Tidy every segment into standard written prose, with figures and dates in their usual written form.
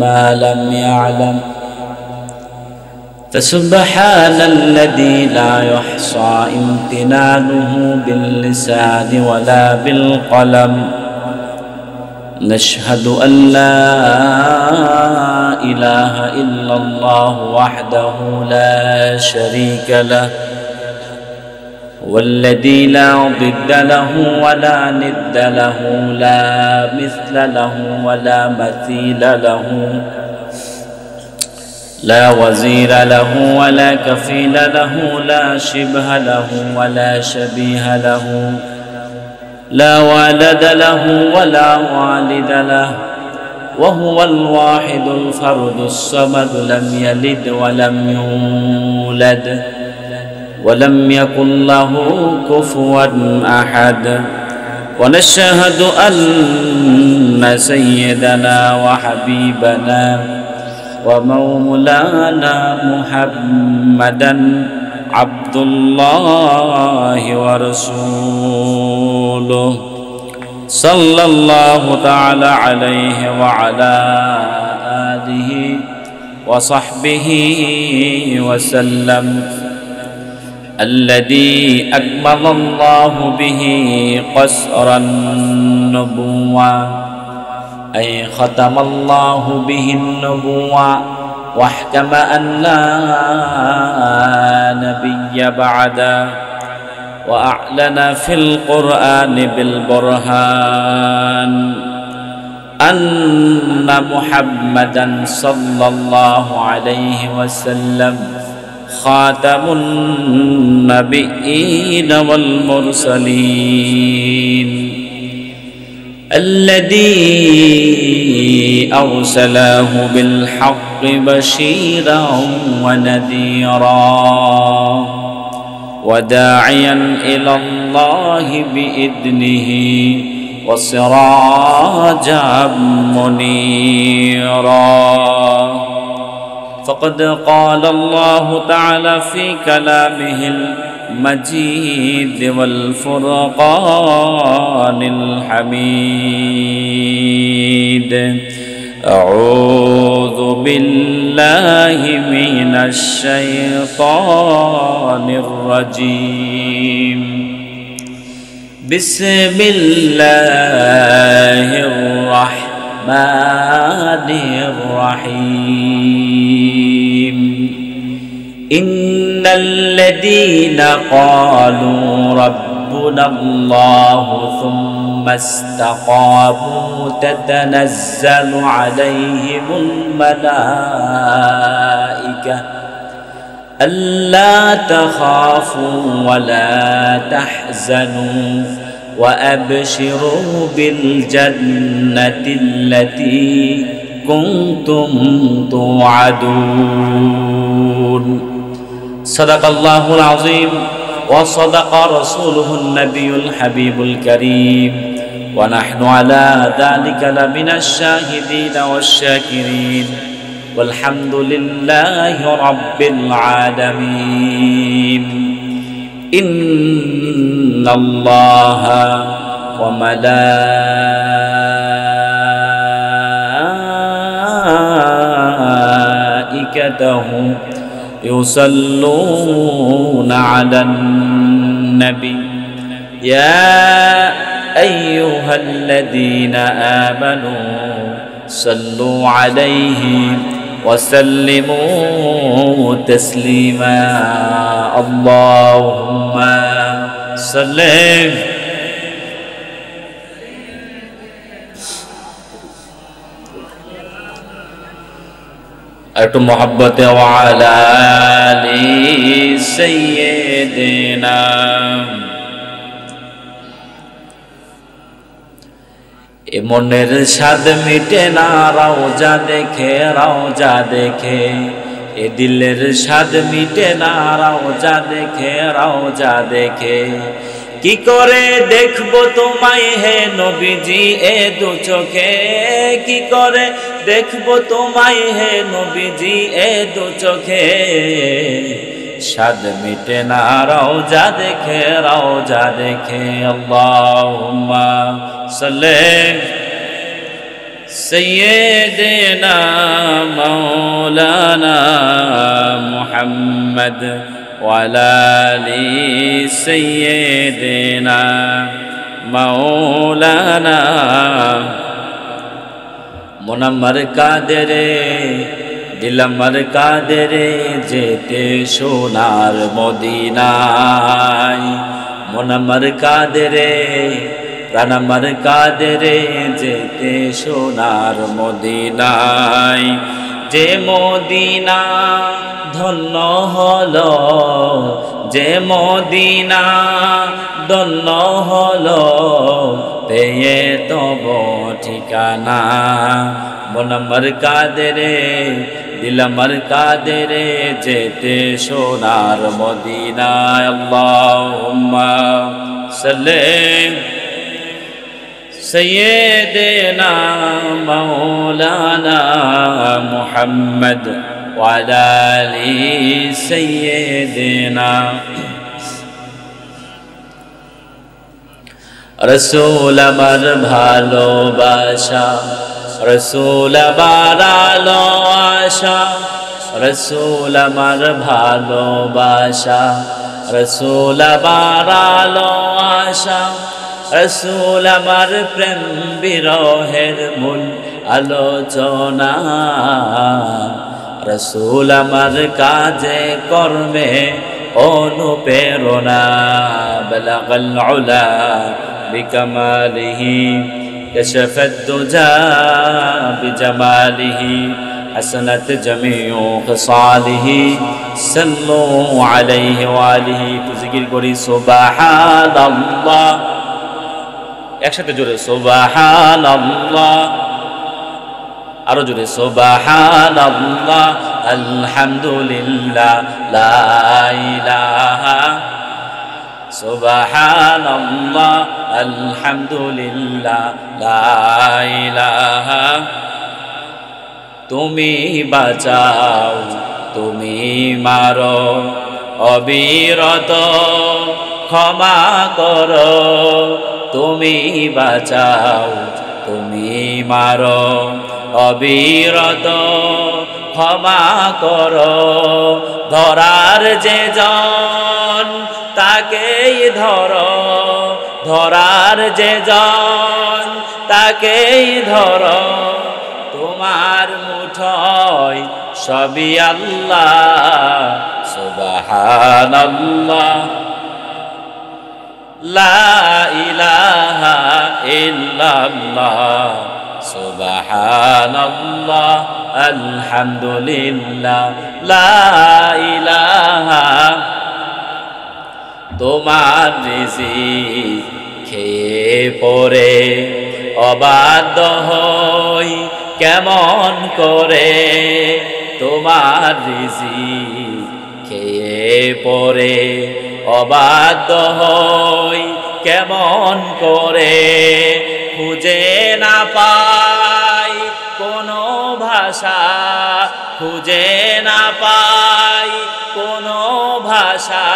ما لم يعلم فسبحان الذي لا يحصى امتنانه باللسان ولا بالقلم. نشهد أن لا إله إلا الله وحده لا شريك له والذي لا ضد له ولا ند له لا مثل له ولا مثيل له لا وزير له ولا كفيل له لا شبه له ولا شبيه له لا والد له ولا والد له وهو الواحد الفرد الصمد لم يلد ولم يولد ولم يكن له كفوا أحد. ونشهد أن سيدنا وحبيبنا ومولانا محمدا عبد الله ورسوله صلى الله تعالى عليه وعلى آله وصحبه وسلم الذي أكمل الله به قصر النبوة أي ختم الله به النبوة واحكم أن لا نبي بعده وأعلن في القرآن بالبرهان أن محمدا صلى الله عليه وسلم خاتم النبيين والمرسلين الذي أرسله بالحق بشيرا ونذيرا وداعيا إلى الله بإذنه وسراجا منيرا. فقد قال الله تعالى في كلامه المجيد والفرقان الحميد: أعوذ بالله من الشيطان الرجيم. بسم الله الرحمن الرحيم. إن الذين قالوا ربنا الله ثم استقاموا تتنزل عليهم الملائكة ألا تخافوا ولا تحزنوا وأبشروا بالجنة التي كنتم توعدون. صدق الله العظيم وصدق رسوله النبي الحبيب الكريم ونحن على ذلك لمن الشاهدين والشاكرين والحمد لله رب العالمين. إن الله وملائكته يصلون على النبي يا أيها الذين آمنوا صلوا عليه وسلموا تسليما. اللهم صل একটু মহব্বতে ওয়ালা আলি সাইয়্যিদিনা। এ মনের স্বাদ মিটে না রওজা দেখে, রওজা দেখে। এ দিলের স্বাদ মিটে না রওজা দেখে, রওজা দেখে। কি করে দেখবো তোমায় হে নবীজি এ দু চোখে, কি করে দেখবো তোমায় হে নবীজি এ দু চোখে। স্বাদ মিটে না রওজা দেখে, রওজা দেখে। আল্লাহুম্মা সাল্লি سيدنا مولانا محمد وعلى آل سيدنا مولانا মুনাম্মার কাদেরে দিলাম্মার কাদেরে যেতে সোনার মদিনায় মুনাম্মার কাদেরে প্রাণাম্মার কাদেরে যেতে সোনার মদিনায় যে মদিনা ধন্য হলো যে মদিনা ধন্য হলো পেয়ে তব ঠিকানা মুনাম্মার কাদেরে দিলাম্মার কাদেরে যেতে সোনার মদিনায় আল্লাহুম্মা সাল্লি سيدنا مولانا محمد وعلى آل سيدنا رسول আমার ভালোবাসা রসুল আমার আলো আশা রসুল আমার ভালোবাসা রসুল আমার আলো আশা রসুল আমার প্রেম বিরহের মূল আলোচনা রসুল আমার কাজে কর্মে অনুপ্রেরণা বলাগাল উলা বিকামালিহি কাশাফাদ দুজা বিজামালিহি حسنت جميع خصاله صلوا عليه وآله تذكر করি সুবহানাল্লাহ একসাথে জোরে সুবহানাল্লাহ আরো জোরে সুবহানাল্লাহ আলহামদুলিল্লাহ লা ইলাহা সুবহানাল্লাহ আলহামদুলিল্লাহ লা ইলাহা তুমি বাঁচাও তুমি মারো অবিরত ক্ষমা করো তুমি বাঁচাও তুমি মারো অবিরত ক্ষমা করো ধরার যে জন তাকেই ধরো ধরার যে জন তাকেই ধরো তোমার মুঠোয় সবই আল্লাহ সুবহানাল্লাহ লা ইলাহা ইল্লাল্লাহ সুবহানাল্লাহ আলহামদুলিল্লাহ লা ইলাহা তোমার রিজিক খেয়ে পরে অবাধ্য হই কেমন করে তোমার রিজিক খেয়ে পরে অবাধ্য হই কেমন করে খুঁজে না পাই কোনো ভাষা খুঁজে না পাই কোনো ভাষা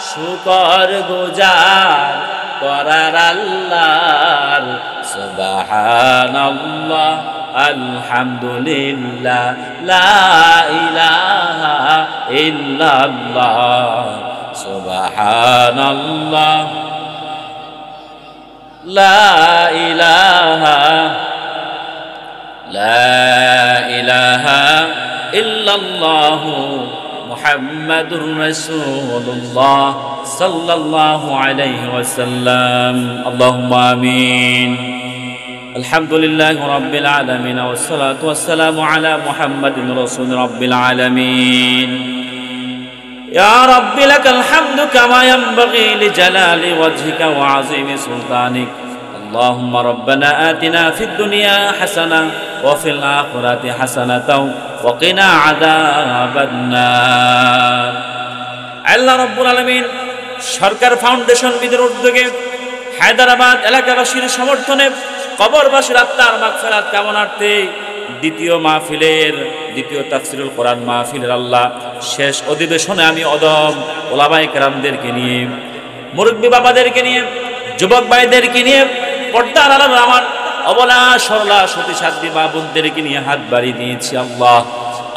শুকর গুজার করার আল্লাহর সুবহানাল্লাহ আলহামদুলিল্লাহ লা ইলাহা ইল্লাল্লাহ সুবহানাল্লাহ লা ইলাহা ইল্লাল্লাহ মুহাম্মাদুর রাসূলুল্লাহ সাল্লাল্লাহু আলাইহি ওয়াসাল্লাম আল্লাহুম্মা আমিন আলহামদুলিল্লাহি রাব্বিল আলামিন ওয়াস সালাতু ওয়াস সালামু আলা মুহাম্মাদিন রাসূল রাব্বিল আলামিন ইয়া রাব্বি লাকাল হামদু কামা ইয়ানবাগি লিজালালি ওয়াজহিকা ওয়া আযীমি সুলতানিক আল্লাহুম্মা রাব্বানা আতিনা ফিদ দুনিয়া হাসানাহ ওয়া ফিল আখিরাতি হাসানাতাও ওয়া কিনা আযাবান নার আল্লাহ রাব্বুল আলামিন সরকার ফাউন্ডেশন বিদের উদ্যোগে হায়দ্রাবাদ এলাকাবাসীর সমর্থনে কবরবাসীর আত্মার মাগফিরাত কামনার্থে দ্বিতীয় মাহফিলের দ্বিতীয় তাফসিরুল কোরআন মাহফিলের আল্লাহ শেষ অধিবেশনে আমি অদম ওলামায়ে কেরামদেরকে নিয়ে মুরব্বী বাবাদেরকে নিয়ে যুবক ভাইদেরকে নিয়ে পর্দার আড়ালে আমার অবলা সরলা সতী সাধ্বী মা বোনদেরকে নিয়ে হাত বাড়িয়ে দিয়েছি আল্লাহ।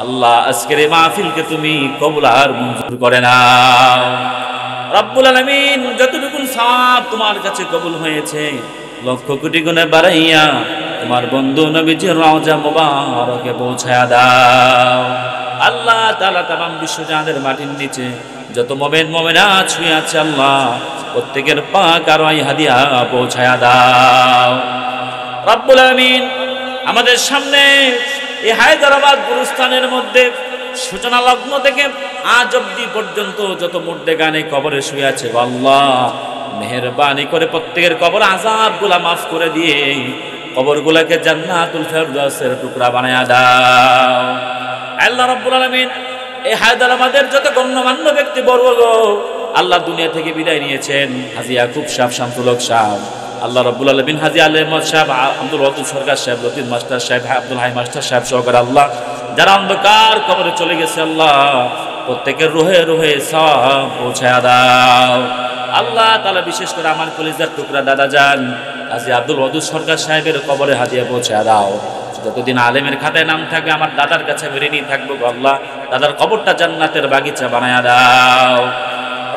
আল্লাহ আজকের এই মাহফিলকে তুমি কবুল আর মঞ্জুর করে নাও রব্বুল আলামিন। যতটুকু সওয়াব তোমার কাছে কবুল হয়েছে লক্ষ কোটি গুণে বাড়াইয়া তোমার বন্ধু নবীজির রওজা মুবারকে পৌঁছায়া দাও আল্লাহ তাআলা। তামাম বিশ্বজাহানের মাটির নিচে যত মুমিন মুমিনাত শুয়ে আছে আল্লাহ প্রত্যেকের পাক আর ওই হাদিয়া পৌঁছায়া দাও রব্বুল আলামিন। আমাদের সামনে এই হায়দ্রাবাদ গুরুস্থানের মধ্যে সূচনা লগ্ন থেকে আজ অবধি পর্যন্ত যত মুর্দেগানে কবরে শুয়ে আছে আল্লাহ মেহেরবানি করে প্রত্যেকের কবর আযাবগুলা মাফ করে দিয়ে কবরগুলোকে জান্নাতুল ফেরদাউসের টুকরা বানায়া দাও আল্লাহ রাব্বুল আলামিন। এই হায়দ্রাবাদের যত গণ্যমান্য ব্যক্তি বর্গ আল্লাহ দুনিয়া থেকে বিদায় নিয়েছেন, হাজী ইয়াকুব সাহেব, শামসুল হক সাহেব, আল্লাহ রাব্বুল আলামিন, হাজী আলেমত সাহেব, আব্দুল ওয়াদুদ সরকার সাহেব, লতিফ মাস্টার সাহেব, আব্দুল হাই মাস্টার সাহেব সহকারে আল্লাহ যারা অন্ধকার কবরে চলে গেছে আল্লাহ প্রত্যেকের রুহে রুহে সওয়াব পৌঁছায়া দাও আল্লাহ তাআলা। বিশেষ করে আমার কলিজার টুকরা দাদা যান হাজী আব্দুল ওয়াদুদ সরকার সাহেবের কবরে হাদিয়া পৌঁছায়া দাও। যতদিন আলেমের খাতায় নাম থাকবে আমার দাদার কাছে ঋণী থাকবো আল্লাহ, দাদার কবরটা জান্নাতের বাগিচা বানায়া দাও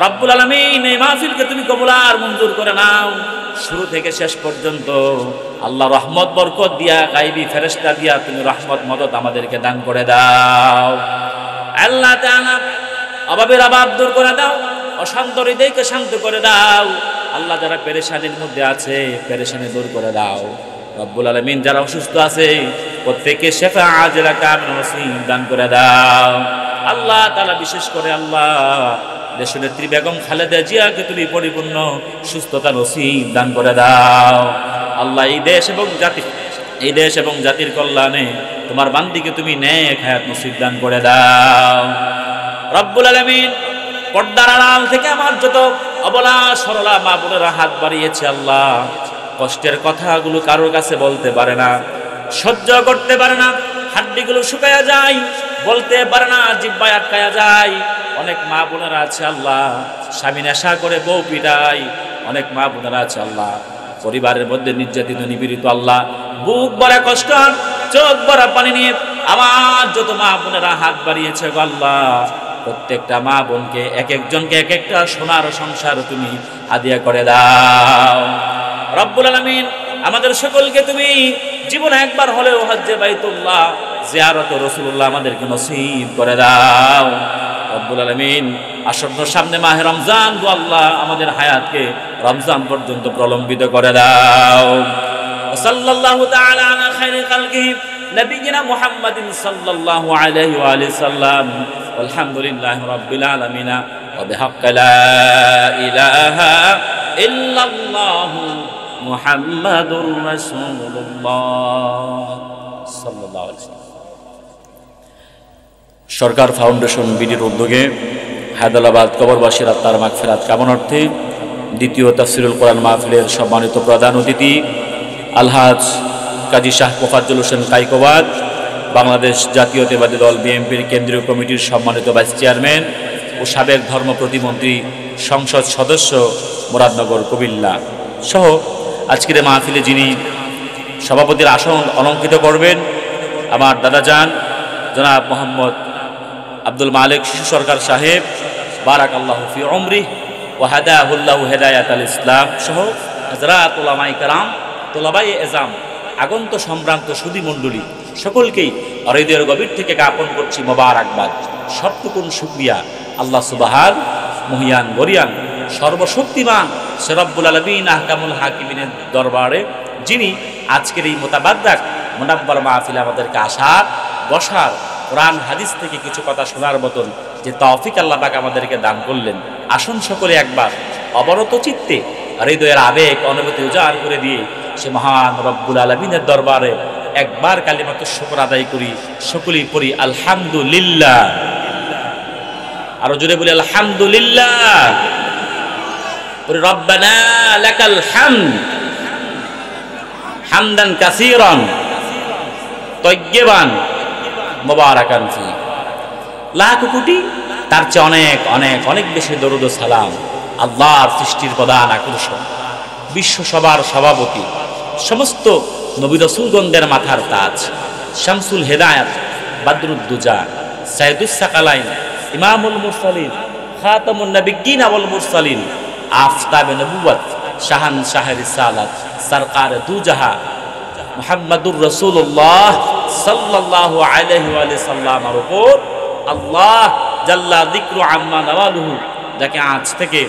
রব্বুল আলামিন। এই মাহফিলকে তুমি কবুল আর মঞ্জুর করে নাও শুরু থেকে শেষ পর্যন্ত আল্লাহ রহমত বরকত দিয়া গায়বী ফেরেশতা দিয়া তুমি রহমত মদদ আমাদেরকে দান করে দাও আল্লাহ তাআলা। অভাবের অভাব দূর করে দাও, অশান্ত হৃদয়কে শান্ত করে দাও আল্লাহ। যারা পেরেশানির মধ্যে আছে পেরেশানি দূর করে দাও রব্বুল আলামিন। যারা অসুস্থ আছে প্রত্যেককে শিফা আজলা কামিল নসিব দান করে দাও আল্লাহ তাআলা। বিশেষ করে আল্লাহ দেশনেত্রী বেগম খালেদা জিয়াকে তুমি পরিপূর্ণ সুস্থতা নসিব দান করে দাও আল্লাহ। এই দেশ এবং জাতির কল্যাণে তোমার বান্দিকে তুমি নেক হায়াত নসিব দান করে দাও রব্বুল আলামিন। পর্দার আড়াল থেকে আমার যত অবলা সরলা মা বোনেরা হাত বাড়িয়েছে আল্লাহ, কষ্টের কথাগুলো কারোর কাছে বলতে পারে না, সহ্য করতে পারে না, হাড্ডিগুলো শুকায়া যায়, বলতে পারে না, জিহ্বায় আটকায়া যায়। অনেক মা বোনেরা আছে আল্লাহ স্বামী নেশা করে বউ পিটায়, অনেক মা বোনেরা আছে আল্লাহ পরিবারের মধ্যে নির্যাতিত নিপীড়িত আল্লাহ বুক ভরা কষ্ট চোখ ভরা পানি নিয়ে আমার যত মা বোনেরা হাত বাড়িয়েছে আল্লাহ প্রত্যেকটা মা বোনকে এক একজনকে এক একটা সোনার সংসার তুমি হাদিয়া করে দাও রব্বুল আলামিন। আমাদের সকলকে তুমি জীবনে একবার হলেও হজ্জে বাইতুল্লাহ জিয়ারত রাসূলুল্লাহ আমাদেরকে নসিব করে দাও রব্বুল আলামিন। আসন্ন সামনে মাহে রমজান গো আল্লাহ আমাদের হায়াতকে রমজান পর্যন্ত প্রলম্বিত করে দাও। সাল্লাল্লাহু তাআলা আলা খায়রি খালকিহি নবিয়িনা মুহাম্মাদিন সাল্লাল্লাহু আলাইহি ওয়া আলিহি সাল্লাম। আলহামদুলিল্লাহি রাব্বিল আলামিন ওয়া বিহাক্কি লা ইলাহা ইল্লাল্লাহু মুহাম্মাদুর রাসূলুল্লাহ সাল্লাল্লাহু আলাইহি ওয়াসাল্লাম। সরকার ফাউন্ডেশন বিডির উদ্যোগে হায়দ্রাবাদ কবরবাসীর আত্মার মাগফিরাত কামনার্থে দ্বিতীয় তাফসিরুল কোরআন মাহফিলের সম্মানিত প্রধান অতিথি আলহাজ কাজী শাহ মোফাজ্জল হোসেন কাইকোবাদ, বাংলাদেশ জাতীয়তাবাদী দল বিএনপির কেন্দ্রীয় কমিটির সম্মানিত ভাইস চেয়ারম্যান ও সাবেক ধর্ম প্রতিমন্ত্রী সংসদ সদস্য মুরাদনগর কুমিল্লা সহ আজকের মাহফিলে যিনি সভাপতির আসন অলঙ্কৃত করবেন আমার দাদা যান জনাব মোহাম্মদ আব্দুল মালিক শিশু সরকার সাহেব, বারাকাল্লাহু ফি উমরিহি ওয়া হাদাহুল্লাহু হিদায়াতাল ইসলাম সহ হযরত উলামায়ে কেরাম, তোলাবায়ে এজাম, আগন্ত সম্ভ্রান্ত সুধী মণ্ডলী সকলকেই হৃদয়ের গভীর থেকে জ্ঞাপন করছি মোবারকবাদ। সবটুকুন শুকরিয়া আল্লাহ সুবহান মহিয়ান গরিয়ান সর্বশক্তিমান রব্বুল আলামিন আহকামুল হাকিমিনের দরবারে যিনি আজকের এই মোতাবাদ্দাক মুনাব্বার মাহফিলে আমাদেরকে আসার বসার কোরআন হাদিস থেকে কিছু কথা শোনার মতন যে তৌফিক আল্লাহ পাক আমাদেরকে দান করলেন। আসুন সকলে একবার অবরত চিত্তে হৃদয়ের আবেগ অনুভূতি উজাড় করে দিয়ে সে মহান রব্বুল আলামিনের দরবারে একবার কালিমাতুশ শুকর আদায় করি। সকলেই পড়ি আলহামদুলিল্লাহ, আরো জোরে বলি আলহামদুলিল্লাহ, পড়ি রব্বানা লাকাল হামদ হামদান কাসীরান তাইয়্যিবান মুবারাকান ফি। লাখ কোটি তার চেয়ে অনেক অনেক অনেক বেশি দরুদ ও সালাম আল্লাহর সৃষ্টির প্রধান আকর্ষণ, বিশ্ব সভার সভাপতি, সমস্ত নবী রাসূলগণদের মাথার তাজ, শামসুল হেদায়াত, বাদরুদ্দুজা, সাইয়্যিদুস সাকালাইন, ইমামুল মুরসালিন, খাতামুন নবিয়্যিন ওয়াল মুরসালিন, আফতাবে নবুওয়াত, শাহানশাহ রিসালাত, সরকারে দুজাহা মুহাম্মাদুর রাসূলুল্লাহ সাল্লাল্লাহু আলাইহি ওয়া সাল্লামের উপর আল্লাহ জাল্লা যিকরু আম্মা নাওয়ালুহু, যাকে আজ থেকে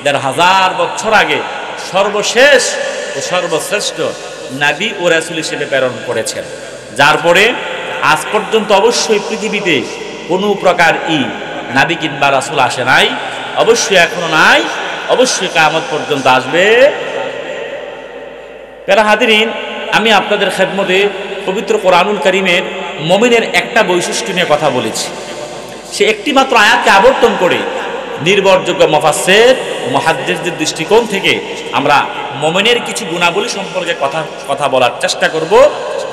১৫০০ বছর আগে সর্বশেষ ও সর্বশ্রেষ্ঠ নবী ও রাসূল হিসেবে প্রেরণ করেছেন, যার পরে আজ পর্যন্ত অবশ্যই পৃথিবীতে কোনো প্রকার নবী কিংবা রাসূল আসে নাই, অবশ্যই এখনো নাই, অবশ্যই কিয়ামত পর্যন্ত আসবে। প্যারা হাজিরিন, আমি আপনাদের খেদমতে পবিত্র কোরআনুল কারীমের মুমিনের একটা বৈশিষ্ট্য নিয়ে কথা বলেছি। সে একটি মাত্র আয়াতকে আবর্তন করে নির্ভরযোগ্য মুফাসসির ও মুহাদ্দিসদের দৃষ্টিকোণ থেকে আমরা মুমিনের কিছু গুণাবলী সম্পর্কে কথা বলার চেষ্টা করব।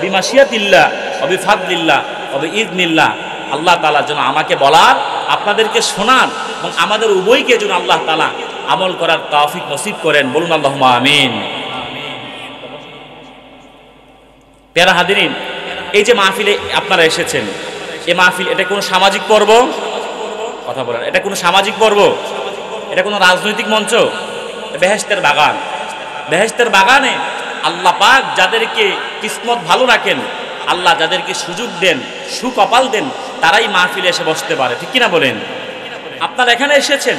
বিমাশিয়াতিল্লাহ ওয়া বিফাদলিল্লাহ ওয়া বিইذনিল্লাহ, আল্লাহ তাআলা যেন আমাকে বলার, আপনাদেরকে শোনান এবং আমাদের উভয়কে যেন আল্লাহ তাআলা আমল করার তৌফিক নসিব করেন। বলুন আল্লাহুম্মা আমিন। প্যারা হাজিরিন, এই যে মাহফিলে আপনারা এসেছেন, এই মাহফিল এটা কোনো সামাজিক পর্ব? কথা বলেন, এটা কোনো সামাজিক পর্ব? এটা কোনো রাজনৈতিক মঞ্চ? বেহেশতের বাগান। বেহেশতের বাগানে আল্লাহ পাক যাদেরকে কিসমত ভালো রাখেন, আল্লাহ যাদেরকে সুযোগ দেন, সুকপাল দেন, তারাই মাহফিলে এসে বসতে পারে, ঠিক কিনা বলেন? আপনারা এখানে এসেছেন,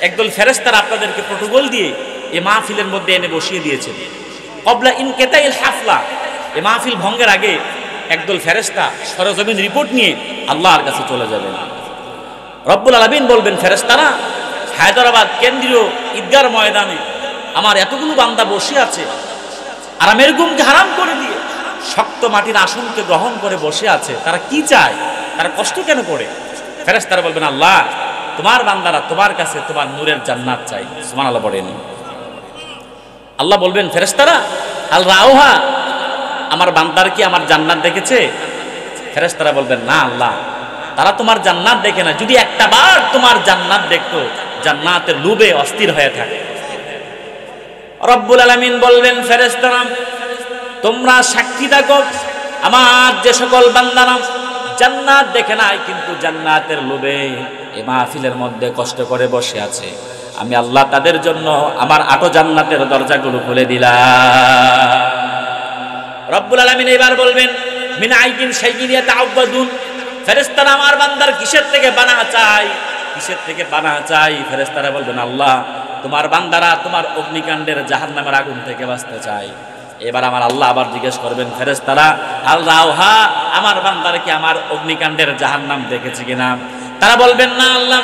একদল ফেরেশতারা আপনাদেরকে প্রটোকল দিয়ে এই মাহফিলের মধ্যে এনে বসিয়ে দিয়েছেন। ক্বাবলা ইনকিতাইল হাফলা, এই মাহফিল ভঙ্গের আগে একদল ফেরেশতা সরজমিন রিপোর্ট নিয়ে আল্লাহর কাছে চলে যাবেন। রব্বুল আলামিন বলবেন, ফেরেশতারা হায়দ্রাবাদ কেন্দ্রীয় ঈদগার ময়দানে আমার এতগুলো বান্দা বসে আছে, আরামের ঘুমকে হারাম করে দিয়ে শক্ত মাটির আসনকে গ্রহণ করে বসে আছে, তারা কি চায়? তারা কষ্ট কেন করে? ফেরেশতারা বলবেন, আল্লাহ তোমার বান্দারা তোমার কাছে তোমার নূরের জান্নাত চাই। সুবহানাল্লাহ পড়েন। আল্লাহ বলবেন, ফেরেশতারা আল রাউহা, আমার বান্দার কি আমার জান্নাত দেখেছে? ফেরেশতারা বলবেন, না আল্লাহ, তারা তোমার জান্নাত দেখে না, যদি একটা বার তোমার জান্নাত দেখতো জান্নাতের লোভে অস্থির হয়ে থাকে। রব্বুল আলামিন বলবেন, ফেরেশতারা তোমরা সাক্ষী থাকো, আমার যে সকল বান্দারা জান্নাত দেখে নাই কিন্তু জান্নাতের লোভে এই মাহফিলের মধ্যে কষ্ট করে বসে আছে, আমি আল্লাহ তাদের জন্য আমার ৮ জান্নাতের দরজাগুলো খুলে দিলাম। রব্বুল আলামিন এবার বলবেন, মিন আইকিন শাইইন ইয়াতাআব্বাদুন, ফেরেশতারা আমার বান্দার কিসের থেকে বানা চাই? কিসের থেকে বানা চাই? ফেরেশতারা বলবেন, আল্লাহ তোমার বান্দারা তোমার অগ্নিকাণ্ডের জাহান্নামের আগুন থেকে বাঁচতে চায়। এবার আমার আল্লাহ আবার জিজ্ঞেস করবেন, ফেরেশতারা আল রাউহা, আমার বান্দারা কি আমার অগ্নিকাণ্ডের জাহান্নাম দেখেছে কিনা? তারা বলবেন, না আল্লাহ,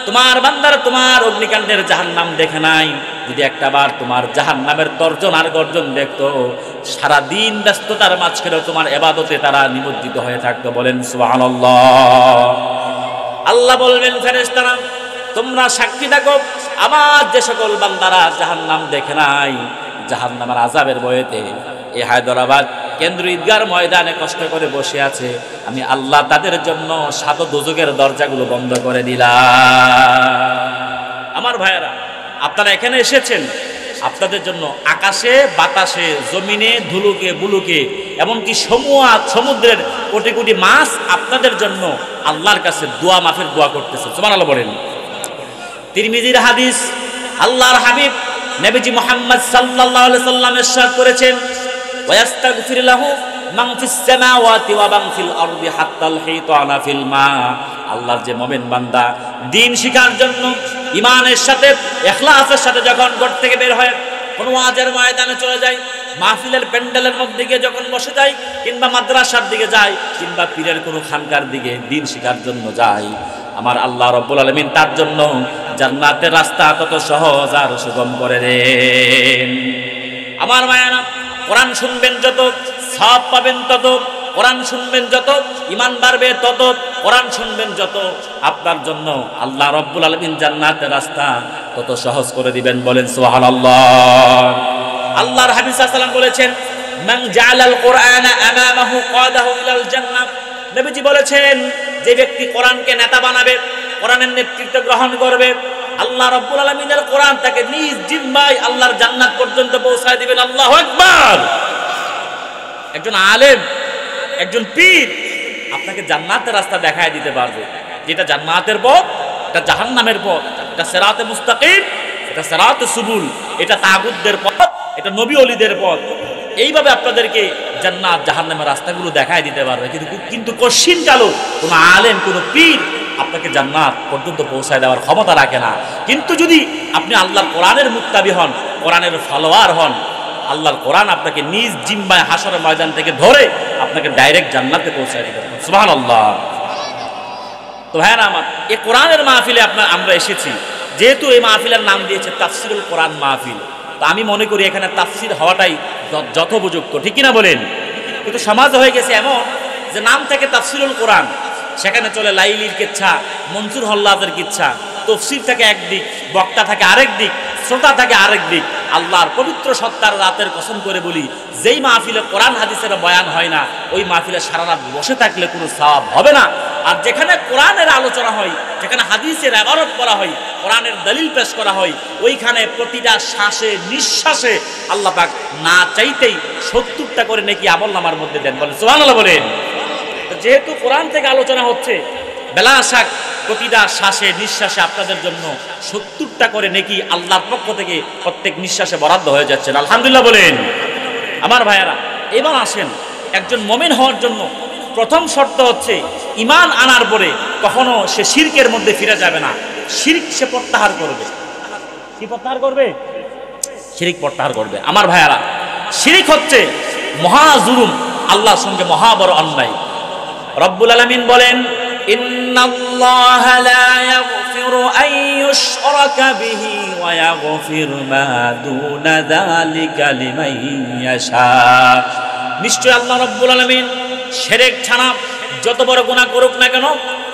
তোমার বান্দারা তোমার অগ্নিকাণ্ডের জাহান্নাম দেখে নাই, যদি একটা বার তোমার জাহান্নামের তর্জন আর গর্জন দেখতো, সারা দিন ব্যস্ততার মাঝখানে তোমার ইবাদতে তারা নিমজ্জিত হয়ে থাকতো। বলেন সুবহানাল্লাহ। আল্লাহ বলবেন, ফেরেশতারা তোমরা সাক্ষী থাকো, আমার যে সকল বান্দারা জাহান্নাম দেখে নাই, জাহান্নামের আযাবের ভয়েতে এই হায়দ্রাবাদ কেন্দ্রীয় ঈদগার ময়দানে কষ্ট করে বসে আছে, আমি আল্লাহ তাদের জন্য ৭ দোজখের দরজাগুলো বন্ধ করে দিলাম। আমার ভাইয়েরা, আপনারা এখানে এসেছেন, আপনাদের জন্য আকাশে বাতাসে জমিনে ধুলুকে বুলুকে এমনকি সমুদ্রের কোটি কোটি মাছ আপনাদের জন্য আল্লাহর কাছে দোয়া মাফের দোয়া করতেছে। সুবহানাল্লাহ বলেন। তিরমিজির হাদিস, আল্লাহর হাবিব নবীজি মুহাম্মদ সাল্লাল্লাহু আলাইহি সাল্লাম ইরশাদ করেছেন, ওয়াস্তাগফির লাহু মান ফিস সামাওয়াতি ওয়া মান ফিল আরদি হাত্তাল হিতানা ফিল মা। আল্লাহর যে মুমিন বান্দা দ্বীন শিখার জন্য ঈমানের সাথে ইখলাসের সাথে যখন ঘর থেকে বের হয়, কোনো ওয়াজের ময়দানে চলে যায়, মাহফিলের প্যান্ডেলের মধ্যে গিয়ে যখন বসে যায়, কিংবা মাদ্রাসার দিকে যায়, কিংবা পীরের কোনো খানকার দিকে দ্বীন শিখার জন্য যায়, আমার আল্লাহ রাব্বুল আলামিন তার জন্য জান্নাতের রাস্তা কত সহজ আর সুগম করে দেন। আমার মায়েরা, কোরআন শুনবেন যত সওয়াব পাবেন তত, কোরআন শুনবেন যত ঈমান বাড়বে তত, কোরআন শুনবেন যত আপনার জন্য আল্লাহ রাব্বুল আলামিন জান্নাতের রাস্তা তত সহজ করে দিবেন। বলেন সুবহানাল্লাহ। আল্লাহর হাবিব সাল্লাল্লাহু আলাইহি ওয়াসাল্লাম বলেছেন, মান জাআলাল কুরআনা আমামাহু কাদাহু ইলাল জান্নাহ। নবীজি বলেছেন, যে ব্যক্তি কোরআনকে নেতা বানাবে, কোরআনের নেতৃত্ব গ্রহণ করবে, আল্লাহ রাব্বুল আলামিনের কোরআন তাকে নিজ জিম্মায় আল্লাহর জান্নাত পর্যন্ত পৌঁছায় দিবেন। আল্লাহু আকবার। একজন আলেম, একজন পীর আপনাকে জান্নাতের রাস্তা দেখায় দিতে পারবে, যেটা জান্নাতের পথ, এটা জাহান্নামের পথ, এটা সিরাতে মুস্তাকিম, এটা সিরাতে সুবুল, এটা তাগুতদের পথ, এটা নবী ওলিদের পথ। এইভাবে আপনাদেরকে জান্নাত জাহান্নামের রাস্তাগুলো দেখায় দিতে পারবে। কিন্তু কশিন কালো কোনো আলেম, কোনো পীর আপনাকে জান্নাত পর্যন্ত পৌঁছায় দেওয়ার ক্ষমতা রাখে না। কিন্তু যদি আপনি আল্লাহর কোরআনের মুত্তাবি হন, কোরআনের ফলোয়ার হন, আল্লাহর কোরআন আপনাকে নিজ জিম্মায় হাসরের ময়দান থেকে ধরে আপনাকে ডাইরেক্ট জান্নাতে পৌঁছায় দিবে। সুবহানাল্লাহ। তো ভাইরা আমার, এই কোরআনের মাহফিলে আমরা এসেছি, যেহেতু এই মাহফিলের নাম দিয়েছে তাফসিরুল কোরআন মাহফিল, তো আমি মনে করি এখানে তাফসির হওয়াটাই যথোপযুক্ত, ঠিক কিনা বলেন? কিন্তু সমাজ হয়ে গেছে এমন যে নাম থেকে তাফসিরুল কোরআন, সেখানে চলে লাইলির কিচ্ছা, মনসুর হল্লাদের কিচ্ছা, তফসির থাকে একদিক, বক্তা থাকে আরেক দিক, শ্রোতা থাকে আরেক দিক। আল্লাহর পবিত্র সত্তার রাতের কসম করে বলি, যেই মাহফিলে কোরআন হাদিসের বয়ান হয় না, ওই মাহফিলে সারা রাত বসে থাকলে কোনো সওয়াব হবে না। আর যেখানে কোরআনের আলোচনা হয়, যেখানে হাদিসের ইবারত করা হয়, কোরআনের দলিল পেশ করা হয়, ওইখানে প্রতিটা শ্বাসে নিঃশ্বাসে আল্লাহ পাক না চাইতেই 70টা করে নেকি আমলনামার মধ্যে দেন। বলেন সুবহানাল্লাহ বলেন। যেহেতু কোরআন থেকে আলোচনা হচ্ছে, বেলা শাক প্রতিটা শ্বাসে নিঃশ্বাসে আপনাদের জন্য 70টা করে নেকি আল্লাহর পক্ষ থেকে প্রত্যেক নিঃশ্বাসে বরাদ্দ হয়ে যাচ্ছে। আলহামদুলিল্লাহ বলেন। আমার ভাইয়েরা, এবার আসেন, একজন মুমিন হওয়ার জন্য প্রথম শর্ত হচ্ছে ঈমান আনার পরে কখনো সে শিরকের মধ্যে ফিরে যাবে না। শিরক সে প্রত্যাহার করবে। কি প্রত্যাহার করবে? শিরক প্রত্যাহার করবে। আমার ভাইয়েরা, শিরক হচ্ছে মহা জুলুম, আল্লাহর সঙ্গে মহা বড় অন্যায়। রব্বুল আলামিন বলেন, ইন্নাল্লাহা লা ইয়াগফিরু আন ইউশরাকা বিহি ওয়া ইয়াগফিরু মা দুনা যালিকা লিমান ইয়াশা। নিশ্চয় আল্লাহ রব্বুল আলামিন শিরক ছাড়া যত বড় গুনাহ করুক না কেন,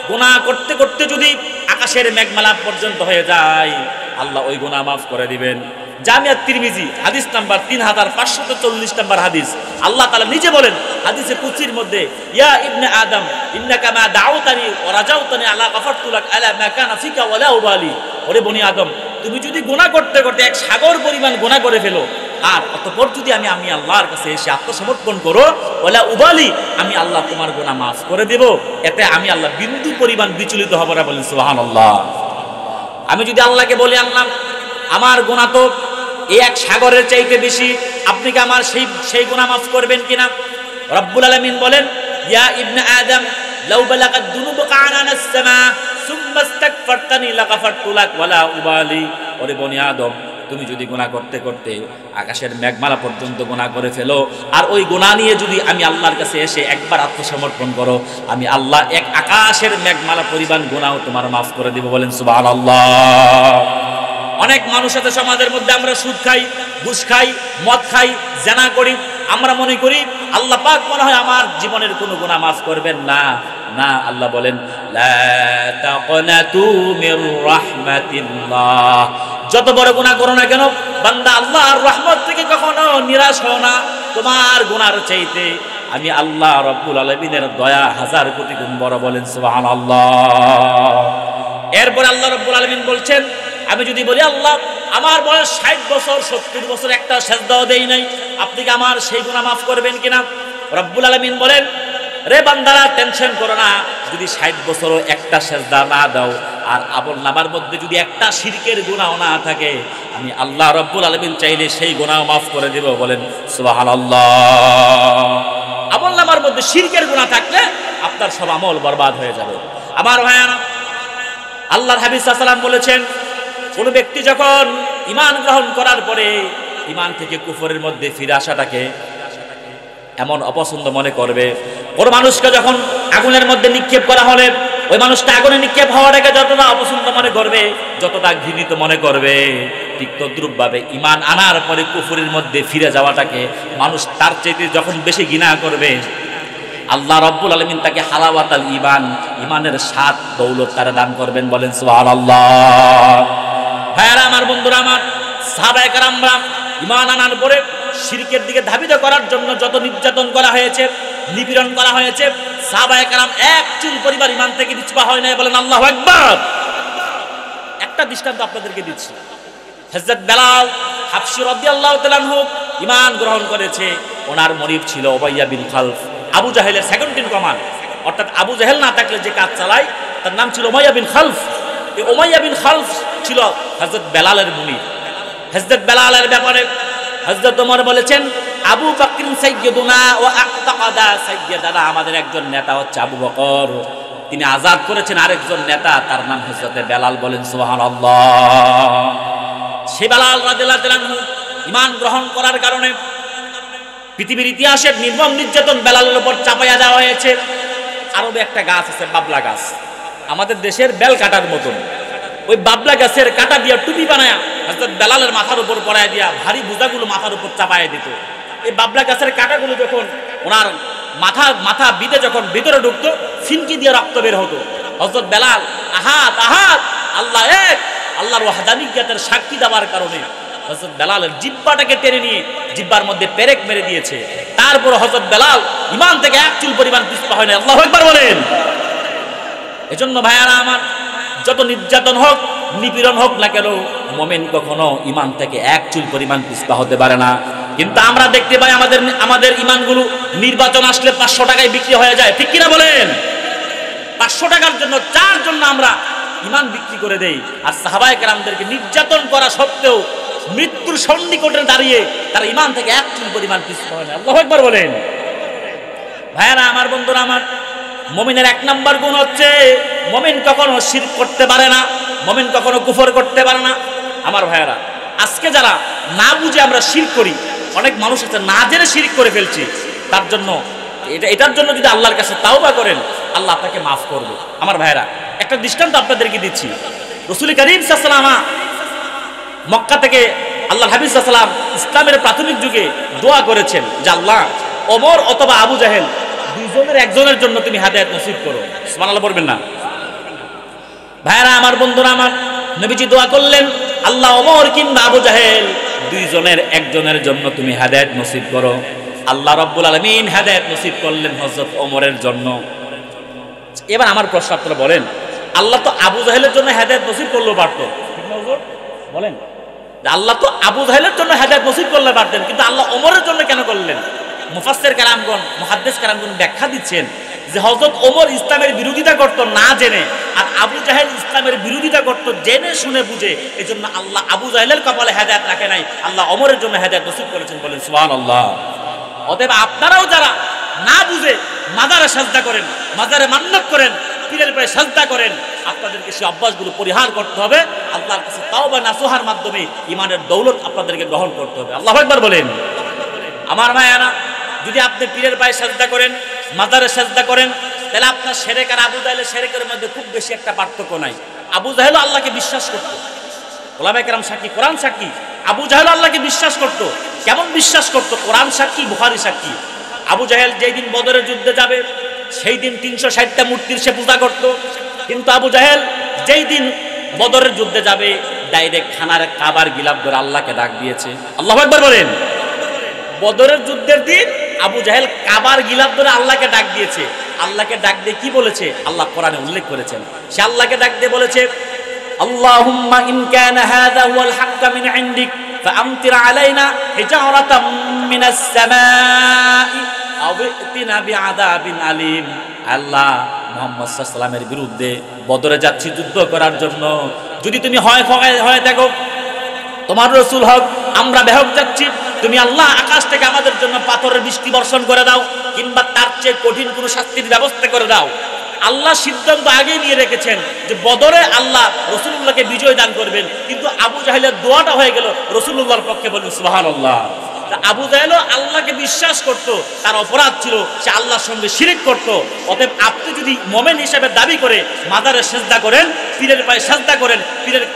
গুনাহ করতে করতে যদি আকাশের মেঘমালা পর্যন্ত হয়ে যায়, আল্লাহ ওই গুনাহ মাফ করে দিবেন। জামিয়া তিরমিজি হাদিস নাম্বার 3540 নাম্বার হাদিস। আল্লাহ তাআলা নিজে বলেন হাদিসে কুদসির মধ্যে, ইয়া ইবনে আদম ইন্নাকা মা দাউতানি ওয়া রাজাউতানি আলা গফারতু লাক আলা মা কানা ফিকা ওয়ালা উবালি। ওরে বনি আদম, তুমি যদি গুনাহ করতে করতে এক সাগর পরিমাণ গুনাহ করে ফেলো, আর অতঃপর যদি আমি আল্লাহর কাছে এসে আত্মসমর্পণ করো, ওয়ালা উবালি, আমি আল্লাহ তোমার গুনাহ মাফ করে দেব, এতে আমি আল্লাহ বিন্দু পরিমাণ বিচলিত হব না। বলেন সুবহানাল্লাহ। আমি যদি আল্লাহকে বলি, আল্লাহ আমার গুনাহ তো এই এক সাগরের চাইতে বেশি, আপনি কি আমার সেই গুনাহ মাফ করবেন কিনা? রব্বুল আলামিন বলেন, ইয়া ইবনে আদম লাউ বালাগাত দুনুবুকা আনানাস সামা সুম্মা ইস্তাগফারতানি লাগাফারতু লাক ওয়ালা উবালি। ওরে বনি আদম, তুমি যদি গুনাহ করতে করতে আকাশের মেঘমালা পর্যন্ত গুনাহ করে ফেলো, আর ওই গুনাহ নিয়ে যদি আমি আল্লাহর কাছে এসে একবার আত্মসমর্পণ করো, আমি আল্লাহ এক আকাশের মেঘমালা পরিমাণ গুনাহও তোমার মাফ করে দেব। বলেন সুবহানাল্লাহ। অনেক মানুষ আছে সমাজের মধ্যে, আমরা সুদ খাই, ঘুষ খাই, মদ খাই, জেনা করি, আমরা মনে করি আল্লাহ পাক মনে হয় আমার জীবনের কোনো গুনাহ মাফ করবেন না। না, আল্লাহ বলেন, লা তাকনাতু মির রাহমাতিল্লাহ। যত বড় গুনাহ করো না কেন বান্দা, আল্লাহর রহমত থেকে কখনো নিরাশ হও না। তোমার গুনার চাইতে আমি আল্লাহ রব্বুল আলামিনের দয়া 1000 কোটি গুণ বড়। বলেন সুবহানাল্লাহ। এরপর আল্লাহ রব্বুল আলামিন বলছেন, আমি যদি বলি আল্লাহ আমার বয়স 60 বছর 70 বছর একটা সেজদাও দেই নাই, আপনি কি আমার সেই গুনাহ মাফ করবেন কিনা? রব্বুল আলামিন বলেন, রে বান্দারা টেনশন করো না, যদি 60 বছরও একটা সেজদা না দাও, আর আমলনামার মধ্যে যদি একটা শিরকের গুনাহ না থাকে, আমি আল্লাহ রব্বুল আলামিন চাইলে সেই গুনাহ মাফ করে দেব। বলেন সুবহানাল্লাহ। আমলনামার মধ্যে শিরকের গুনাহ থাকলে আপনার সব আমল বরবাদ হয়ে যাবে। আমার ভাইয়ারা, আল্লাহর হাবিব সাল্লাল্লাহু আলাইহি ওয়াসাল্লাম বলেছেন, কোন ব্যক্তি যখন ঈমান গ্রহণ করার পরে ঈমান থেকে কুফরের মধ্যে ফিরে আসাটাকে এমন অপছন্দ মনে করবে, কোন মানুষকে যখন আগুনের মধ্যে নিক্ষেপ করা হলে ওই মানুষটা আগুনে নিক্ষেপ হওয়াটাকে যতটা অপছন্দ মনে করবে, যতটা ঘৃণিত মনে করবে, ঠিক তদ্রূপভাবে ঈমান আনার পরে কুফরের মধ্যে ফিরে যাওয়াটাকে মানুষ তার চাইতে যখন বেশি ঘৃণা করবে, আল্লাহ রাব্বুল আলামিন তাকে হালাওয়াতাল ঈমান, ঈমানের স্বাদ দৌলত তারা দান করবেন। বলেন সুবহানাল্লাহ। ভাইরা আমার, বন্ধুরা আমার, সাহাবায়ে কেরামরা ঈমান আনার পরে শিরকের দিকে ধাবিত করার জন্য যত নির্যাতন করা হয়েছে, নিপীড়ন করা হয়েছে, সাহাবায়ে কেরাম এক চুল পরিমাণ ঈমান থেকে পিছপা হয় না। বলেন আল্লাহু আকবার। একটা দৃষ্টান্ত আপনাদেরকে দিচ্ছি। হযরত বেলাল হাবশী রাদিয়াল্লাহু তাআলা আনহু ঈমান গ্রহণ করেছে, ওনার মনিব ছিল উমাইয়া বিন খালফ, আবু জাহেলের সেকেন্ড ইন কমান্ড। অর্থাৎ আবু জাহেল না থাকলে যে কাজ চালায় তার নাম ছিল উমাইয়া বিন খালফ। এই উমাইয়া বিন খালফ ছিল হযরত বেলালের মুনিব। হযরত বেলালের ব্যাপারে হযরত ওমর বলেছেন, আবু বকর সাইয়্যিদুনা ওয়া আ'তাকাদা সাইয়্যিদানা, আমাদের একজন নেতা হচ্ছে আবু বকর, তিনি আজাদ করেছেন আরেকজন নেতা, তার নাম হযরত বেলাল। বলেন সুবহানাল্লাহ। সে বেলাল রাদিয়াল্লাহু তাআলা ঈমান গ্রহণ করার কারণে পৃথিবীর ইতিহাসের নির্মম নির্যাতন বেলালের উপর চাপাইয়া দেওয়া হয়েছে। আরবে একটা গাছ আছে বাবলা গাছ, আমাদের দেশের বেল কাটার মতন। ওই বাবলা গাছের কাটা দিয়া টুপি বানায়া হযরত বেলালের মাথার উপর পরায় দিয়া ভারী বোঝাগুলো মাথার উপর চাপাইয়া দিত। এই বাবলা গাছের কাটাগুলো যখন ওনার মাথা বিদে যখন ভিতরে ঢুকতো, ফিনকি দিয়ে রক্ত বের হতো। হযরত বেলাল আহাদ আহাদ আল্লাহ এক, আল্লাহর ওয়াহদানিয়তের সাক্ষী দেওয়ার কারণে হযরত বেলালের জিহ্বাটাকে টেনে নিয়ে জিহ্বার মধ্যে পেরেক মেরে দিয়েছে। তারপর হযরত বেলাল ঈমান থেকে এক চুল পরিমাণ পিছপা হয় না। আল্লাহু আকবার বলেন। এজন্য ভাইয়ারা আমার, যত নির্যাতন হোক নিপীড়ন হোক না কেন, মুমিন কখনো ঈমান থেকে এক চুল পরিমাণ পিছপা হতে পারে না। কিন্তু আমরা দেখতে পাই আমাদের ঈমানগুলো নির্বাচন আসলে 500 টাকায় বিক্রি হয়ে যায়, ঠিক কিনা বলেন? 500 টাকার জন্য, যার জন্য আমরা ঈমান বিক্রি করে দেই। আর সাহাবায়ে কেরামদেরকে নির্যাতন করা সত্ত্বেও মৃত্যুর সন্নিকটে দাঁড়িয়ে তারা ঈমান থেকে এক চুল পরিমাণ পিছপা হয় না। আল্লাহু আকবার বলেন। ভাইয়ারা আমার, বন্ধুরা আমার, মুমিনের 1 নাম্বার গুণ হচ্ছে মুমিন কখনো শিরক করতে পারে না, মুমিন কখনো কুফর করতে পারে না। আমার ভাইয়ারা, আজকে যারা না বুঝে আমরা শিরক করি, অনেক মানুষ আছে না জেনে শিরক করে ফেলছি, তার জন্য এটার জন্য যদি আল্লাহর কাছে তাওবা করেন, আল্লাহ আপনাকে মাফ করবে। আমার ভাইয়ারা, একটা দৃষ্টান্ত আপনাদেরকে দিচ্ছি। রাসূল করিম সাল্লাল্লাহু আলাইহি ওয়াসাল্লাম মক্কা থেকে আল্লাহর হাবিব সাল্লাল্লাহু আলাইহি ওয়াসাল্লাম ইসলামের প্রাথমিক যুগে দোয়া করেছেন যে আল্লাহ ওমর অথবা আবু জাহেল দুইজনের একজনের জন্য তুমি হেদায়েত নসিব করো। সুবহানাল্লাহ বলবেন না? ভাইরা আমার, বন্ধুরা আমার, নবীজি দোয়া করলেন, আল্লাহ ওমর কিংবা আবু জাহেল দুইজনের একজনের জন্য তুমি হেদায়েত নসিব করো। আল্লাহ রাব্বুল আলামিন হেদায়েত নসিব করলেন হযরত ওমরের জন্য। এবার আমার প্রশ্ন আপনারা বলেন, আল্লাহ তো আবু জাহেলের জন্য হেদায়েত নসিব করলেও পারত, ঠিক না হুজুর? বলেন, আল্লাহ তো আবু জাহেলের জন্য হেদায়েত নসিব করলে পারতেন, কিন্তু আল্লাহ ওমরের জন্য কেন করলেন? মুফাসসির কেরামগণ, মুহাদ্দিস কেরামগণ ব্যাখ্যা দিচ্ছেন যে হযরত ওমর ইসলামের বিরোধিতা করত না জেনে, আর আবু জাহেল ইসলামের বিরোধিতা করত জেনে শুনে বুঝে। এজন্য আল্লাহ আবু জাহেলের কপালে হেদায়েত রাখে নাই, আল্লাহ ওমরের জন্য হেদায়েত নসিব করেছেন। বলেন সুবহানাল্লাহ। অতএব আপনারাও যারা না বুঝে মাজারে সাজদা করেন, মাজারে মান্নত করেন, পীরের পায়ে সাজদা করেন, আপনাদেরকে সেই অভ্যাসগুলো পরিহার করতে হবে। আল্লাহর কাছে তাওবা নাসুহার মাধ্যমে ঈমানের দৌলত আপনাদেরকে গ্রহণ করতে হবে। আল্লাহু আকবার বলেন। আমার ভাইয়ারা, যদি আপনি পীরের পায়ে সাজদা করেন, মাজারে সাজদা করেন, তাহলে আপনার শিরক আর আবু জাহেলের শিরকের মধ্যে খুব বেশি একটা পার্থক্য নাই। আবু জাহেল আল্লাহকে বিশ্বাস করত, উলামায়ে কেরাম সাক্ষী, কোরআন সাক্ষী। আবু জাহেল আল্লাহকে বিশ্বাস করত। কেমন বিশ্বাস করত? কোরআন সাক্ষী, বুখারী সাক্ষী। আবু জাহেল যেই দিন বদরের যুদ্ধে যাবে, সেই দিন 360টা মূর্তির সে পূজা করত। কিন্তু আবু জাহেল যেই দিন বদরের যুদ্ধে যাবে, ডাইরেক্ট খানার কাবার গিলাফ ধরে আল্লাহকে ডাক দিয়েছে। আল্লাহু আকবার বলেন। বদরের যুদ্ধের দিন আবু জাহেল কাবার গিলাফ ধরে আল্লাহকে ডাক দিয়েছে। আল্লাহকে ডাক দিয়ে কি বলেছে? আল্লাহ কোরআনে উল্লেখ করেছেন। সে আল্লাহকে ডাক দিয়ে বলেছে, আল্লাহুম্মা ইন কানা হাযা হুয়াল হাক্কা মিন ইনদিক ফাআমতির আলাইনা হিজারাতাম মিনাস সামাই আও ইতিনা বিআযাবিন আলিম। আল্লাহ, মুহাম্মদ সাল্লাল্লাহু আলাইহি ওয়াসাল্লামের বিরুদ্ধে বদরে যাচ্ছি যুদ্ধ করার জন্য, যদি তুমি হয় দেখো তোমার রাসূল হক, আমরা বেহক যাচ্ছি, তুমি আল্লাহ আকাশ থেকে আমাদের জন্য পাথরের বৃষ্টি বর্ষণ করে দাও, কিংবা তার চেয়ে কঠিন কোনো শাস্তির ব্যবস্থা করে দাও। আল্লাহ সিদ্ধান্ত আগেই নিয়ে রেখেছেন যে বদরে আল্লাহ রাসূলুল্লাহকে বিজয় দান করবেন, কিন্তু আবু জাহেলের দোয়াটা হয়ে গেল রাসূলুল্লাহর পক্ষে। বলেন সুবহানাল্লাহ। আবু জাহেলও আল্লাহকে বিশ্বাস করত, তার অপরাধ ছিল সে আল্লাহর সঙ্গে শিরক করত। অতএব আপনি যদি মুমিন হিসেবে দাবি করে মাজারে সিজদা করেন, পীরের পায়ে সিজদা করেন,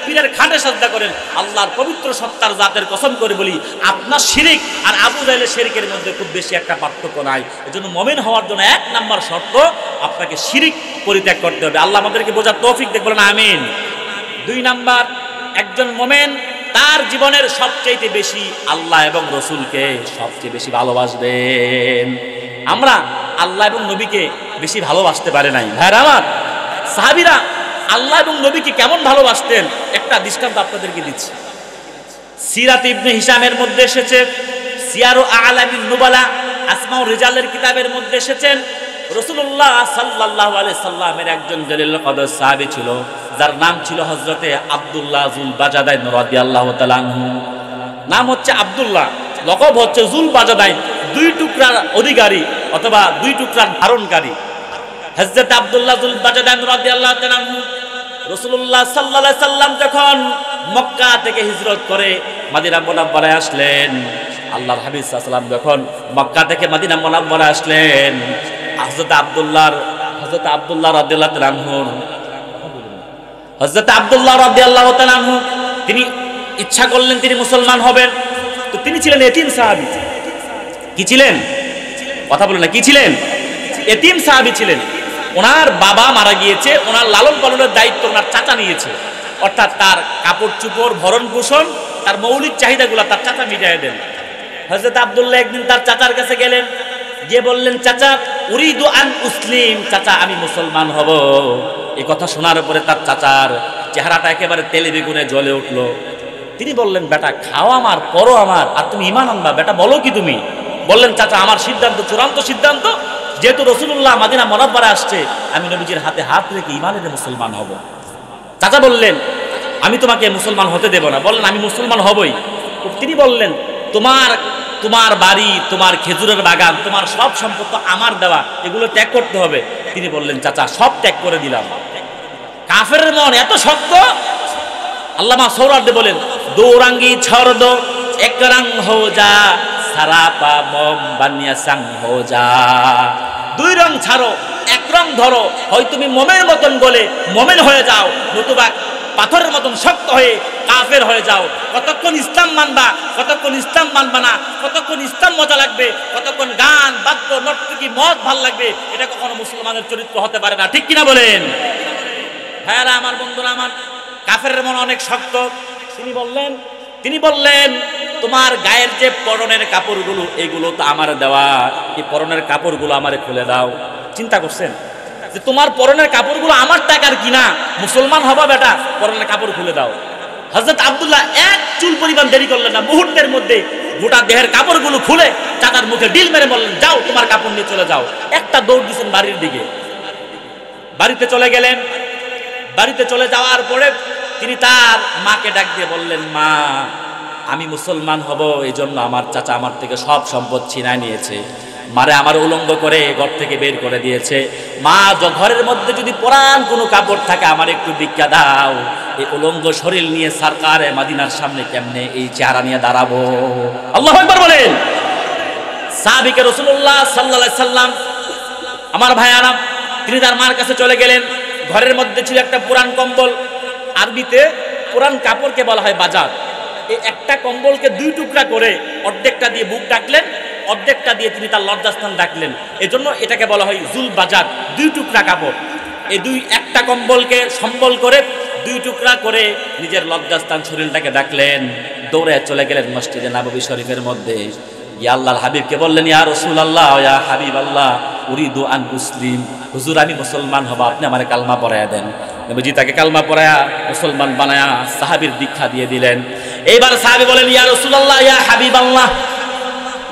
পীরের খাটে সিজদা করেন, আল্লাহর পবিত্র সত্তার জাতের কসম করে বলি, আপনার শিরক আর আবু জাহেলের শিরকের মধ্যে খুব বেশি একটা পার্থক্য নাই। এজন্য মুমিন হওয়ার জন্য 1 নাম্বার শর্ত, আপনাকে শিরক পরিত্যাগ করতে হবে। আল্লাহ আমাদেরকে বোঝার তৌফিক দেখ, বলেন আমিন। 2 নাম্বার, একজন মুমিন তার জীবনের সবচেয়ে বেশি আল্লাহ এবং রসুলকে সবচেয়ে বেশি ভালোবাসবেন। আমরা আল্লাহ এবং নবীকে বেশি ভালোবাসতে পারে নাই। ভাইরা আমার, সাহাবীরা আল্লাহ এবং নবীকে কেমন ভালোবাসতেন একটা দৃষ্টান্ত আপনাদেরকে দিচ্ছি। সিরাত ইবনে হিশামের মধ্যে এসেছে, সিয়ারু আ'লামিন নুবালা আসমাউর রিজালের কিতাবের মধ্যে এসেছেন রাসূলুল্লাহ সাল্লাল্লাহু আলাইহি সাল্লামের একজন জলিল কদর সাহাবী ছিল, যার নাম ছিল হযরতে আব্দুল্লাহ যুল বাজাদাইন রাদিয়াল্লাহু তাআলা আনহু। নাম হচ্ছে আব্দুল্লাহ, লকব হচ্ছে যুল বাজাদাইন, দুই টুকরার অধিকারী অথবা দুই টুকরার ধারণকারী। হযরত আব্দুল্লাহ যুল বাজাদাইন রাদিয়াল্লাহু তাআলা আনহু রাসূলুল্লাহ সাল্লাল্লাহু আলাইহি সাল্লাম যখন মক্কা থেকে হিজরত করে মদিনা মুনাওয়ারায় আসলেন, আল্লাহর হাবিব সাল্লাল্লাহু আলাইহি সাল্লাম যখন মক্কা থেকে মদিনা মুনাওয়ারায় আসলেন, হযরত আব্দুল্লাহ রাদিয়াল্লাহু তাআলা আনহু তিনি ইচ্ছা করলেন তিনি মুসলমান হবেন। তো তিনি ছিলেন এতিম সাহাবী। কি ছিলেন? কথা বলেন না, কি ছিলেন? এতিম সাহাবী ছিলেন। ওনার বাবা মারা গিয়েছে, ওনার লালন পালনের দায়িত্ব ওনার চাচা নিয়েছে, অর্থাৎ তার কাপড় চোপড়, ভরণ পোষণ, তার মৌলিক চাহিদাগুলো তার চাচা মিটিয়ে দেন। হযরত আব্দুল্লাহ একদিন তার চাচার কাছে গেলেন, গিয়ে বললেন, চাচা উরিদু আন মুসলিম, চাচা আমি মুসলমান হব। এই কথা শোনার পরে তার চাচার চেহারাটা একেবারে তেলে বেগুনে জ্বলে উঠলো। তিনি বললেন, বেটা খাও আমার, পরো আমার, আর তুমি ঈমান আনবা, বেটা বলো কি তুমি? বললেন, চাচা আমার সিদ্ধান্ত, চূড়ান্ত সিদ্ধান্ত, যেহেতু রাসূলুল্লাহ মদিনা মুনাওয়ারায় আসছে, আমি নবীজির হাতে হাত রেখে ঈমান এনে মুসলমান হব। চাচা বললেন, আমি তোমাকে মুসলমান হতে দেব না। বললেন, আমি মুসলমান হবই। তিনি বললেন, তোমার বাড়ি, তোমার খেজুরের বাগান, তোমার সব সম্পদ আমার দেওয়া, এগুলো ত্যাগ করতে হবে। তিনি বললেন, চাচা সব ত্যাগ করে দিলাম। কাফেরের মন এত শক্ত, আল্লামা সোহরাওয়ার্দী বলেন, দৌরাঙ্গি ছড় দো এক রং হো যা, সারাপা মম বানিয়া সাং হো যা। দুই রং ছাড়ো, এক রং ধরো, হয় তুমি মোমের মতন বলে মোমেন হয়ে যাও, নতুবা পাথরের মতন শক্ত হয়ে কাফের হয়ে যাও। কতক্ষণ ইসলাম মানবা, কতক্ষণ ইসলাম মানবা না, কতক্ষণ ইসলাম মজা লাগবে, কতক্ষণ গান বাদ্য নর্তকী মদ ভাল লাগবে, এটা কখনো মুসলমানের চরিত্র হতে পারে না। ঠিক কিনা বলেন? ভাইয়ারা আমার, বন্ধুরা আমার, কাফেরের মন অনেক শক্ত। তিনি বললেন, তোমার গায়ের যে পরনের কাপড়গুলো, এগুলো তো আমার দেওয়া, এই পরনের কাপড়গুলো আমারে খুলে দাও। চিন্তা করছেন যে তোমার পরনের কাপড়গুলো আমার টাকার কিনা, মুসলমান হবা বেটা, পরনের কাপড় খুলে দাও। হযরত আব্দুল্লাহ এক চুল পরিমাণ দেরি করলেন না, মুহূর্তের মধ্যে গোটা দেহের কাপড়গুলো খুলে চাচার মুখে ডিল মেরে বললেন, যাও তোমার কাপড় নিয়ে চলে যাও। একটা দৌড় দিয়েছেন বাড়ির দিকে। বাড়িতে চলে গেলেন। বাড়িতে চলে যাওয়ার পরে তিনি তার মাকে ডাক দিয়ে বললেন, মা আমি মুসলমান হব, এই জন্য আমার চাচা আমার থেকে সব সম্পদ ছিনায় নিয়েছে, মারে আমার উলঙ্গ করে ঘর থেকে বের করে দিয়েছে। মা, ঘরের মধ্যে যদি পুরান কোনো কাপড় থাকে আমার একটু ভিক্ষা দাও। এই উলঙ্গ শরীর নিয়ে সরকারে মদিনার সামনে কেমনে এই চেহারা নিয়ে দাঁড়াবো? আল্লাহু আকবার বলেন। সাহাবীকে রাসূলুল্লাহ সাল্লাল্লাহু আলাইহি সাল্লাম, আমার ভাইয়ারা, তিনি তার মার কাছে চলে গেলেন। ঘরের মধ্যে ছিল একটা পুরান কম্বল, আরবিতে পুরান কাপড়কে বলা হয় বাজার। এই একটা কম্বলকে দুই টুকরা করে অর্ধেকটা দিয়ে বুক ডাকলেন, অর্ধেকটা দিয়ে তিনি তার লজ্জাস্থান ডাকলেন। এজন্য এটাকে বলা হয় জুল বাজার, দুই টুকরা কাপড়। এই একটা কম্বলকে সম্বল করে দুই টুকরা করে নিজের লজ্জাস্থান শরীরটাকে ডাকলেন। দৌড়ে চলে গেলেন মসজিদে নববী শরীফের মধ্যে। ইয়া আল্লাহর হাবিবকে বললেন, ইয়া রাসূলুল্লাহ, ইয়া হাবিবাল্লাহ, উরিদু আন মুসলিম, হুজুর আমি মুসলমান হব, আপনি আমারে কালমা পড়ায়া দেন। নবীজি তাকে কালমা পড়ায়া মুসলমান বানায়া সাহাবীর দীক্ষা দিয়ে দিলেন। এইবার সাহাবী বলেন, ইয়া রাসূলুল্লাহ, ইয়া হাবিবাল্লাহ,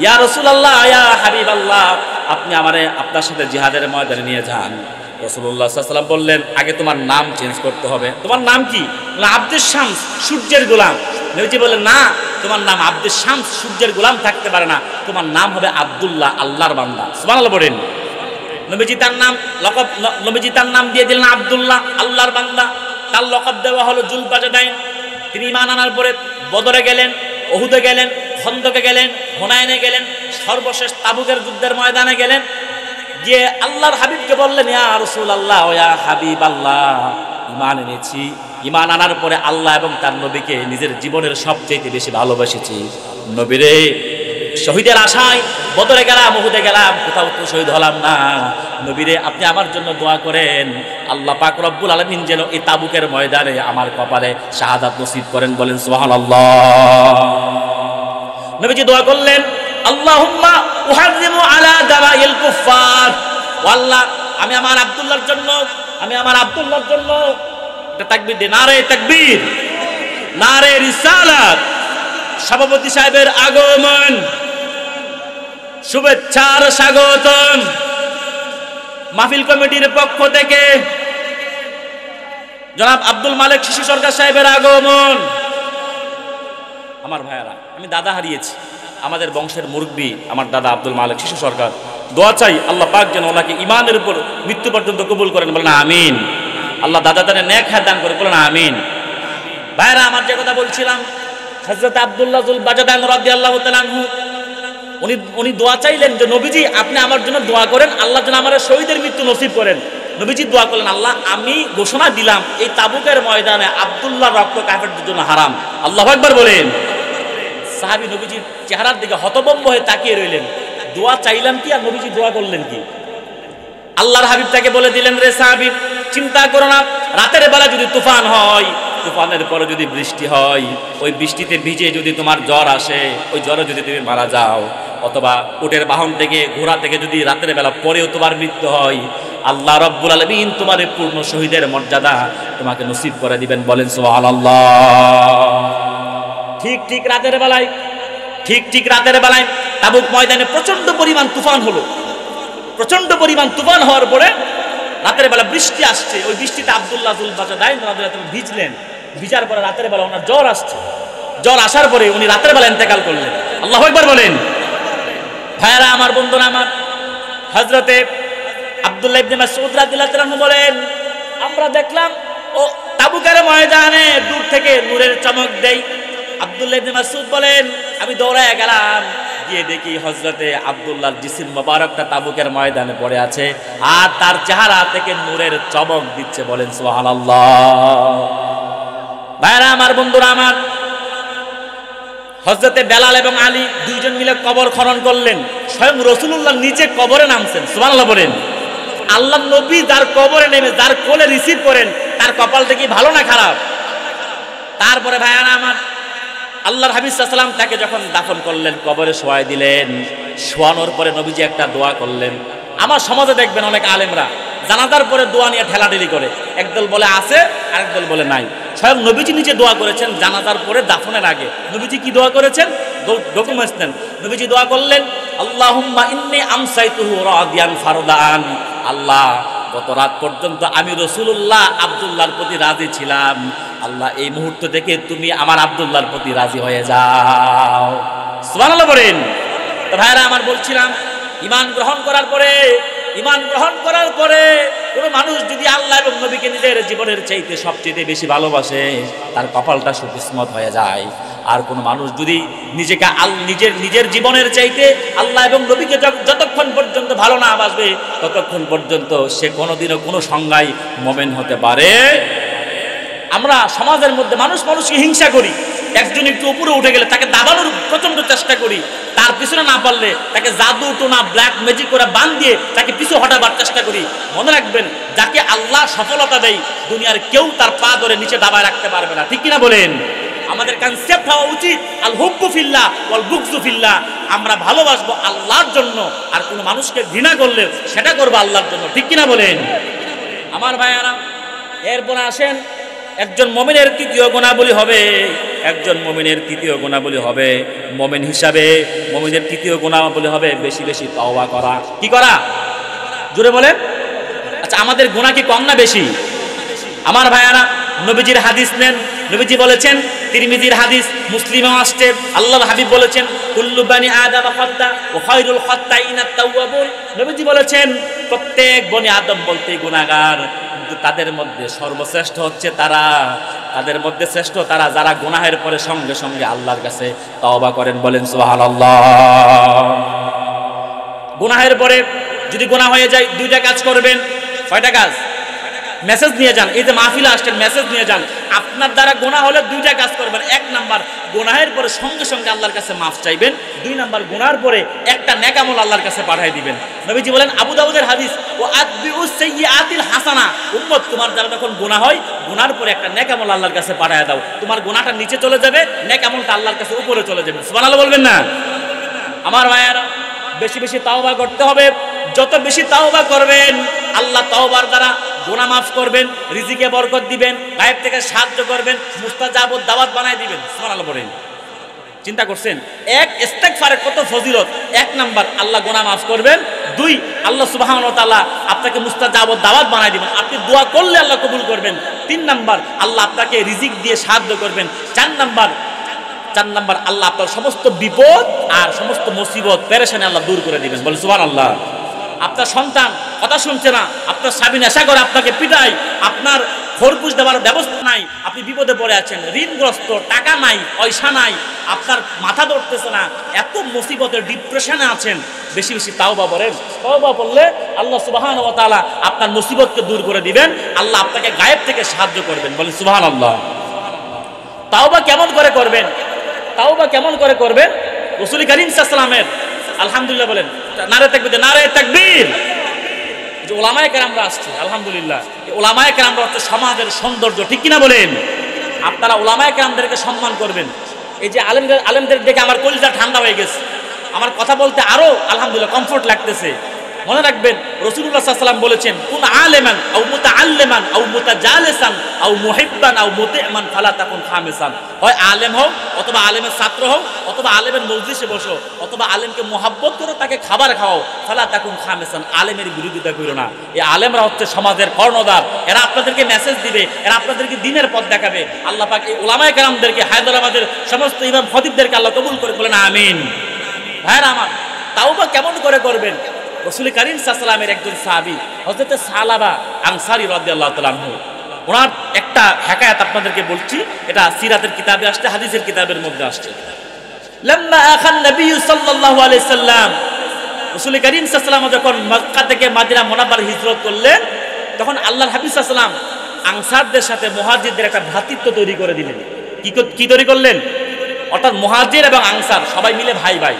ইয়া রাসূলুল্লাহ, ইয়া হাবিবাল্লাহ, আপনি আমারে আপনার সাথে জিহাদের ময়দানে নিয়ে যান। রাসূলুল্লাহ সাল্লাল্লাহু আলাইহি ওয়াসাল্লাম বললেন, আগে তোমার নাম চেঞ্জ করতে হবে। তোমার নাম কি? আব্দুস শামস, সূর্যের গোলাম। নবীজি বললেন, না, তোমার নাম আব্দুস শামস, সূর্যের গোলাম থাকতে পারে না, তোমার নাম হবে আব্দুল্লাহ, আল্লাহর বান্দা। সুবহানাল্লাহ বলেন। নবীজি তার নাম দিয়ে দিলেন আব্দুল্লাহ, আল্লাহর বান্দা। তার লকব দেওয়া হলো জুল বাজাদাইন। তিনি ঈমান আনার পরে বদরে গেলেন, উহুদে গেলেন, খন্দকে গেলেন, হুনাইনে গেলেন, সর্বশেষ তাবুকের যুদ্ধের ময়দানে গেলেন। গিয়ে আল্লাহর হাবিবকে বললেন, ইয়া রাসূলুল্লাহ, ইয়া হাবিবাল্লাহ, ঈমান এনেছি। ঈমান আনার পরে আল্লাহ এবং তার নবীকে নিজের জীবনের সবচেয়ে বেশি ভালোবেসেছি। নবীরে, শহীদের আশায় বদরে গেলাম, উহুদে গেলাম, কোথাও তো শহীদ হলাম না। নবীরে, আপনি আমার জন্য দোয়া করেন, আল্লাহ পাক রব্বুল আলামিন যেন এই তাবুকের ময়দানে আমার কপালে শাহাদাত নসিব করেন। বলেন সুবহানাল্লাহ। নবীজি দোয়া করলেন, আল্লাহুম্মা উহাররিমু আলা দাবাইল কুফফার, ও আল্লাহ, আমি আমার আব্দুল্লাহর জন্য একটা তাকবীর দিন, নারে তাকবীর, নারে রিসালাত। সভাপতি সাহেবের আগমন, শুভেচ্ছার স্বাগতম। মাহফিল কমিটির পক্ষ থেকে জনাব আব্দুল মালিক শিশু সরকার সাহেবের আগমন। আমার ভাইয়ারা, আমি দাদা হারিয়েছি, আমাদের বংশের মুরব্বী আমার দাদা আব্দুল মালিক শিশু সরকার। দোয়া চাই আল্লাহ পাক যেন ওনাকে ইমানের উপর মৃত্যু পর্যন্ত কবুল করেন, বলেন আমিন। আল্লাহ দাদা তাদের নেক হায়াত দান করে, বলেন আমিন। ভাইয়ারা, আমার যে কথা বলছিলাম, হযরত আব্দুল্লাহ যুল বাজাদান রাদিয়াল্লাহু তাআলা আনহু উনি দোয়া চাইলেন যে নবীজি আপনি আমার জন্য দোয়া করেন, আল্লাহ যেন আমার শহীদের মৃত্যু নসিব করেন। নবীজি দোয়া করলেন, আল্লাহ আমি ঘোষণা দিলাম এই তাবুকের ময়দানে আব্দুল্লাহ রক্ত কাফেরদের জন্য হারাম। আল্লাহু আকবার বলেন। সাহাবী নবীজির চেহারার দিকে হতভম্ব হয়ে তাকিয়ে রইলেন। দোয়া চাইলাম কি আর নবীজি দোয়া করলেন কি? আল্লাহর হাবিব তাকে বলে দিলেন, রে সাহাবী, চিন্তা করো না, রাতের বেলা যদি তুফান হয়, তুফানের পরে যদি বৃষ্টি হয়, ওই বৃষ্টিতে ভিজে যদি তোমার জ্বর আসে, ওই জ্বরে যদি তুমি মারা যাও, অথবা উটের বাহন থেকে ঘোড়া থেকে যদি রাতের বেলা পরেও তোমার মৃত্যু হয়, আল্লাহ রাব্বুল আলামিন তোমার পূর্ণ শহীদের মর্যাদা তোমাকে নসিব করে দিবেন। বলেন সুবহানাল্লাহ। ঠিক রাতের বেলায় তাবুক ময়দানে প্রচন্ড পরিমাণ তুফান হলো। প্রচন্ড পরিমাণ তুফান হওয়ার পরে রাতের বেলা বৃষ্টি আসছে। ওই বৃষ্টিতে আব্দুল্লাহ যুল বাজাদাইন রাদিয়াল্লাহু তাআলা ভিজলেন। ভিজার পরে রাতের বেলা ওনার জ্বর আসছে। জ্বর আসার পরে উনি রাতের বেলা ইন্তেকাল করলেন। আল্লাহু আকবার বলেন। ভাইরা আমার, বন্ধুরা আমার, হযরতে আব্দুল্লাহ ইবনে মাসউদ রাদিয়াল্লাহু তাআলা বলেন, আমরা দেখলাম ও তাবুকের ময়দানে দূর থেকে নূরের চমক দেয়। আব্দুল্লাহ ইবনে মাসউদ বলেন, আমি দৌড়ায় গেলাম, গিয়ে দেখি হযরতে আব্দুল্লাহর জিসিম মোবারকটা তাবুকের ময়দানে পড়ে আছে, আর তার চেহারা থেকে নূরের চমক দিচ্ছে। বলেন সুবহানাল্লাহ। ভাইরা আমার, বন্ধুরা আমার, হযরতে বেলাল এবং আলী দুইজন মিলে কবর খনন করলেন। স্বয়ং রাসূলুল্লাহ নিজে কবরে নামছেন। সুবহানাল্লাহ বলেন। আল্লাহর নবী যার কবরে নেমে যার কোলে রিসিভ করেন, তার কপালটা কি ভালো না খারাপ? তারপরে ভাইরা আমার, আল্লাহর হাবিব সাল্লাল্লাহু আলাইহি ওয়াসাল্লাম তাকে যখন দাফন করলেন, কবরে শোয়াই দিলেন। শোয়ানোর পরে নবীজি একটা দোয়া করলেন। আমার সমাজে দেখবেন অনেক আলেমরা জানাজার পরে দোয়া নিয়ে ঠেলাঠেলি করে, একদল বলে আছে আরেক দল বলে নাই। স্বয়ং নবীজি নিজে দোয়া করেছেন জানাজার পরে দাফনের আগে। নবীজি কি দোয়া করেছেন? ডকুমেন্টস নেন। নবীজি দোয়া করলেন, আল্লাহুম্মা ইন্নী আমসাইতুহু রাদিয়ান ফারদান। আল্লাহ, গত রাত পর্যন্ত আমি রাসূলুল্লাহ আব্দুল্লাহর প্রতি রাজি ছিলাম, আল্লাহ এই মুহূর্ত থেকে তুমি আমার আব্দুল্লাহর প্রতি রাজি হয়ে যাও। সুবহানাল্লাহ বলেন। তো ভাইরা আমার, বলছিলাম ঈমান গ্রহণ করার পরে কোনো মানুষ যদি আল্লাহ এবং নবীকে নিজের জীবনের চাইতে সবচেয়ে বেশি ভালোবাসে, তার কপালটা সুকিসমত হয়ে যায়। আর কোনো মানুষ যদি নিজেকে নিজের জীবনের চাইতে আল্লাহ এবং নবীকে যতক্ষণ পর্যন্ত ভালো না বাসবে, ততক্ষণ পর্যন্ত সে কোনোদিনও কোনো সংজ্ঞায় মুমিন হতে পারে। আমরা সমাজের মধ্যে মানুষকে হিংসা করি। একজন একটু উপরে উঠে গেলে তাকে দাবানোর প্রচন্ড চেষ্টা করি, তার পিছনে না পারলে তাকে জাদু টোনা ব্ল্যাক ম্যাজিক করে বান দিয়ে তাকে পিছু হটাবার চেষ্টা করি। মনে রাখবেন, যাকে আল্লাহ সফলতা দেয়, দুনিয়ার কেউ তার পা ধরে নিচে দাবায় রাখতে পারবে না। ঠিক কিনা বলেন? আমাদের কনসেপ্ট হওয়া উচিত আল হুব্বু ফিল্লাহ ওয়াল বুগযু ফিল্লাহ। আমরা ভালোবাসবো আল্লাহর জন্য, আর কোনো মানুষকে ঘৃণা করলে সেটা করবো আল্লাহর জন্য। ঠিক কিনা বলেন আমার ভাইয়ারা? এরপর আসেন, একজন মুমিনের তৃতীয় গুণাবলী হবে, মুমিন হিসাবে মুমিনের তৃতীয় গুণাবলী হবে বেশি বেশি তওবা করা। কি করা? জোরে বলেন। আচ্ছা, আমাদের গুনাহ কি কম না বেশি? আমার ভাইয়ারা, নবীজির হাদিস নেন। নবীজি বলেছেন, তিরমিজির হাদিস, মুসলিমেও আসছে, আল্লাহর হাবিব বলেছেন, কুল্লু বানি আদম খাত্তা ওয়া খায়রুল খাত্তাইনাত তাওয়াবুন। নবীজি বলেছেন, প্রত্যেক বনি আদম বলতে গুনাহগার, কিন্তু তাদের মধ্যে সর্বশ্রেষ্ঠ হচ্ছে তারা যারা গুনাহের পরে সঙ্গে সঙ্গে আল্লাহর কাছে তওবা করেন। বলেন সুবহানাল্লাহ। গুনাহের পরে যদি গুনাহ হয়ে যায়, দুইটা কাজ করবেন। কয়টা কাজ? মেসেজ নিয়ে যান। এই যে মাহফিলে আসছেন, মেসেজ নিয়ে যান। আপনার দ্বারা গুনাহ হলে দুইটা কাজ করবেন। এক নাম্বার, গুনাহের পরে সঙ্গে সঙ্গে আল্লাহর কাছে মাফ চাইবেন। দুই নাম্বার, গুনাহের পরে একটা নেক আমল আল্লাহর কাছে পাঠিয়ে দিবেন। নবীজি বলেন, আবু দাউদের হাদিস, ও আতবিউস সাইয়্যাতিল হাসানা। উম্মত, তোমার দ্বারা যখন গুনাহ হয়, গুনার পরে একটা নেক আমল আল্লাহর কাছে পাঠিয়ে দাও। তোমার গুনাহটা নিচে চলে যাবে, নেক আমলটা আল্লাহর কাছে উপরে চলে যাবে। সুবহানাল্লাহ বলবেন না? আমার ভাইয়ারা, বেশি বেশি তাওবা করতে হবে। যত বেশি তাওবা করবেন, আল্লাহ তাওবার দ্বারা গুনাহ মাফ করবেন, রিজিকে বরকত দিবেন, গায়েব থেকে সাহায্য করবেন, মুস্তাজাবুদ দাওয়াত বানায় দিবেন। সুবহানাল্লাহ বলেন। চিন্তা করছেন এক ইস্তেগফারের কত ফজিলত। 1 নাম্বার আল্লাহ গুনাহ মাফ করবেন, 2 আল্লাহ সুবহানাহু ওয়া তাআলা আপনাকে মুস্তাজাব দাওয়াত বানায় দিবেন, আপনি দোয়া করলে আল্লাহ কবুল করবেন, 3 নাম্বার আল্লাহ আপনাকে রিজিক দিয়ে সাহায্য করবেন, 4 নাম্বার আল্লাহ আপনার সমস্ত বিপদ আর সমস্ত মুসিবত পেরেশানি আল্লাহ দূর করে দিবেন। বলে সুবহানাল্লাহ। আপনার সন্তান কথা শুনছে না, আপনার স্বামী নেশা করে আপনাকে পিটায়, আপনার খরপুষ দেওয়ার ব্যবস্থা নাই, আপনি বিপদে পড়ে আছেন, ঋণগ্রস্ত, টাকা নাই, পয়সা নাই, আপনার মাথা ধরতেছে না, এত মুসিবতের ডিপ্রেশনে আছেন, বেশি বেশি তাওবা করেন। তাওবা করলে আল্লাহ সুবহানাহু ওয়া তাআলা আপনার মুসিবতকে দূর করে দিবেন, আল্লাহ আপনাকে গায়েব থেকে সাহায্য করবেন। বলেন সুবহানাল্লাহ। তাওবা কেমন করে করবেন? তাওবা কেমন করে করবেন? রাসূল কারীম সাল্লাল্লাহু আলাইহি ওয়াসাল্লামের আলহামদুলিল্লাহ বলেন, নারে তাকবীর, নারে তাকবীর। যে ওলামায়ে কেরামরা আসছে আলহামদুলিল্লাহ, এই ওলামায়ে কেরামরা হচ্ছে সমাজের সৌন্দর্য, ঠিক কিনা বলেন? আপনারা ওলামায়ে কেরামদেরকে সম্মান করবেন। এই যে আলেমদের দেখে আমার কলিজা ঠান্ডা হয়ে গেছে, আমার কথা বলতে আরো আলহামদুলিল্লাহ কমফোর্ট লাগতেছে। মনে রাখবেন রাসূলুল্লাহ সাল্লাল্লাহু আলাইহি ওয়াসাল্লাম বলেছেন, কুন আলেমান আও মুতাআল্লিমান আও মুতাজালিসান আও মুহিব্বান আও মুতিমান ফালা তাকুন খামিসান। হয় আলেম হও, অথবা আলেমের ছাত্র হও, অথবা আলেমের মজলিসে বসো, অথবা আলেমকে মুহাব্বত করো, তাকে খাবার খাওয়াও, ফালা তাকুন খামিসান। আলেমের বিরোধিতা করো না। এই আলেমরা হচ্ছে সমাজের কর্ণধার, এরা আপনাদেরকে মেসেজ দিবে, এরা আপনাদেরকে দ্বীনের পথ দেখাবে। আল্লাহ পাক এই উলামায়ে কেরামদেরকে, হায়দ্রাবাদের সমস্ত ইমাম খতিবদেরকে আল্লাহ কবুল করে, বলেন আমিন। ভাইরা আমার, তাওবা কেমন করে করবেন? রাসূল কারীম সাল্লাল্লাহু আলাইহি ওয়াসাল্লামের একজন সাহাবী হযরত সালাবা আনসারী রাদিয়াল্লাহু তাআলা আনহু, ওনার একটা হিকায়াত আপনাদেরকে বলছি, এটা সিরাতের কিতাবে আসছে, হাদিসের কিতাবের মধ্যে আসছে। লাম্মা আখান নবী সাল্লাল্লাহু আলাইহি সাল্লাম, রাসূল কারীম সাল্লাল্লাহু আলাইহি ওয়াসাল্লাম যখন মক্কা থেকে মদিনা মুনাওয়ারা হিজরত করলেন, তখন আল্লাহর হাবিব সাল্লাল্লাহু আলাইহি ওয়াসাল্লাম আনসারদের সাথে মুহাজিরদের একটা ভ্রাতৃত্ব তৈরি করে দিলেন। কি তৈরি করলেন? অর্থাৎ মুহাজির এবং আনসার সবাই মিলে ভাই ভাই।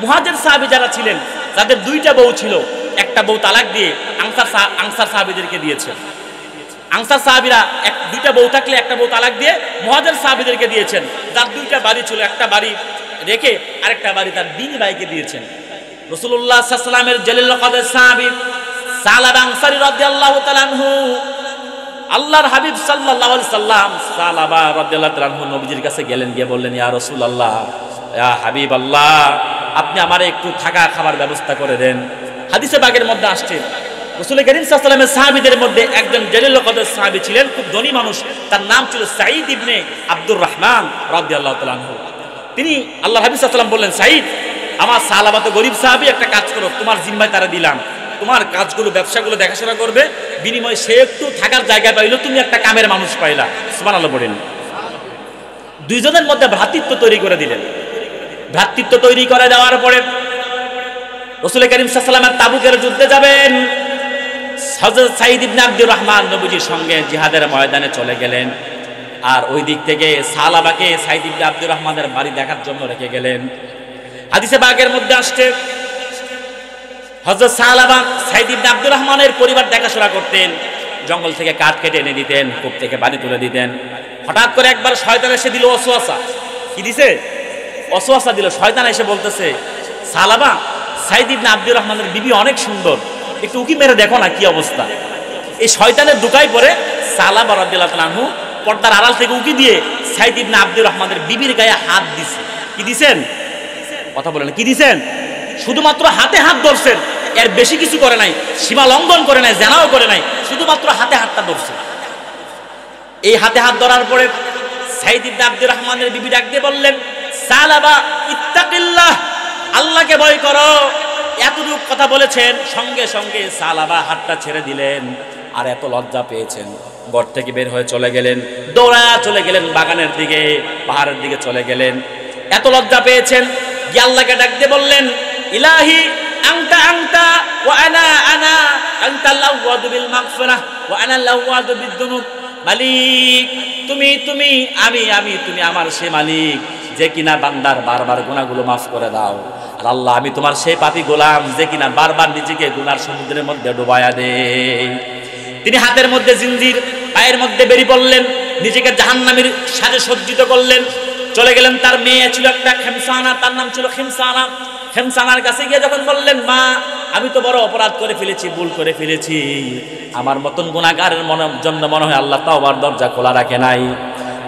মুহাজির সাহাবী যারা ছিলেন, যাদের 2টা বউ ছিল, একটা বউ তালাক দিয়ে আনসার সাহাবীদেরকে দিয়েছেন। আনসার সাহাবীরা 2টা বউ থাকলে একটা বউ তালাক দিয়ে মুহাজির সাহাবীদেরকে দিয়েছেন। যার 2টা বাড়ি ছিল, একটা বাড়ি রেখে আরেকটা বাড়ি তার বিবি ভাইকে দিয়েছেন। রাসূলুল্লাহ সাল্লাল্লাহু আলাইহি ওয়াসাল্লামের জলিল কদর সাহাবী সালাবা আনসারী রাদিয়াল্লাহু তাআলা আনহু, আল্লাহর হাবিব সাল্লাল্লাহু আলাইহি সাল্লাম সালাবা রাদিয়াল্লাহু তাআলা আনহু নবীজির কাছে গেলেন, গিয়ে বললেন, ইয়া রাসূলুল্লাহ, ইয়া হাবিবাল্লাহ, আপনি আমারে একটু থাকা খাবার ব্যবস্থা করে দেন। হাদিসে বাগের মধ্যে আসছে, রাসূল কারীম সাল্লাল্লাহু আলাইহি ওয়াসাল্লামের সাহাবীদের মধ্যে একজন জলিল কদর সাহাবী ছিলেন, খুব ধনী মানুষ, তার নাম ছিল সাঈদ ইবনে আব্দুর রহমান রাদিয়াল্লাহু তাআলা আনহু। তিনি আল্লাহর হাবিব সাল্লাল্লাহু আলাইহি ওয়াসাল্লাম বললেন, সাঈদ, আমার সালাবা তো গরীব সাহাবী, একটা কাজ করো, তোমার জিম্মায় তারা দিলাম, তোমার কাজগুলো ব্যবসাগুলো দেখাশোনা করবে, বিনিময়ে সে একটু থাকার জায়গা পাইলো, তুমি একটা কামের মানুষ পাইলা। সুবহানাল্লাহ বলেন। দুইজনের মধ্যে ভ্রাতৃত্ব তৈরি করে দিলেন। ভ্রাতৃত্ব তৈরি করে দেওয়ার পরে রাসূল কারীম সাল্লাল্লাহু আলাইহি ওয়াসাল্লাম তাবুকের যুদ্ধে যাবেন। হযরত সাঈদ ইবনে আব্দুর রহমান নবীজির সঙ্গে জিহাদের ময়দানে চলে গেলেন, আর ওই দিক থেকে সালাবাকে সাঈদ ইবনে আব্দুর রহমানের বাড়ি দেখার জন্য রেখে গেলেন। হাদিসে বাগের মধ্যে আসছে, হযরত সালাবা সাঈদ ইবনে আব্দুর রহমানের পরিবার দেখাশোনা করতেন, জঙ্গল থেকে কাঠ কেটে এনে দিতেন, কূপ থেকে পানি তুলে দিতেন। হঠাৎ করে একবার শয়তান এসে দিল ওয়াসওয়াসা। কি দিছে? ওয়াসওয়াসা দিল। শয়তান এসে বলতেছে, সালাবা, সাঈদ ইবনে আব্দুর রহমানের বিবি অনেক সুন্দর, একটু উকি মেরে দেখো না কি অবস্থা। এই শয়তানের দুকায় পরে সালাবা রাদিয়াল্লাহু তাআলা আনহু পর্দার আড়াল থেকে উকি দিয়ে সাঈদ ইবনে আব্দুর রহমানের বিবির গায়ে হাত দিছে। কি দিছেন? কথা বলেন, কি দিছেন? শুধুমাত্র হাতে হাত ধরছেন, এর বেশি কিছু করে নাই, সীমা লঙ্ঘন করে নাই, জানাও করে নাই, শুধুমাত্র হাতে হাতটা ধরছে। এই হাতে হাত ধরার পরে সাঈদ ইবনে আব্দুর রহমানের বিবি ডাক দিয়ে বললেন, সালাবা ইত্তাকিল্লাহ, আল্লাহকে ভয় করো। এতটুকু কথা বলেছেন, সঙ্গে সঙ্গে সালাবা হাতটা ছেড়ে দিলেন, আর এত লজ্জা পেয়েছেন, ঘর থেকে বের হয়ে চলে গেলেন, দৌড়া চলে গেলেন বাগানের দিকে, পাহাড়ের দিকে চলে গেলেন। এত লজ্জা পেয়েছেন, গিয়ে আল্লাহকে ডাক দিয়ে বললেন, ইলাহি আনতা আনতা ওয়া আনা আনা, আনতা লাওয়াদু বিল মাগফিরাহ ওয়া আনা লাওয়াদু বিদ-দুনুব। মালিক, তুমি তুমি, আমি আমি, তুমি আমার সে মালিক যে কিনা বান্দার বারবার গুনাহগুলো মাফ করে দাও। আর আল্লাহ, আমি তোমার সেই পাপী গোলাম যে কিনা বারবার নিজেকে গুনার সমুদ্রের মধ্যে ডুবায়া দেয়। তিনি হাতের মধ্যে জিনজির, পায়ের মধ্যে বেরি পড়লেন, নিজেকে জাহান্নামীর সাজে সজ্জিত করলেন। চলে গেলেন, তার মেয়ে ছিল একটা খেমসানা, তার নাম ছিল খেমসানা। খেমসানার কাছে গিয়ে যখন বললেন, মা, আমি তো বড় অপরাধ করে ফেলেছি, ভুল করে ফেলেছি, আমার মতন গুনাহগারের জন্য মনে হয় আল্লাহ তাওবার দরজা খোলা রাখে নাই।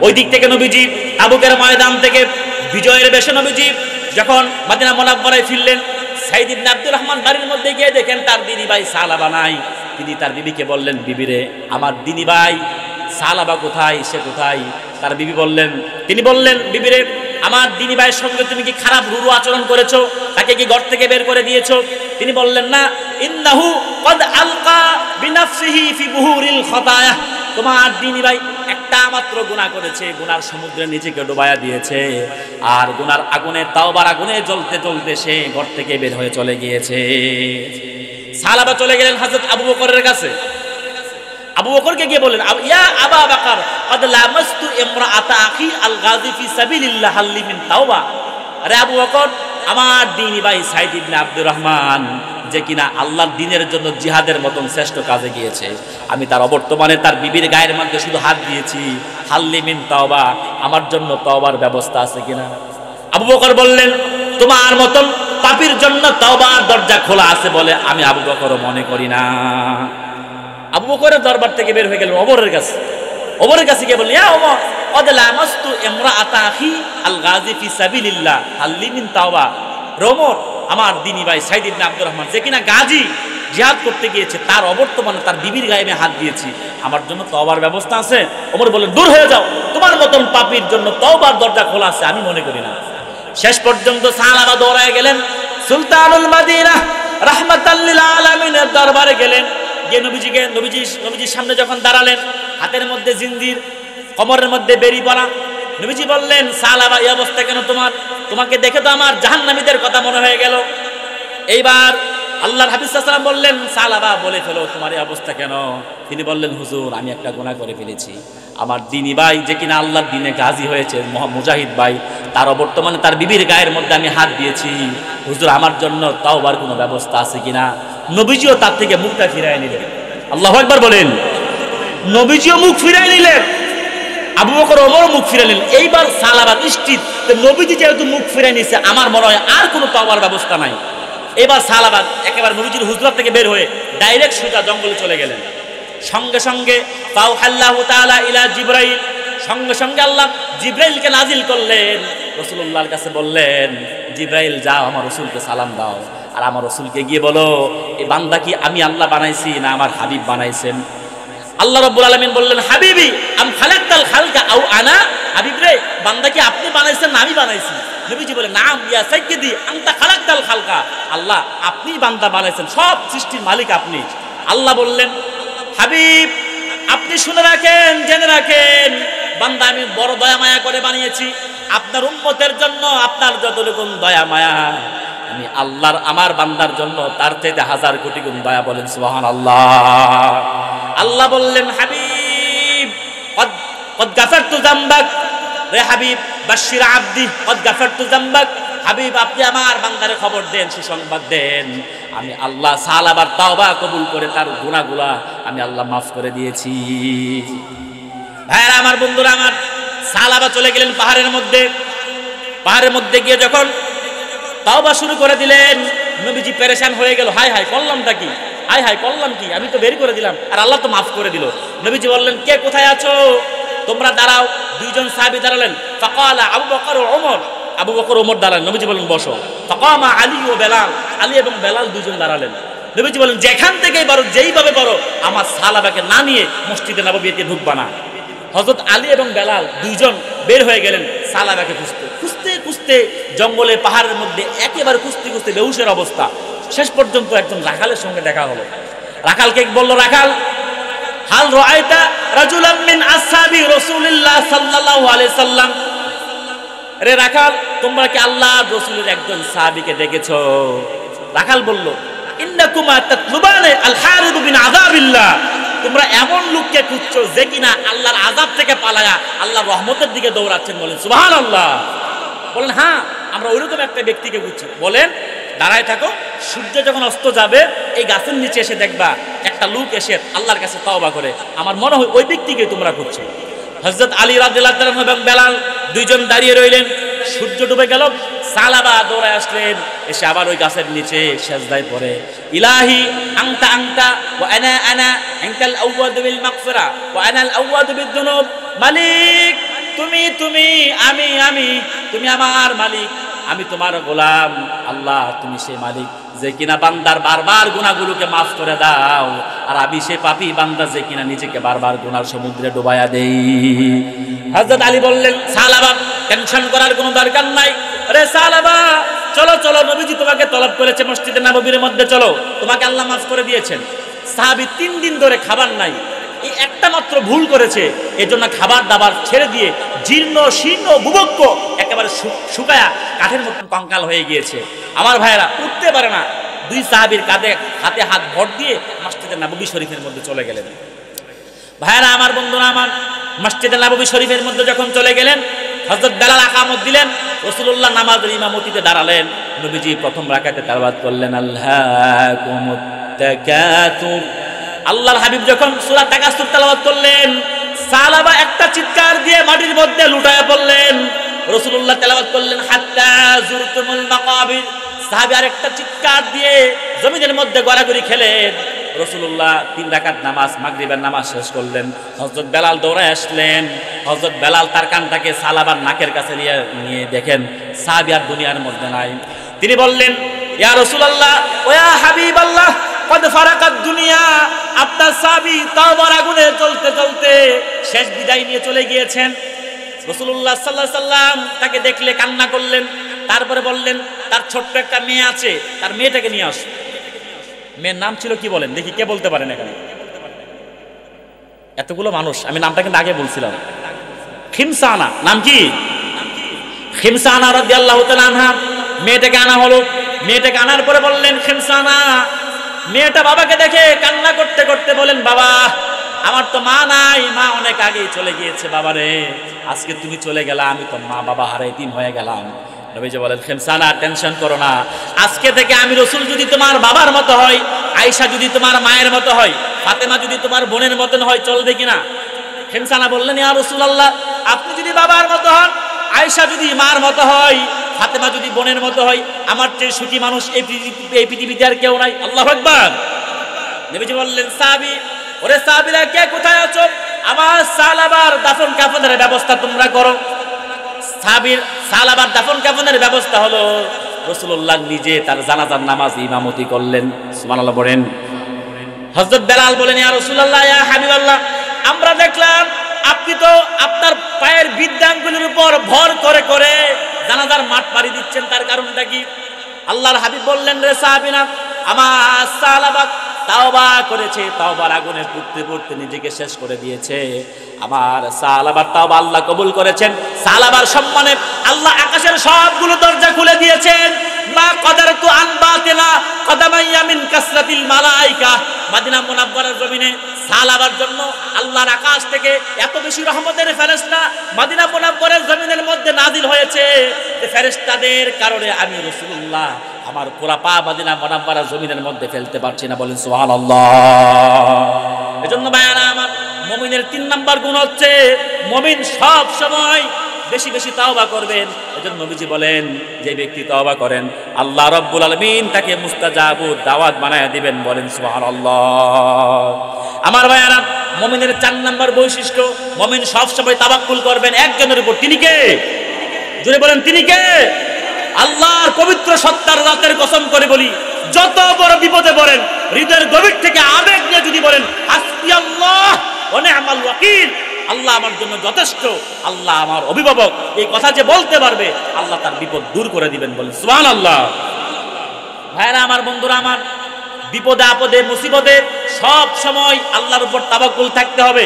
ওই দিক থেকে নবীজি তাবুকের ময়দান থেকে বিজয়ের বেশে নবীজি যখন মদিনা মুনাওয়ারায় ফিরলেন, সাইদ ইবনে আব্দুর রহমান বাড়ির মধ্যে গিয়ে দেখেন তার দিনী ভাই সালাবা নাই। তিনি তার বিবিকে বললেন, বিবিরে আমার দিনী ভাই সালাবা কোথায়, সে কোথায়? তার বিবি বললেন, তিনি বললেন, বিবিরে আমার দিনী ভাইয়ের সঙ্গে তুমি কি খারাপ রুরু আচরণ করেছো? তাকে কি ঘর থেকে বের করে দিয়েছো? তিনি বললেন, না, ইন্নাহু ক্বাদ আলকা বিনাফসিহি ফি বুহুরিল খতায়া, তোমার দিনী ভাই একটা মাত্র গুনাহ করেছে, গুনার সমুদ্রে নিজেকে ডুবাইয়া দিয়েছে, আর গুনার আগুনে, তাওবার আগুনে জ্বলতে জ্বলতে সে ঘর থেকে বের হয়ে চলে গিয়েছে। সালাবা চলে গেলেন হযরত আবু বকরের কাছে। আবু বকরকে গিয়ে বললেন, ইয়া আবা বকর ক্বাদ লামাস্তু ইমরাআতা আখি আল গাযী ফি সাবিলিল্লাহ হাল্লি মিন তাওবা। আরে আবু বকর, আমার দিনী ভাই সাইদ ইবনে আব্দুর রহমান যে কিনা আল্লাহর দ্বীনের জন্য জিহাদের মতন শ্রেষ্ঠ কাজে গিয়েছে, আমি তার অবর্তমানে তার বিবির গায়ের মধ্যে শুধু হাত দিয়েছি, হাল্লি মিন তাওবা, আমার জন্য তওবার ব্যবস্থা আছে কিনা? আবু বকর বললেন, তোমার মতন পাপীর জন্য তওবার দরজা খোলা আছে বলে আমি আবু বকরও মনে করি না। আবু বকরের দরবার থেকে বের হয়ে গেলেন ওমরের কাছে। ওমরের কাছে গিয়ে বললেন, ইয়া ওমর ক্বাদ লামাস্তু ইমরাআতা আখি আল গাযী ফি সাবিলিল্লাহ হাল্লি মিন তাওবা। ওমর, আমার দিনী ভাই সাইদ ইবনে আব্দুর রহমান যে কিনা গাজী, জিহাদ করতে গিয়েছে, তার অবর্তমানে তার বিবির গায়ে আমি হাত দিয়েছি, আমার জন্য তওবার ব্যবস্থা আছে? ওমর বললেন, দূর হয়ে যাও, তোমার মতন পাপীর জন্য তওবার দরজা খোলা আছে আমি মনে করি না। শেষ পর্যন্ত সাহাবা দৌড়ায় গেলেন সুলতানুল মদিনা রাহমাতাল লিল আলামিনের দরবারে গেলেন। গিয়ে নবীজির সামনে যখন দাঁড়ালেন, হাতের মধ্যে জিনজির, কোমরের মধ্যে বেড়ি পরা। নবীজি বললেন, সালাবা এই অবস্থা কেন তোমার? তোমাকে দেখে তো আমার জাহান্নামীদের কথা মনে হয়ে গেল। এইবার আল্লাহর হাবিব সাল্লাল্লাহু আলাইহি ওয়াসাল্লাম বললেন, সালাবা বলে ফেলো তোমার এই অবস্থা কেন? তিনি বললেন, হুজুর আমি একটা গুনাহ করে ফেলেছি, আমার দিনী ভাই যে কিনা আল্লাহর দ্বীনে গাজী হয়েছে, মুজাহিদ ভাই, তার বর্তমানে তার বিবির গায়ের মধ্যে আমি হাত দিয়েছি, হুজুর আমার জন্য তাওবার কোনো ব্যবস্থা আছে কিনা? নবীজিও তার থেকে মুখটা ফিরায় নিলেন। আল্লাহু আকবার বলেন। নবীজিও মুখ ফিরায় নিলেন, আবু বকর ওমর মুখ ফিরায় নিলেন। এইবার সালাবা নিশ্চিত নবীজি যেহেতু মুখ ফিরায় নিছে, আমার মনে হয় আর কোনো তাওবার ব্যবস্থা নাই। এবার সালাবা একেবারে নবীজির হুজরাত থেকে বের হয়ে ডাইরেক্ট সোজা জঙ্গলে চলে গেলেন। সঙ্গে সঙ্গে ফাওহাল্লাহু তাআলা ইলা জিবরাইল, সঙ্গে সঙ্গে আল্লাহ জিবরাইলকে নাজিল করলেন। রাসূলুল্লাহর কাছে বললেন, জিবরাইল যাও আমার রাসূলকে সালাম দাও, আর আমার রাসূলকে গিয়ে বলো এই বান্দা কি আমি আল্লাহ বানাইছি না আমার হাবিব বানাইছেন? আল্লাহ রাব্বুল আলামিন বললেন, হাবিবি আম খালাকতাল খালকা আও আনা, হাবিব রে বান্দা কি আপনি বানাইছেন না আমি বানাইছি? নবীজি বলেন, নাম ইয়া সাইয়্যিদি আনতা খালাকতাল খালকা, আল্লাহ আপনি বান্দা বানাইছেন, সব সৃষ্টির মালিক আপনি। আল্লাহ বললেন, হাবিব আপনি শুনে রাখেন, জেনে রাখেন, বান্দা আমি বড় দয়া মায়া করে বানিয়েছি আপনার উম্মতের জন্য। আপনার যতটুকু দয়া মায়া আমি আল্লাহর আমার বান্দার জন্য তার চাইতে 1000 কোটি গুণ দয়া। বলেন সুবহানাল্লাহ। আল্লাহ বললেন, হাবিব কদ গাফারতু যামবাক, রে হাবিব বাশশির আবদি কদ গাফারতু যামবাক, হাবিব আপনি আমার বান্দারে খবর দেন, সুসংবাদ দেন, আমি আল্লাহ সালাবার তাওবা কবুল করে তার গুনাহগুলা আমি আল্লাহ মাফ করে দিয়েছি। ভাইরা আমার, বন্ধুরা আমার, সালাবা চলে গেলেন পাহাড়ের মধ্যে। পাহাড়ের মধ্যে গিয়ে যখন তাওবা শুরু করে দিলেন, নবীজি পেরেশান হয়ে গেল, হায় হায় করলামটা কি, হায় হায় করলাম কি, আমি তো বের করে দিলাম আর আল্লাহ তো মাফ করে দিল। নবীজি বললেন, কে কোথায় আছো? তোমরা দাঁড়াও। দুইজন সাহাবী দাঁড়ালেন। ফাকালা আবু বকর ও ওমর, আবু বকর ওমর দাঁড়ালেন। নবীজি বললেন, বসো। ফাকামা আলী ও বেলাল, আলী এবং বেলাল দুইজন দাঁড়ালেন। নবীজি বলেন, যেখান থেকেই পারো, যেইভাবে পারো, আমার সাহাবাকে না নিয়ে মসজিদে নববীতে ঢুকবা না। হযরত আলী এবং বেলাল দুইজন বের হয়ে গেলেন সালাবাকে খুঁজতে। খুঁজতে খুঁজতে জঙ্গলে পাহাড়ের মধ্যে একেবারে খুঁজতে খুঁজতে বেহুশের অবস্থা। শেষ পর্যন্ত একজন রাখালের সঙ্গে দেখা হলো। রাখালকে বলল, রাখাল হাল রাআইতা রাজুলাম মিন আসহাবি রাসূলিল্লাহ সাল্লাল্লাহু আলাইহি সাল্লাম, রে রাখাল তোমরা কি আল্লাহর রাসূলের একজন সাহাবীকে দেখেছো? রাখাল বলল, ইন্নাকুমা তাতলুবানে আল হারিব বিন আযাবিল্লাহ, তোমরা এমন লোককে খুঁজছো যে কিনা আল্লাহর আযাব থেকে পালায়া আল্লাহর রহমতের দিকে দৌড়াচ্ছেন। বলেন সুবহানাল্লাহ। বলেন, হ্যাঁ আমরা ওইরকম একটা ব্যক্তিকে খুঁজছি। বলেন, দাঁড়ায় থাকো, সূর্য যখন অস্ত যাবে এই গাছের নিচে এসে দেখবা একটা লোক এসে আল্লাহর কাছে তওবা করে, আমার মনে হয় ওই ব্যক্তিকে তোমরা খুঁজছো। হযরত আলী রাদিয়াল্লাহু তাআলা এবং বেলাল দুইজন দাঁড়িয়ে রইলেন। সূর্য ডুবে গেল, সালাবা দৌড়ায় আসলেন, এসে আবার ওই গাছের নিচে সেজদায় পড়ে, ইলাহি আনতা আনতা ওয়া আনা আনা আনতাল আওয়াদু বিল মাগফিরা ওয়া আনাল আওয়াদু বিদ দুনুব, মালিক তুমি তুমি, আমি আমি, তুমি আমার মালিক, আমি তোমার গোলাম। আল্লাহ তুমি সেই মালিক যে কিনা বান্দার বারবার গুনাহগুলোকে মাফ করে দাও, আর আমি সেই পাপী বান্দা যে কিনা নিজেকে বারবার গুনার সমুদ্রে ডুবাইয়া দেই। হযরত আলী বললেন, সালাবা টেনশন করার কোনো দরকার নাই। আরে সালাবা চলো চলো, নবীজি তোমাকে তলব করেছে মসজিদে নববীর মধ্যে, চলো, তোমাকে আল্লাহ মাফ করে দিয়েছেন। সাহাবী 3 দিন ধরে খাবার নাই, এই একটা মাত্র ভুল করেছে, এজন্য খাবার দাবার ছেড়ে দিয়ে জীর্ণ শীর্ণ বুভক্ক একেবারে শুকায়া কাঠের মতন কঙ্কাল হয়ে গিয়েছে। আমার ভাইয়েরা উঠতে পারে না। 2 সাহাবীর কাঁধে হাতে হাত ভর দিয়ে মসজিদে নববী শরীফের মধ্যে চলে গেলেন। ভাইয়েরা আমার, বন্ধুরা আমার, মসজিদে নববী শরীফের মধ্যে যখন চলে গেলেন, হযরত বেলাল আকামত দিলেন, রাসূলুল্লাহ নামাজের ইমামতিতে দাঁড়ালেন। নবীজি প্রথম রাকাতে তেলাওয়াত করলেন, আল্লাহুকুমুত তাকাতুর। আল্লাহর হাবিব যখন সূরা তাকাসুর তেলাওয়াত করলেন, সাহাবা একটা চিৎকার দিয়ে মাটির মধ্যে লুটায়া পড়লেন। রাসূলুল্লাহ তেলাওয়াত করলেন, হাত্তা যুরতুমুল মাকাবির। সাহাবী আরেকটা চিৎকার দিয়ে জমিনের মধ্যে গড়াগড়ি খেলেন। রাসূলুল্লাহ 3 রাকাত নামাজ, মাগরিবের নামাজ শেষ করলেন। হযরত বেলাল দৌড়ে আসলেন। হযরত বেলাল তার কানটাকে সালাবার নাকের কাছে নিয়ে দেখেন সাহাবী আর দুনিয়ার মধ্যে নাই। তিনি বললেন, ইয়া রাসূলুল্লাহ ওয়া ইয়া হাবিবাল্লাহ, কদ ফারাকাত দুনিয়া। আপনার সাহাবী তাওবার আগুনে জ্বলতে জ্বলতে শেষ বিদায় নিয়ে চলে গিয়েছেন। রাসূলুল্লাহ সাল্লাল্লাহু আলাইহি সাল্লাম তাকে দেখলে কান্না করলেন। তারপরে বললেন, তার ছোট্ট একটা মেয়ে আছে, তার মেয়েটাকে নিয়ে আসো। মেয়ের নাম ছিল কি বলেন দেখি, কে বলতে পারেন এখানে? এতগুলো মানুষ, আমি নামটা কিন্তু আগে বলছিলাম, খিমসানা। নাম কি? খিমসানা রাদিয়াল্লাহু তাআলা আনহা। মেয়েটাকে আনা হলো। মেয়েটাকে আনার পরে বললেন, খিমসানা। মেয়েটা বাবাকে দেখে কান্না করতে করতে বলেন, বাবা আমার তো মা নাই, মা অনেক আগেই চলে গিয়েছে। বাবা রে, আজকে তুমি চলে গেলা, আমি তো মা বাবা হারাই এতিম হয়ে গেলাম। নবীজি বলেন, খিমসানা টেনশন করো না, আজকে থেকে আমি রাসূল যদি তোমার বাবার মতো হয়, আয়েশা যদি তোমার মায়ের মতো হয়, ফাতেমা যদি তোমার বোনের মতন হয়, চলবে কিনা? খিমসানা বললেন, ইয়া রাসূলুল্লাহ আপনি যদি বাবার মতো হন, আয়েশা যদি মার মতো হয়, ফাতেমা যদি বোনের মতো হয়, আমার চেয়ে সুখী মানুষ এই পৃথিবীতে আর কেউ নাই। আল্লাহু আকবার। নবীজি বললেন, সাহাবী, ওরে সাহাবীরা কে কোথায় আছো? আমার সালাবার দাফন কাফনের ব্যবস্থা তোমরা করো। সালাবার দাফন কাফনের ব্যবস্থা হলো। রাসূলুল্লাহ নিজে তার জানাজার নামাজ ইমামতি করলেন। সুবহানাল্লাহ বলেন। হযরত বেলাল বলেন, ইয়া রাসূলুল্লাহ ইয়া হাবিবাল্লাহ, আমরা দেখলাম আপনি তো আপনার পায়ের বৃদ্ধাঙ্গুলের উপর ভর করে করে জানাজার মাঠ পাড়ি দিচ্ছেন, তার কারণটা কি? আল্লাহর হাবিব বললেন, রে সাহাবীরা, আমার সালাবা তাওবা করেছে, তাওবার আগুনে পুড়তে পুড়তে নিজেকে শেষ করে দিয়েছে। আমার সালাবার তাওবা আল্লাহ কবুল করেছেন। সালাবার সম্মানে আল্লাহ আকাশের সবগুলো দরজা খুলে দিয়েছেন। মা কদারতু আন বাতিনা কদামাইয়া মিন কাসরাতিল মালাইকা। মদিনা মুনাওয়ারার জমিনে সালাবার জন্য আল্লাহর আকাশ থেকে এত বেশি রহমতের ফেরেশতা মদিনা মুনাওয়ারার জমিনের মধ্যে নাজিল হয়েছে যে ফেরেশতাদের কারণে আমি রাসূলুল্লাহ আমার পুরা পা মদিনা মুনাওয়ারার জমিনের মধ্যে ফেলতে পারছি না। বলেন সুবহানাল্লাহ। এজন্য ভাইয়ারা আমার, মুমিনের 3 নাম্বার গুণ হচ্ছে মুমিন সব সময় বেশি বেশি তাওবা করবেন। এজন্য নবীজি বলেন, যে ব্যক্তি তাওবা করেন আল্লাহ রাব্বুল আলামিন তাকে মুস্তাজাবুদ দাওয়াত বানায়া দিবেন। বলেন সুবহানাল্লাহ। আমার ভাইয়ারা, মুমিনের 4 নাম্বার বৈশিষ্ট্য, মুমিন সব সময় তাওয়াক্কুল করবেন একজনের উপর। তিনি কে? জোরে বলেন, তিনি কে? আল্লাহর পবিত্র সত্তার রাতের কসম করে বলি, যত বড় বিপদে পড়েন, হৃদয়ের গভীর থেকে আবেগ নিয়ে যদি বলেন হাসবি আল্লাহ ওয়া নি'মাল ওয়াকিল, আল্লাহ আমার জন্য যথেষ্ট, আল্লাহ আমার অভিভাবক, এই কথা যে বলতে পারবে, আল্লাহ তার বিপদ দূর করে দিবেন। বলেন সুবহানাল্লাহ। ভাইরা আমার, বন্ধুরা আমার, বিপদে আপদে মুসিবতে সব সময় আল্লাহর উপর তাওয়াক্কুল থাকতে হবে।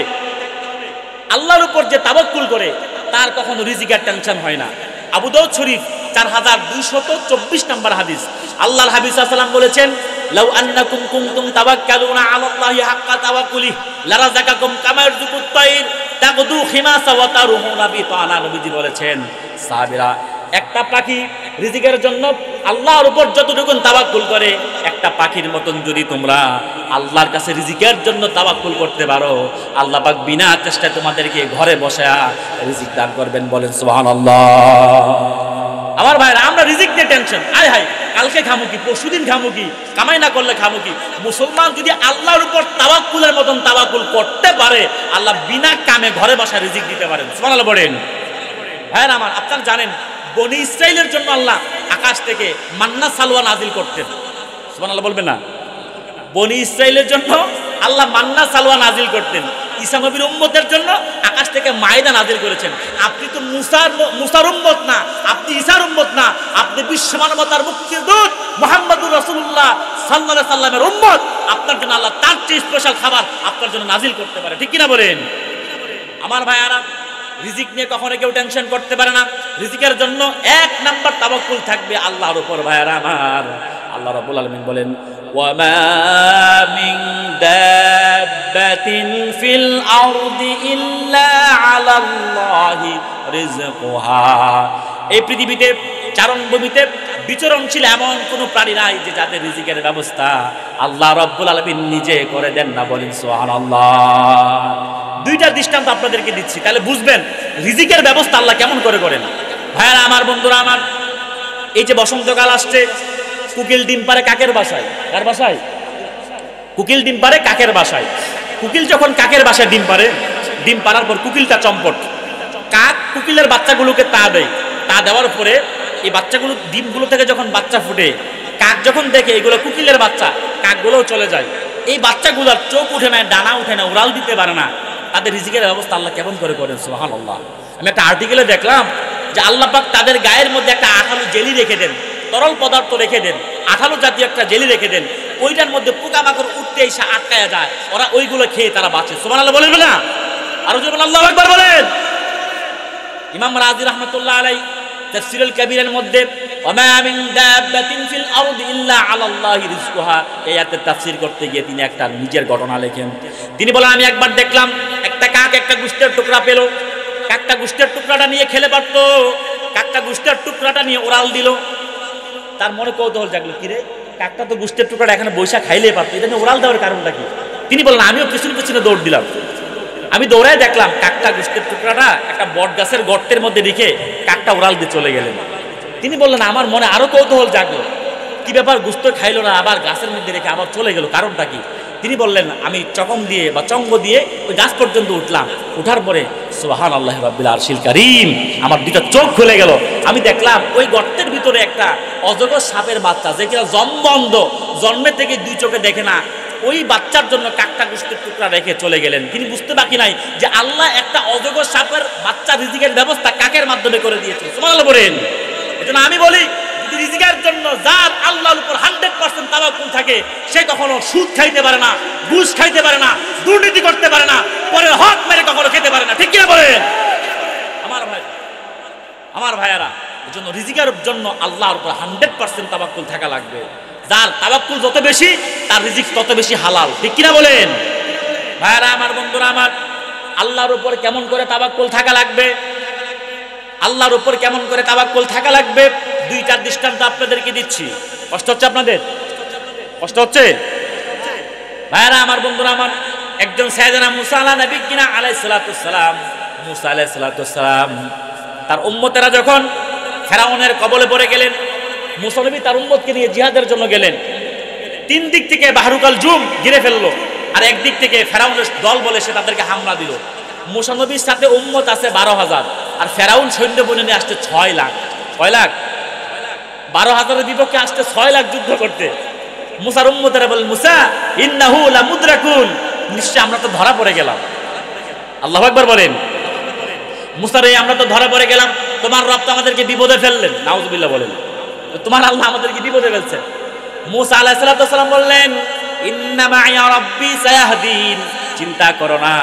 আল্লাহর উপর যে তাওয়াক্কুল করে তার কখনো রিজিকের টেনশন হয় না। আবু দাউদ শরীফ 4224 নম্বর হাদিস। আল্লাহর হাবিব সাল্লাল্লাহু আলাইহি ওয়াসাল্লাম বলেছেন, লাউ আন্নাকুম কুনতুম তাওয়াক্কালুনা আলাল্লাহি হাক্কা তাওয়াক্কুলি লারাযাকাকুম কামা ইয়ারযুকুত তায়র তাগদু খিমাসা ওয়া তারুহুনা বিতানা। নবীজি বলেছেন, সাহাবীরা, একটা পাখি রিজিকের জন্য আল্লাহর উপর যতটুকু তাওয়াক্কুল করে, একটা পাখির মতন যদি তোমরা আল্লাহর কাছে রিজিকের জন্য তাওয়াক্কুল করতে পারো, আল্লাহ পাক বিনা চেষ্টায় তোমাদেরকে ঘরে বসে রিজিক দান করবেন। বলেন সুবহানাল্লাহ। আমার ভাইরা, আমরা রিজিক নিয়ে টেনশন, আয় হায় কালকে খামু কি, পরশুদিন খামু কি, কামাই না করলে খামু কি। মুসলমান যদি আল্লাহর উপর তাওয়াক্কুলের মতন তাওয়াক্কুল করতে পারে, আল্লাহ বিনা কামে ঘরে বসা রিজিক দিতে পারেন। সুবহানাল্লাহ বলেন। ভাইরা আমার, আপনারা জানেন বনি ইসরাইলের জন্য আল্লাহ আকাশ থেকে মান্না সালওয়া নাজিল করতেন। সুবহানাল্লাহ বলবেন না? বনি ইসরাইলের জন্য আল্লাহ মান্না সালওয়া নাজিল করতেন। ঈসা নবীর উম্মতের জন্য আকাশ থেকে মায়দা নাজিল করেছেন। আপনি তো মুসার উম্মত না, আপনি ঈসার উম্মত না, আপনি বিশ্ব মানবতার মুক্তির দূত মুহাম্মদুর রাসূলুল্লাহ সাল্লাল্লাহু আলাইহি সাল্লামের উম্মত। আপনার জন্য আল্লাহ তার চেয়ে স্পেশাল খাবার আপনার জন্য নাজিল করতে পারে, ঠিক কিনা বলেন? আমার ভাইয়ারা, রিজিক নিয়ে কখনো কেউ টেনশন করতে পারে না। রিজিকের জন্য এক নাম্বার তাওয়াক্কুল থাকবে আল্লাহর উপর। ভাইয়ারা আমার, আল্লাহ রাব্বুল আলামিন বলেন, ওয়া মা মিন দাব্বাতিন ফিল আরদি ইল্লা আলাল্লাহি রিজকুহা। এই পৃথিবীতে চারণভূমিতে বিচরণশীল এমন কোন প্রাণী নাই যে যাদের রিজিকের ব্যবস্থা আল্লাহ রাব্বুল আলামিন নিজে করে দেন না। বলেন সুবহানাল্লাহ। দুইটা দৃষ্টান্ত আপনাদেরকে দিচ্ছি, তাহলে বুঝবেন রিজিকের ব্যবস্থা আল্লাহ কেমন করে করেন। ভাইয়ারা আমার, বন্ধুরা আমার, এই যে বসন্তকাল আসছে, কোকিল ডিম পারে কাকের বাসায়? কার বাসায়? কোকিল ডিম পারে কাকের বাসায়। কোকিল যখন কাকের বাসায় ডিম পারে, ডিম পারার পর কোকিলটা চম্পট, কাক কোকিলের বাচ্চাগুলোকে তা দেয়। তা দেওয়ার পরে এই বাচ্চাগুলো, ডিমগুলো থেকে যখন বাচ্চা ফুটে, কাক যখন দেখে এগুলো কোকিলের বাচ্চা, কাকগুলোও চলে যায়। এই বাচ্চাগুলোর চোখ উঠে না, ডানা উঠে না, উড়াল দিতে পারে না। তাদের রিজিকের ব্যবস্থা আল্লাহ কেমন করে করেন। সুবহানাল্লাহ। আমি একটা আর্টিকেলে দেখলাম যে আল্লাহ পাক তাদের গায়ের মধ্যে একটা আঠালো জেলি রেখে দেন, তরল পদার্থ রেখে দেন, আঠালো জাতীয় একটা জেলি রেখে দেন। ওইটার মধ্যে পোকামাকড় উঠতে এসে আটকায়া যায়, ওরা ওইগুলো খেয়ে তারা বাঁচে। সুবহানাল্লাহ বলেন না? আরো জোরে আল্লাহু আকবার বলেন। ইমাম রাজি রাহমাতুল্লাহ আলাইহি তাফসীরুল কাবীরের মধ্যে ওয়া মা মিন দাব্বাতিন ফিল আরদি ইল্লা আলাল্লাহি রিজকুহা, এই আয়াতের তাফসীর করতে গিয়ে তিনি একটা নিজের ঘটনা লেখেন। তিনি বলেন, আমি একবার দেখলাম একটা কাক একটা গোশতের টুকরা পেল। কাকটা গোশতের টুকরাটা নিয়ে খেলে পারতো, কাকটা গোশতের টুকরাটা নিয়ে ওরাল দিল। তার মনে কৌতূহল জাগলো, কিরে কাকটা তো গোশতের টুকরাটা এখানে বৈশা খাইলে পারতো, এটা নিয়ে ওরাল দেওয়ার কারণটা কি? তিনি বললেন, আমিও পিছনে পিছনে দৌড় দিলাম। আমি দৌড়ায় দেখলাম কাকটা গোশতের টুকরাটা একটা বট গাছের গর্তের মধ্যে রেখে কাকটা ওরাল দিয়ে চলে গেলেন। তিনি বললেন, আমার মনে আরো কৌতূহল জাগলো, কি ব্যাপার, গোশত খাইলো না, আবার গাছের মধ্যে রেখে আবার চলে গেল, কারণটা কি? তিনি বললেন, আমি চকম দিয়ে বা চঙ্গ দিয়ে ওই গাছ পর্যন্ত উঠলাম। উঠার পরে সুবহানাল্লাহ রাব্বিল আরশিল কারীম, আমার দুটো চোখ খুলে গেল। আমি দেখলাম ওই গর্তের ভিতরে একটা অজগর সাপের বাচ্চা, যে কিনা জম্বন্ধ, জন্মের থেকে দুই চোখে দেখে না। ওই বাচ্চার জন্য কাকটা গোশতের টুকরা রেখে চলে গেলেন। তিনি বুঝতে বাকি নাই যে আল্লাহ একটা অজগর সাপের বাচ্চা রিজিকের ব্যবস্থা কাকের মাধ্যমে করে দিয়েছে। সুবহানাল্লাহ বলেন। এজন্য আমি বলি, রিজিকের জন্য যার আল্লাহর উপর 100% তাওয়াক্কুল থাকে, সে কখনো সুদ খাইতে পারে না, ঘুষ খাইতে পারে না, দুর্নীতি করতে পারে না, পরের হক মেরে কখনো খেতে পারে না, ঠিক কিনা বলেন? আমার ভাইয়ারা, এজন্য রিজিকের জন্য আল্লাহর উপর 100% তাওয়াক্কুল থাকা লাগবে। যার তাওয়াক্কুল যত বেশি, তার রিজিক তত বেশি হালাল, ঠিক কিনা বলেন? ভাইয়ারা আমার, বন্ধুরা আমার, আল্লাহর উপর কেমন করে তাওয়াক্কুল থাকা লাগবে? আল্লাহর উপর কেমন করে তাওয়াক্কুল থাকা লাগবে? দুইটা দৃষ্টান্ত আপনাদেরকে দিচ্ছি। কষ্ট হচ্ছে আপনাদের? কষ্ট হচ্ছে? ভাইরা আমার, বন্ধুরা আমার, একজন সাইয়েদনা মুসা আলাইহিস সালাম, মুসা আলাইহিস সালাম তার উম্মতেরা যখন ফেরাউনের কবলে পড়ে গেলেন, মুসা নবী তার উম্মতকে নিয়ে জিহাদের জন্য গেলেন। তিন দিক থেকে বাহরুকাল জুম ঘিরে ফেললো, আর একদিক থেকে ফেরাউনের দল বলে সে তাদেরকে হামলা দিল। মুসা নবীর সাথে উম্মত আছে 12,000, আর ফেরাউন সৈন্য বনে নিয়ে আসছে 6 লাখ। কয় লাখ? 12,000-এর বিপক্ষে আসছে 6 লাখ যুদ্ধ করতে। মুসার উম্মতেরা বলেন, মুসা ইন্নাহু লামুদরাকুন, নিশ্চয় আমরা তো ধরা পড়ে গেলাম। আল্লাহু আকবার বলেন। মুসা রে, আমরা তো ধরা পড়ে গেলাম, তোমার রব তো আমাদেরকে বিপদে ফেললেন। নাউজুবিল্লাহ বলেন। তোমার আল্লাহ আমাদেরকে বিপদে ফেলছেন। মুসা আলাইহিস সালাম বললেন, ইন্না মা'ইয়া রাব্বি সায়াহদিন, চিন্তা করো না,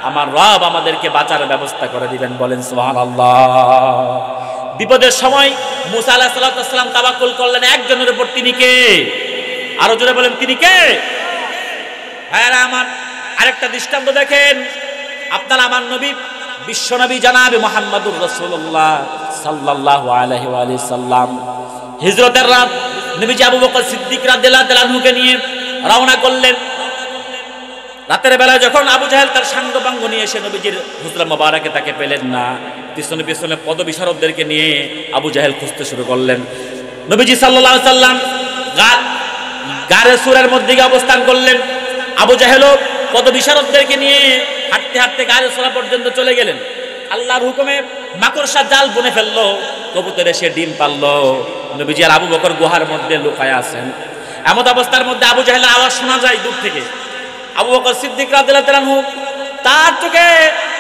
আমার রব আমাদেরকে বাঁচার ব্যবস্থা করে দিবেন। বলেন সুবহানাল্লাহ। বিপদের সময় মুসা আলাইহিস সালাম তাওয়াক্কুল করলেন একজনের উপর, তিনি কে? আরো জোরে বলেন, তিনি কে? ভাইরা আমার, আরেকটা দৃষ্টান্ত দেখেন। আপনারা আমার নবী, বিশ্ব নবী জনাবে মুহাম্মদুর রাসূলুল্লাহ সাল্লাল্লাহু আলাইহি ওয়া সাল্লাম হিজরতের রাত নবীজি আবু বকর সিদ্দিক রাদিয়াল্লাহু তাআলা আনহুকে নিয়ে রওনা করলেন। রাতের বেলা যখন আবু জাহেল তার সাঙ্গপাঙ্গ নিয়ে এসে নবীজির হুজরা মোবারকে তাকে পেলেন না, পিছনে পিছনে পদবিশারদদেরকে নিয়ে আবু জাহেল খুঁজতে শুরু করলেন। নবীজি সাল্লাল্লাহু আলাইহি সাল্লাম গারে সুরের মধ্যে গিয়ে অবস্থান করলেন। আবু জাহেলও পদবিশারদদেরকে নিয়ে হাঁটতে হাঁটতে গারে সুরা পর্যন্ত চলে গেলেন। আল্লাহর হুকুমে মাকড়সা জাল বুনে ফেললো, কবুতর এসে ডিম পারলো। নবীজি আর আবু বকর গুহার মধ্যে লুকায় আছেন। এমন অবস্থার মধ্যে আবু জাহেলের আওয়াজ শোনা যায় দূর থেকে। আবু বকর সিদ্দিক রাদিয়াল্লাহু তাআলা আনহু তার চোখে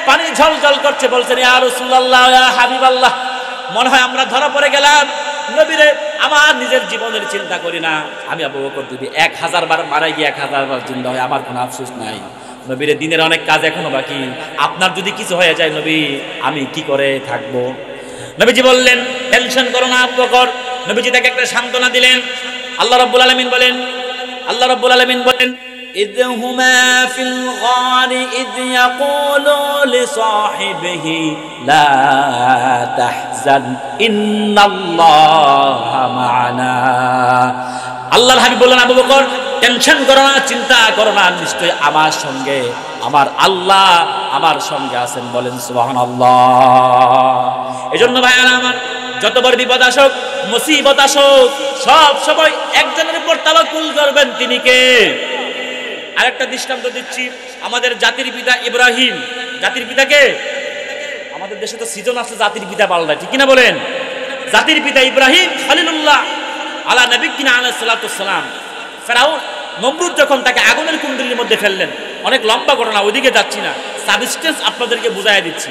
পানি ঝলঝল করছে, বলছেন ইয়া রাসূলুল্লাহ, ইয়া হাবিবাল্লাহ, মনে হয় আমরা ধরা পড়ে গেলাম। নবীরে, আমার নিজের জীবনের চিন্তা করি না, আমি আবু বকর যদি 1000 বার মারা গিয়ে 1000 বার জিন্দা হয় আমার কোনো আফসোস নাই। নবীরে, দিনের অনেক কাজ এখনো বাকি, আপনার যদি কিছু হয়ে যায় নবী, আমি কি করে থাকবো? নবীজি বললেন টেনশন করো না আবু বকর। নবীজি তাকে একটা সান্ত্বনা দিলেন। আল্লাহ রাব্বুল আলামিন বলেন إذ هما في الغار إذ يقول لصاحبه لا تحزن إن الله معنا। আল্লাহর হাবিব বললেন আবু বকর, টেনশন করো না, চিন্তা করো না, নিশ্চয়ই আমার সঙ্গে আমার আল্লাহ আমার সঙ্গে আছেন। বলেন সুবহানাল্লাহ। এজন্য ভাইরা আমার, যত বড় বিপদ আসুক, মুসিবত আসুক, সব সময় একজনের উপর তাওয়াক্কুল করবেন। তিনি কে? আরেকটা দৃষ্টান্ত দিচ্ছি, আমাদের জাতির পিতা ইব্রাহিম। জাতির পিতা কে? আমাদের দেশে তো সিজন আছে জাতির পিতা পাল্টায়, ঠিক কিনা বলেন? জাতির পিতা ইব্রাহিম খলিলুল্লাহ আলা নবিয়্যিনা আলাইহিস সালাতু ওয়াস সালাম। ফেরাউন নমরুদ যখন তাকে আগুনের কুণ্ডলীর মধ্যে ফেললেন, অনেক লম্বা ঘটনা, ওইদিকে যাচ্ছি না, সাবস্টেন্স আপনাদেরকে বুঝাইয়া দিচ্ছি।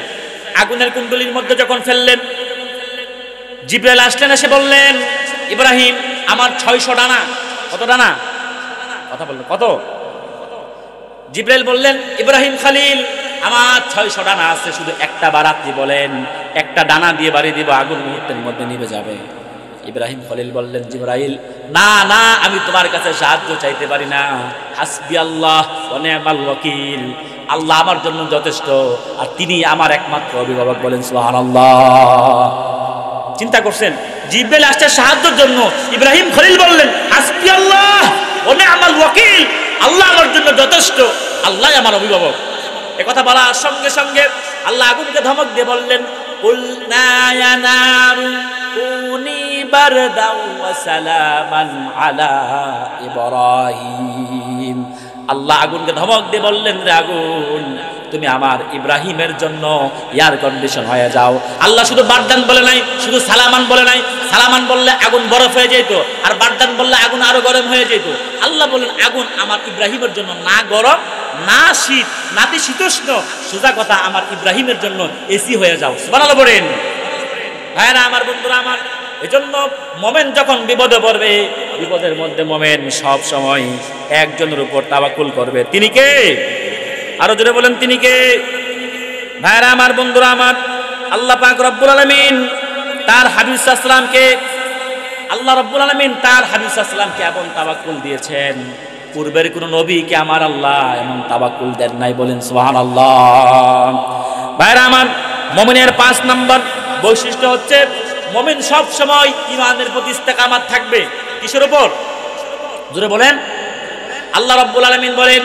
আগুনের কুণ্ডলীর মধ্যে যখন ফেললেন, জিবরাইল আসলেন, এসে বললেন ইব্রাহিম আমার 600 ডানা। কত ডানা? কথা বললেন কত? জিবরাইল বললেন ইব্রাহিম খলিল আমার 600 ডানা আছে, শুধু একটা বারাতি বলেন, একটা ডানা দিয়ে বাড়ি দিব, আগুন মুহূর্তের মধ্যে নিভে যাবে। ইব্রাহিম খলিল বললেন জিবরাইল, না না, আমি তোমার কাছে সাহায্য চাইতে পারি না, হাসবি আল্লাহ ওয়া নি'মাল ওয়াকিল, আল্লাহ আমার জন্য যথেষ্ট, আর তিনি আমার একমাত্র অভিভাবক। বলেন সুবহানাল্লাহ। চিন্তা করছেন, জিবরাইল আসছে সাহায্যের জন্য, ইব্রাহিম খলিল বললেন হাসবি আল্লাহ ওয়া নি'মাল ওয়াকিল, আল্লাহ আমার জন্য যথেষ্ট, আল্লাহ আমার অভিভাবক। একথা বলার সঙ্গে সঙ্গে আল্লাহ আগুনকে ধমক দিয়ে বললেন কুলনা ইয়া নারু কুনি বারদাও ওয়া সালামান আলা ইব্রাহিম। আল্লাহ আগুনকে ধমক দিয়ে বললেন, রে আগুন, তুমি আমার ইব্রাহিমের জন্য এয়ার কন্ডিশন হয়ে যাও। আল্লাহ শুধু বারদান বলে নাই, শুধু সালামান বলে নাই। সালামান বললে আগুন বরফ হয়ে যেত, আর বারদান বললে আগুন আরো গরম হয়ে যেত। আল্লাহ বললেন আগুন আমার ইব্রাহিমের জন্য না গরম না শীত, নাতিশীতোষ্ণ, সোজা কথা আমার ইব্রাহিমের জন্য এসি হয়ে যাও। সুবহানাল্লাহ বলেন। ভাইরা আমার, বন্ধুরা আমার, এজন্য মোমেন যখন বিপদে পড়বে, বিপদের মধ্যে মোমেন সব সময় একজনের উপর তাওয়াক্কুল করবে। তিনি কে? আরো জোরে বলেন তিনি কে? ভাইরা আমার, বন্ধুরা আমার, আল্লাহ পাক রব্বুল আলামিন তার হাবিব সাল্লাল্লাহু আলাইহি ওয়াসাল্লামকে, আল্লাহ রব্বুল আলামিন তার হাবিব সাল্লাল্লাহু আলাইহি ওয়াসাল্লামকে এমন তাওয়াক্কুল দিয়েছেন, পূর্বের কোন নবীকে আমার আল্লাহ এমন তাওয়াক্কুল দেন নাই। বলেন সুবহানাল্লাহ। ভাইরা আমার, মুমিনের 5 নম্বর বৈশিষ্ট্য হচ্ছে মুমিন সব সময় ঈমানের প্রতি ইস্তেকামাত থাকবে। কিসের উপর? জোরে বলেন। আল্লাহ রাব্বুল আলামিন বলেন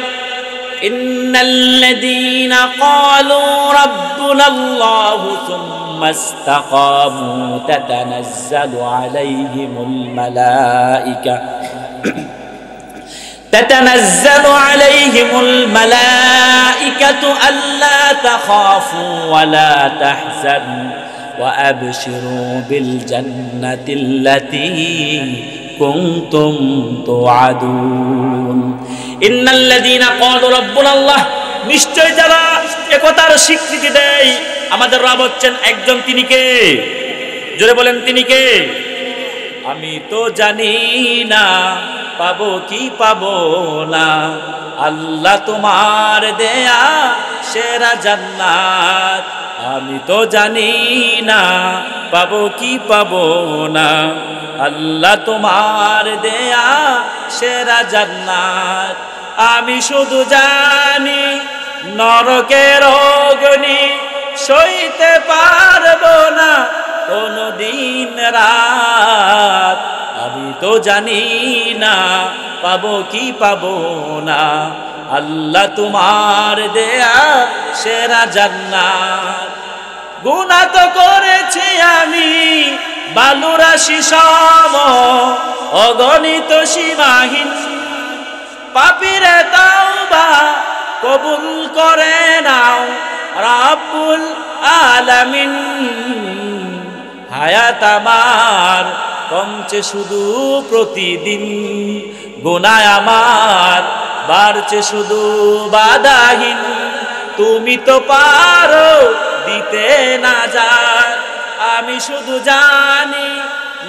ইন্নাল্লাযীনা ক্বালু রাব্বুনাল্লাহু সুম্মা ইসতাকামু তাতানাজ্জালু আলাইহিমুল মালায়েকা تتنزل عليهم الملائكة ألا تخافوا ولا تحزنوا وأبشروا بالجنة التي كنتم توعدون إن الذين قالوا ربنا الله নিশ্চয় যারা একতার স্বীকৃতি দেয় আমাদের রব হচ্ছেন একজন, তিনি কে? জোরে বলেন তিনি কে? আমি তো জানি না পাবো কি পাবো না, আল্লাহ তোমার দেয়া সেরা জান্নাত। আমি তো জানি না পাবো কি পাবো না, আল্লাহ তোমার দেয়া সেরা জান্নাত। আমি শুধু জানি নরকের অগ্নি সইতে পারবো না কোনদিন রাত। আমি তো জানি না পাবো কি পাবো না, আল্লাহ তোমার দেয়া সেরা জান্নাত। গুনাহ তো করেছি আমি বালুরাশি সম, অগণিত সীমাহীন, পাপীরে তাওবা কবুল করে নাও রাব্বুল আলামিন। হায়াত আমার কমছে শুধু প্রতিদিন, গুনাহ আমার বাড়ছে শুধু বাধাহীন। তুমি তো পারো দিতে না যায়, আমি শুধু জানি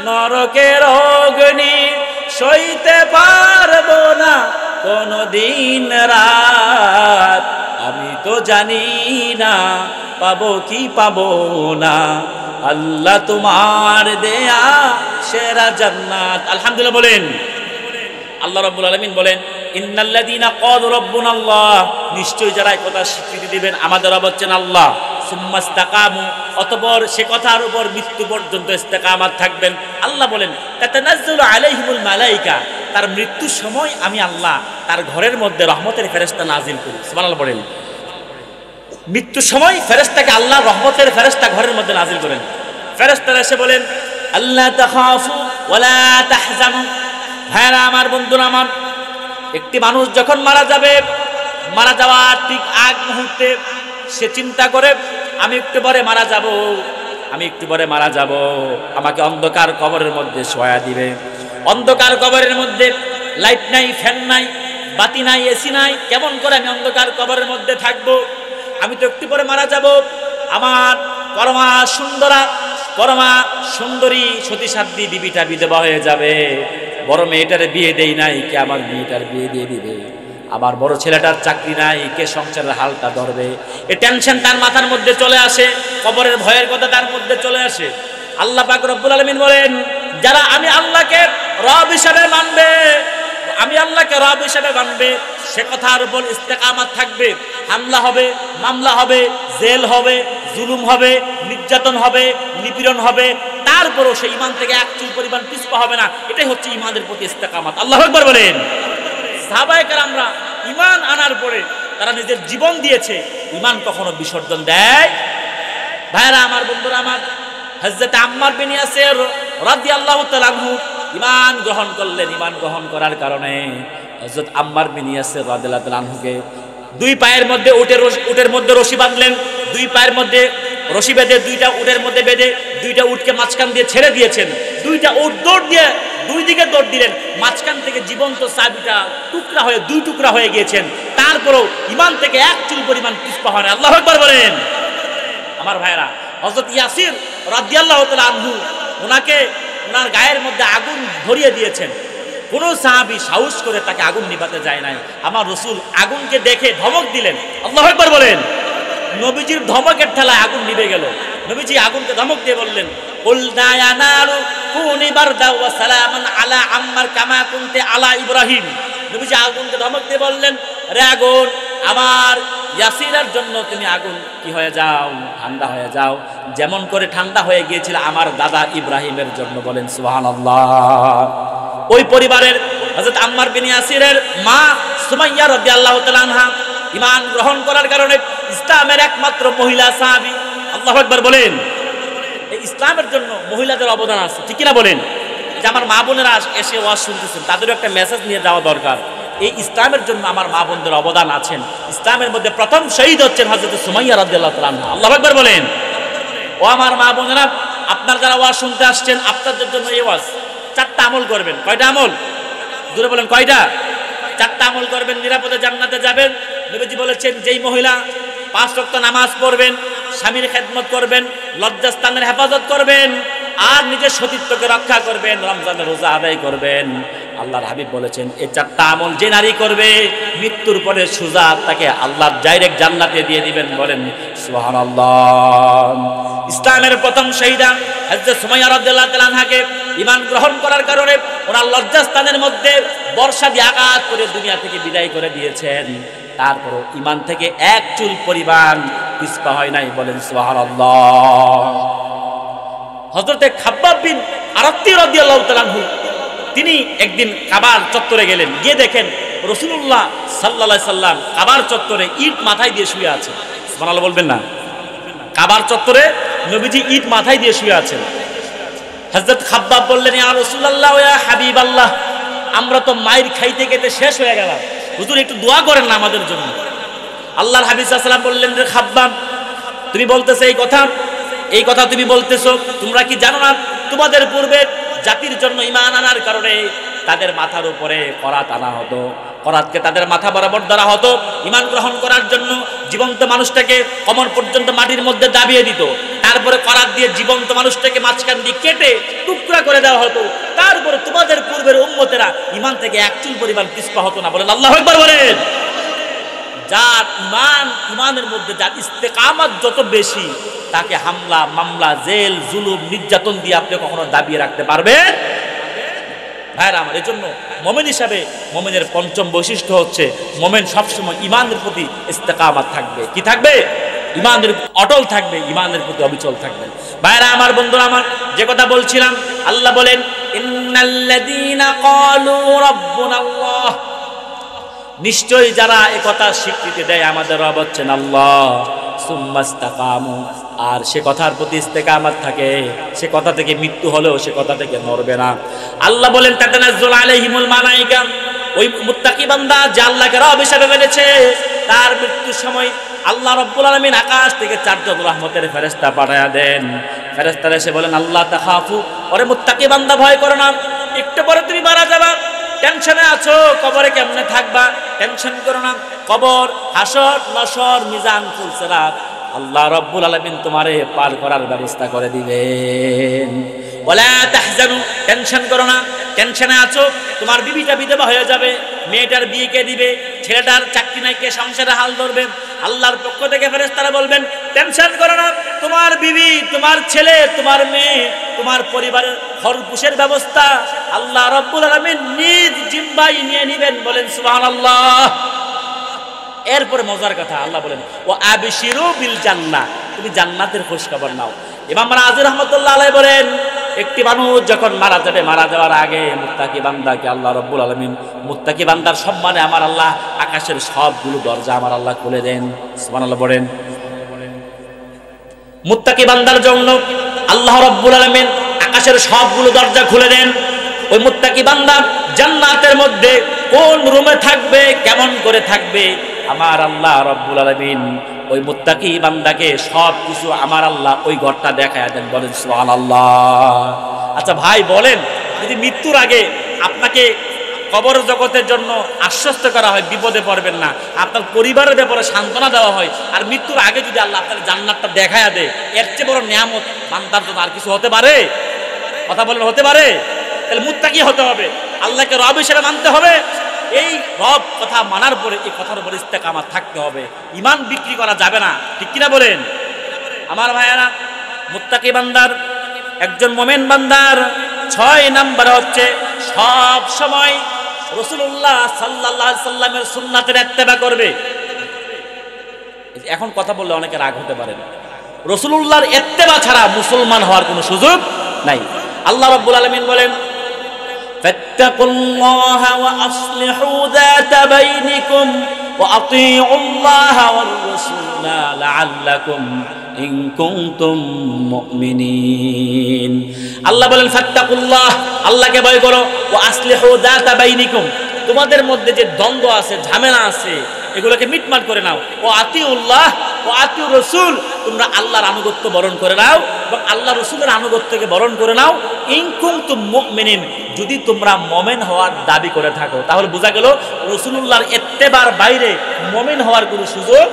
নরকের অগ্নি সইতে পারবো না কোনদিন রাত। আমি তো জানি না পাবো কি পাবো না, আল্লাহ তোমার দেয়া সেরা জান্নাত। আলহামদুলিল্লাহ বলেন। আল্লাহ রাব্বুল আলামিন বলেন, ইন্নাল্লাযীনা ক্বালু রাব্বুনাল্লাহ, নিশ্চয়ই যারা এই কথা স্বীকৃতি দিবেন আমাদের রব হচ্ছেন আল্লাহ, সুম্মা ইসতাকামু, অতঃপর সে কথার উপর মৃত্যু পর্যন্ত ইস্তেকামাত থাকবেন। আল্লাহ বলেন, তাতানাজ্জালু আলাইহিমুল মালায়েকা, তার মৃত্যুর সময় আমি আল্লাহ তার ঘরের মধ্যে রহমতের ফেরেশতা নাজিল করি। সুবহানাল্লাহ বলেন। মৃত্যুর সময় ফেরেশতাকে আল্লাহ রহমতের ফেরেশতা ঘরের মধ্যে নাজিল করেন। ফেরেশতারা এসে বলেন, আল্লা তাখাফু ওয়ালা তাহজানু। ভাইরা আমার, বন্ধুরা আমার, একটি মানুষ যখন মারা যাবে, মারা যাওয়ার ঠিক আগ মুহূর্তে সে চিন্তা করে আমি একটু পরে মারা যাব, আমি একটু পরে মারা যাব, আমাকে অন্ধকার কবরের মধ্যে শোয়া দিবে। অন্ধকার কবরের মধ্যে লাইট নাই, ফ্যান নাই, বাতি নাই, এসি নাই, কেমন করে আমি অন্ধকার কবরের মধ্যে থাকবো? আমি তো একটু পরে মারা যাব। আমার পরমা সুন্দরী সতীসাধ্বী বিবিটা বিধবা হয়ে যাবে। বড় মেয়েটার বিয়ে দেই নাই, কে আমার মেয়েটার বিয়ে দিয়ে দিবে? আমার বড় ছেলেটার চাকরি নাই, কে সংসারের হালটা ধরবে? এ টেনশন তার মাথার মধ্যে চলে আসে, কবরের ভয়ের কথা তার মধ্যে চলে আসে। আল্লাহ পাক রব্বুল আলামিন বলেন, যারা আমি আল্লাহকে রব হিসাবে মানবে, আমি আল্লাহকে রব হিসাবে মানবে, সে কথার উপর ইস্তেকামাত থাকবে। হামলা হবে, মামলা হবে, জেল হবে, জুলুম হবে, নির্যাতন হবে, নিপীড়ন হবে, তারপরও সে ঈমান থেকে এক চুল পরিমাণ পিছপা হবে না। এটাই হচ্ছে ঈমানের প্রতি ইস্তেকামাত। আল্লাহু আকবার বলেন। সাহাবায়ে কেরামরা ঈমান আনার পরে তারা নিজের জীবন দিয়েছে, ঈমান কখনো বিসর্জন দেয়। ভাইরা আমার, বন্ধুরা আমার, হযরত আম্মার বিন ইয়াসির রাদিয়াল্লাহু তাআলা আনহু ঈমান গ্রহণ করলেন। ঈমান গ্রহণ করার কারণে হযরত আম্মার বিন ইয়াসির রাদিয়াল্লাহু তাআলা আনহুকে দুই পায়ের মধ্যে উটের মধ্যে রশি বাঁধলেন। দুই পায়ের মধ্যে রশি বেঁধে দুইটা উটের মধ্যে বেঁধে দুইটা উটকে মাঝখান দিয়ে ছেড়ে দিয়েছেন। দুইটা উট দৌড় দিয়ে দুই দিকে দৌড় দিলেন। মাঝখান থেকে জীবন্ত সাহাবীটা টুকরা হয়ে দুই টুকরা হয়ে গিয়েছেন। তারপরও ঈমান থেকে এক চুল পরিমাণ পিছপা হয় না। আল্লাহু আকবার বলেন। আমার ভাইরা, হযরত ইয়াসির রাদিয়াল্লাহু তাআলা আনহু ওনার গায়ের মধ্যে আগুন ধরিয়ে দিয়েছেন। কোন সাহাবী সাহস করে তাকে আগুন নিভাতে যায় নাই। আমার রাসূল আগুনকে দেখে ধমক দিলেন। আল্লাহু আকবার বলেন। নবীজির ধমকের ঠেলায় আগুন নিভে গেল। নবীজি আগুনকে ধমক দিয়ে বললেন, কুলনা ইয়া নারু কুনি বারদা ওয়া সালামান আলা আম্মার কামা কুনতি আলা ইব্রাহিম। নবীজি আগুনকে ধমক দিয়ে বললেন, রে আগুন, আমার ইয়াসিরের জন্য তুমি আগুন কি হয়ে যাও, ঠান্ডা হয়ে যাও, যেমন করে ঠান্ডা হয়ে গিয়েছিল আমার দাদা ইব্রাহিমের জন্য। বলেন সুবহানাল্লাহ। ওই পরিবারের হযরত আম্মার বিন ইয়াসিরের মা সুমাইয়া রাদিয়াল্লাহু তাআলা আনহা ঈমান গ্রহণ করার কারণে ইসলামের একমাত্র মহিলা সাহাবী। আল্লাহু আকবার বলেন। এই ইসলামের জন্য মহিলাদের অবদান আছে, ঠিক কিনা বলেন? যে আমার মা বোনেরা এসে ওয়াজ শুনতেছেন, তাদেরও একটা মেসেজ নিয়ে যাওয়া দরকার। এই ইসলামের জন্য আমার মা বোনদের অবদান আছেন। ইসলামের মধ্যে প্রথম শহীদ হচ্ছেন হযরত সুমাইয়া রাদিয়াল্লাহু তাআলা আনহা। আল্লাহু আকবার বলেন। ও আমার মা বোনেরা, আপনার যারা ওয়াজ শুনতে আসছেন, আপনাদের জন্য এই ওয়াজ। চারটা আমল করবেন। কয়টা আমল? জোরে বলেন, কয়টা? চারটা আমল করবেন, নিরাপদে জান্নাতে যাবেন। নবীজি বলেছেন, যেই মহিলা 5 ওয়াক্ত নামাজ পড়বেন, স্বামীর খেদমত করবেন, লজ্জাস্থানের হেফাজত করবেন, আর নিজের সতীত্বকে রক্ষা করবেন, রমজানের রোজা আদায় করবেন, আল্লাহর হাবিব বলেছেন এই চারটা আমল যে নারী করবে মৃত্যুর পরে সোজা তাকে আল্লাহ ডাইরেক্ট জান্নাতে দিয়ে দিবেন। বলেন সুবহানাল্লাহ। ইসলামের প্রথম শহীদা হযরত সুমাইয়া রাদিয়াল্লাহু তাআলা আনহাকে ঈমান গ্রহণ করার কারণে ওনার লজ্জাস্থানের মধ্যে বর্ষা দিয়ে আঘাত করে দুনিয়া থেকে বিদায় করে দিয়েছেন। তারপরও ঈমান থেকে এক চুল পরিমাণ পিছপা হয় নাই। বলেন সুবহানাল্লাহ। হযরতে খাব্বাব বিন আরাত্তি রাদিয়াল্লাহু তাআলা আনহু তিনি একদিন কাবার চত্বরে গেলেন, গিয়ে দেখেন রাসূলুল্লাহ সাল্লাল্লাহু আলাইহি সাল্লাম কাবার চত্বরে ইট মাথায় দিয়ে শুয়ে আছেন। সুবহানাল্লাহ বলবেন না? কাবার চত্বরে নবীজি ইট মাথায় দিয়ে শুয়ে আছেন। হযরত খাব্বাব বললেন, ইয়া রাসূলুল্লাহ ইয়া হাবিবাল্লাহ, আমরা তো মাইর খাইতে খেতে শেষ হয়ে গেলাম, হুজুর একটু দোয়া করেন না আমাদের জন্য। আল্লাহর হাবিব সাল্লাল্লাহু আলাইহি সাল্লাম বললেন, রে খাব্বাব, তুমি বলতেছো এই কথা তুমি বলতেছো, তোমরা কি জানো না তোমাদের পূর্বে জাতির জন্য ঈমান আনার কারণে তাদের মাথার উপরে করাত আনা হতো, করাতকে তাদের মাথা বরাবর ধরা হতো। ঈমান গ্রহণ করার জন্য জীবন্ত মানুষটাকে কমর পর্যন্ত মাটির মধ্যে দাবিয়ে দিত, তারপরে করাত দিয়ে জীবন্ত মানুষটাকে মাঝখান দিয়ে কেটে টুকরা করে দেওয়া হতো। তারপরে তোমাদের পূর্বের উম্মতেরা ঈমান থেকে এক চুল পরিমাণ পিছপা হতো না। বলেন আল্লাহু আকবার বলেন। যার ঈমানের মধ্যে যার ইস্তেকামত যত বেশি, তাকে হামলা মামলা জেল জুলুম নির্যাতন দিয়ে আপনি কখনো দাবিয়ে রাখতে পারবেন ভাইরা আমার। এজন্য মুমিন হিসাবে মুমিনের পঞ্চম বৈশিষ্ট্য হচ্ছে মুমিন সবসময় ঈমানের প্রতি ইস্তেকামত থাকবে। কি থাকবে? ঈমানের অটল থাকবে, ঈমানের প্রতি অবিচল থাকবে। ভাইরা আমার, বন্ধুরা আমার, যে কথা বলছিলাম, আল্লাহ বলেন ইন্নাল্লাযীনা ক্বালু রাব্বুনাল্লাহ, নিশ্চয়ই যারা একথা স্বীকৃতি দেয় আমাদের রব হচ্ছেন আল্লাহ, সুম্মাস্তাকামু, আর সে কথার প্রতি ইস্তেকামত থাকে, সে কথা থেকে মৃত্যু হলেও সে কথা থেকে নড়বে না। আল্লাহ বলেন তাতানাজ্জালু আলাইহিমুল মালায়েকা, ওই মুত্তাকি বান্দা যে আল্লাহকে রব হিসেবে মেনেছে, তার মৃত্যুর সময় আল্লাহ রাব্বুল আলামিন আকাশ থেকে 4 জন রহমতের ফেরেশতা পাঠায়া দেন। ফেরেশতারা এসে বলেন আল্লাহ তাখাফু, ওরে মুত্তাকি বান্দা ভয় করো না, একটু পরে তুমি মারা যাবা, টেনশনে আছো কবরে কেমনে থাকবা, টেনশন করো না, কবর হাসর নসর মিজান ফুলসিরাত আল্লাহ রাব্বুল আলামিন তোমারে পার করার ব্যবস্থা করে দিবেন। ওয়ালা তাহজানু, টেনশন করো না, টেনশনে আছো, তোমার বিবিটা বিধবা হয়ে যাবে, মেয়েটার বিয়ে কে দিবে, ছেলেটার চাকরি নাই, কে সংসারে হাল ধরবে। আল্লাহর পক্ষ থেকে ফেরেশতারা বলবেন টেনশন করো না, তোমার বিবি, তোমার ছেলে, তোমার মেয়ে, তোমার পরিবারের খরপুষের ব্যবস্থা আল্লাহ রাব্বুল আলামিন নিজ জিম্মায় নিয়ে নেবেন। বলেন সুবহানাল্লাহ। এরপরে মজার কথা, আল্লাহ বলেন ও আবশিরু বিল জান্নাহ, তুমি জান্নাতের খোঁজ খবর নাও। ইমাম রাজি রাহমাতুল্লাহ আলাইহি বলেন একটি মানুষ যখন মারা যাবে, মারা যাওয়ার আগে মুত্তাকি বান্দাকে আল্লাহ রাব্বুল আলামিন, মুত্তাকি বান্দার সম্মানে আমার আল্লাহ আকাশের সবগুলো দরজা আমার আল্লাহ খুলে দেন। সুবহানাল্লাহ বলেন। মুত্তাকি বান্দার জন্য আল্লাহ রাব্বুল আলামিন আকাশের সবগুলো দরজা খুলে দেন। ওই মুত্তাকি বান্দা জান্নাতের মধ্যে কোন রুমে থাকবে, কেমন করে থাকবে, আমার আল্লাহ রাব্বুল আলামিন ওই মুত্তাকি বান্দাকে সব কিছু আমার আল্লাহ ওই ঘরটা দেখায় দেন। বলেন সুবহানাল্লাহ। আচ্ছা ভাই বলেন, যদি মৃত্যুর আগে আপনাকে কবর জগতের জন্য আশ্বস্ত করা হয় বিপদে পড়বেন না, আপনার পরিবারের ব্যাপারে সান্ত্বনা দেওয়া হয়, আর মৃত্যুর আগে যদি আল্লাহ আপনার জান্নাতটা দেখায় দেয়, এর চেয়ে বড় নিয়ামত বান্দার জন্য আর কিছু হতে পারে? কথা বলেন, হতে পারে? তাহলে মুত্তাকি হতে হবে, আল্লাহকে রব হিসেবে মানতে হবে। এই রব কথা মানার পরে এই কথার উপর ইস্তেকামত থাকতে হবে, ঈমান বিক্রি করা যাবে না। ঠিক কিনা বলেন আমার ভাইয়ারা? মুত্তাকি বান্দার, একজন মুমিন বান্দার 6 নাম্বার হচ্ছে সব সময় রাসূলুল্লাহ সাল্লাল্লাহু আলাইহি সাল্লামের সুন্নাতের ইত্তেবা করবে। এখন কথা বললে অনেকে রাগ হতে পারে, রাসূলুল্লাহর ইত্তেবা ছাড়া মুসলমান হওয়ার কোনো সুযোগ নাই। আল্লাহ রাব্বুল আলামিন বলেন ফাত্তাকুল্লাহা ওয়া আসলিহু যাতা বাইনিকুম ওয়া আতিউল্লাহা ওয়ার রাসূলা লাআল্লাকুম ইন কুনতুম মুমিনিন। আল্লাহ বলেন ফাত্তাকুল্লাহ, আল্লাহকে ভয় করো, ওয়া আসলিহু যাতা বাইনিকুম, তোমাদের মধ্যে যে দ্বন্দ্ব আছে, ঝামেলা আছে, এগুলোকে মিটমাট করে নাও। ও আতিউল্লাহ ও আতিউর রাসূল, তোমরা আল্লাহর আনুগত্য বরণ করে নাও এবং আল্লাহ রাসূলের আনুগত্যকে বরণ করে নাও। ইন কুনতুম মুমিনিন, যদি তোমরা মুমিন হওয়ার দাবি করে থাকো। তাহলে বোঝা গেল রাসূলুল্লাহর ইত্তেবার বাইরে মুমিন হওয়ার কোনো সুযোগ।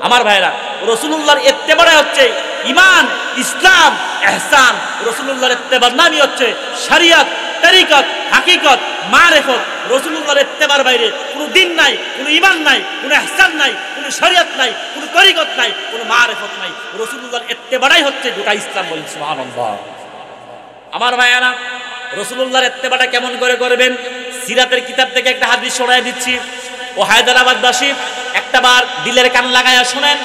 আমার ভাইরা, রাসূলুল্লাহর ইত্তেবারে হচ্ছে ঈমান, ইসলাম, ইহসান। রাসূলুল্লাহর ইত্তেবার নামই হচ্ছে শরিয়ত, তরিকত, হাকিকত, মারিফত। রাসূলুল্লাহর ইত্তেবার বাইরে কোনো দিন নাই, কোনো ঈমান নাই, কোনো ইহসান নাই, কোনো শরিয়ত নাই, কোনো তরিকত নাই, কোনো মারিফত নাই। রাসূলুল্লাহর ইত্তেবাটাই হচ্ছে গোটা ইসলাম। বলেন সুবহানাল্লাহ। আমার ভাইয়ারা, রাসূলুল্লাহর ইত্তেবাটা কেমন করে করবেন? সিরাতের কিতাব থেকে একটা হাদিস শোনায় দিচ্ছি। ও হায়দ্রাবাদবাসী একটাবার দিলের কান লাগায়া শুনেন,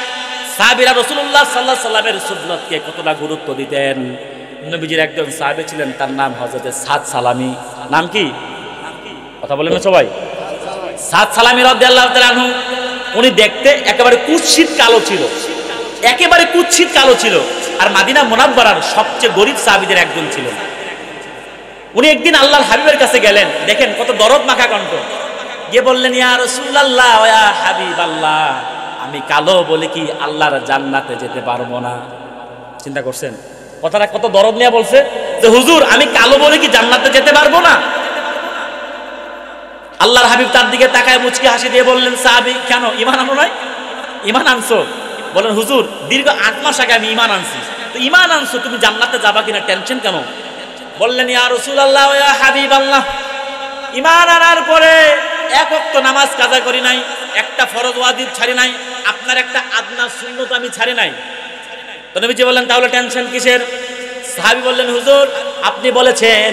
সাহাবীরা রাসূলুল্লাহ সাল্লাল্লাহু আলাইহি ওয়াসাল্লামের সুন্নাতকে কতটা গুরুত্ব দিতেন। নবীজির একজন সাহাবী ছিলেন, তার নাম হযরত সাদ সালামী। নাম কি? কথা বলেন না সবাই। সাদ সালামী রাদিয়াল্লাহু তাআলা আনহু, উনি দেখতে একেবারে কুৎসিত কালো ছিল, একেবারে কুৎসিত কালো ছিল, আর মদিনা মুনাওয়ারার সবচেয়ে গরীব সাহাবীদের একজন ছিলেন। উনি একদিন আল্লাহর হাবিবের কাছে গেলেন, দেখেন কত দরদ মাখা কণ্ঠ, গিয়ে বললেন ইয়া রাসূলুল্লাহ ইয়া হাবিবাল্লাহ, আমি কালো বলে কি আল্লাহর জান্নাতে যেতে পারবো না? চিন্তা করছেন কথাটা কত দরদ নিয়ে বলছে যে হুজুর আমি কালো বলে কি জান্নাতে যেতে পারবো না? আল্লাহর হাবিব তার দিকে তাকায় মুচকি হাসি দিয়ে বললেন, সাহাবী কেন ঈমান আনো নাই? ঈমান আনছো? বলেন হুজুর দীর্ঘ 8 মাস আগে আমি ঈমান আনছি। তো ঈমান আনছো, তুমি জান্নাতে যাবা কিনা টেনশন কেন? বললেন, ইয়া রাসূলুল্লাহ ইয়া হাবিবাল্লাহ, ঈমান আনার পরে এক ওয়াক্ত নামাজ কাজা করি নাই, একটা ফরজ ওয়াজিব ছাড়ি নাই, আপনার একটা আদনা সুন্নত আমি ছাড়ি নাই। তো নবীজি বললেন, তাহলে টেনশন কিসের? সাহাবী বললেন, হুজুর আপনি বলেছেন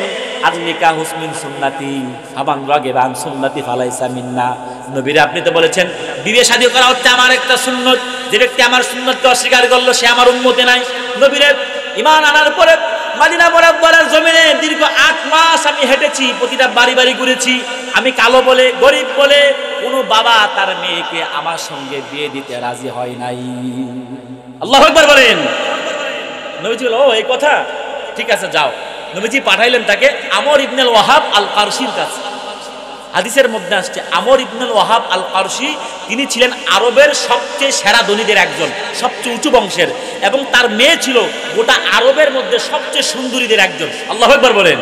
আজনিকা হুসমিন সুন্নতি ফামান রাগিবা আন সুন্নতি ফালাইসা মিন্না। নবীরে আপনি তো বলেছেন বিয়ে শাদী করা হচ্ছে আমার একটা সুন্নত, যে ব্যক্তি আমার সুন্নতকে অস্বীকার করলো সে আমার উম্মতে নাই। নবীরে ঈমান আনার পরে মদিনা মুনাওয়ারার জমিনে দীর্ঘ 8 মাস আমি হেঁটেছি, প্রতিটা বাড়ি বাড়ি ঘুরেছি। আমি কালো বলে গরিব বলে কোনো বাবা তার মেয়েকে আমার সঙ্গে বিয়ে দিতে রাজি হয় নাই। আল্লাহু আকবার বলেন। নবীজি বলল, ও এই কথা, ঠিক আছে যাও। নবীজি পাঠাইলেন তাকে আমর ইবনুল ওয়াহাব আল কারশির কাছে। হাদিসের মধ্যে আসছে আমর ইবনুল ওয়াহাব আল কারশি, তিনি ছিলেন আরবের সবচেয়ে সেরা ধনীদের একজন, সবচেয়ে উঁচু বংশের, এবং তার মেয়ে ছিল গোটা আরবের মধ্যে সবচেয়ে সুন্দরীদের একজন। আল্লাহু আকবার বলেন।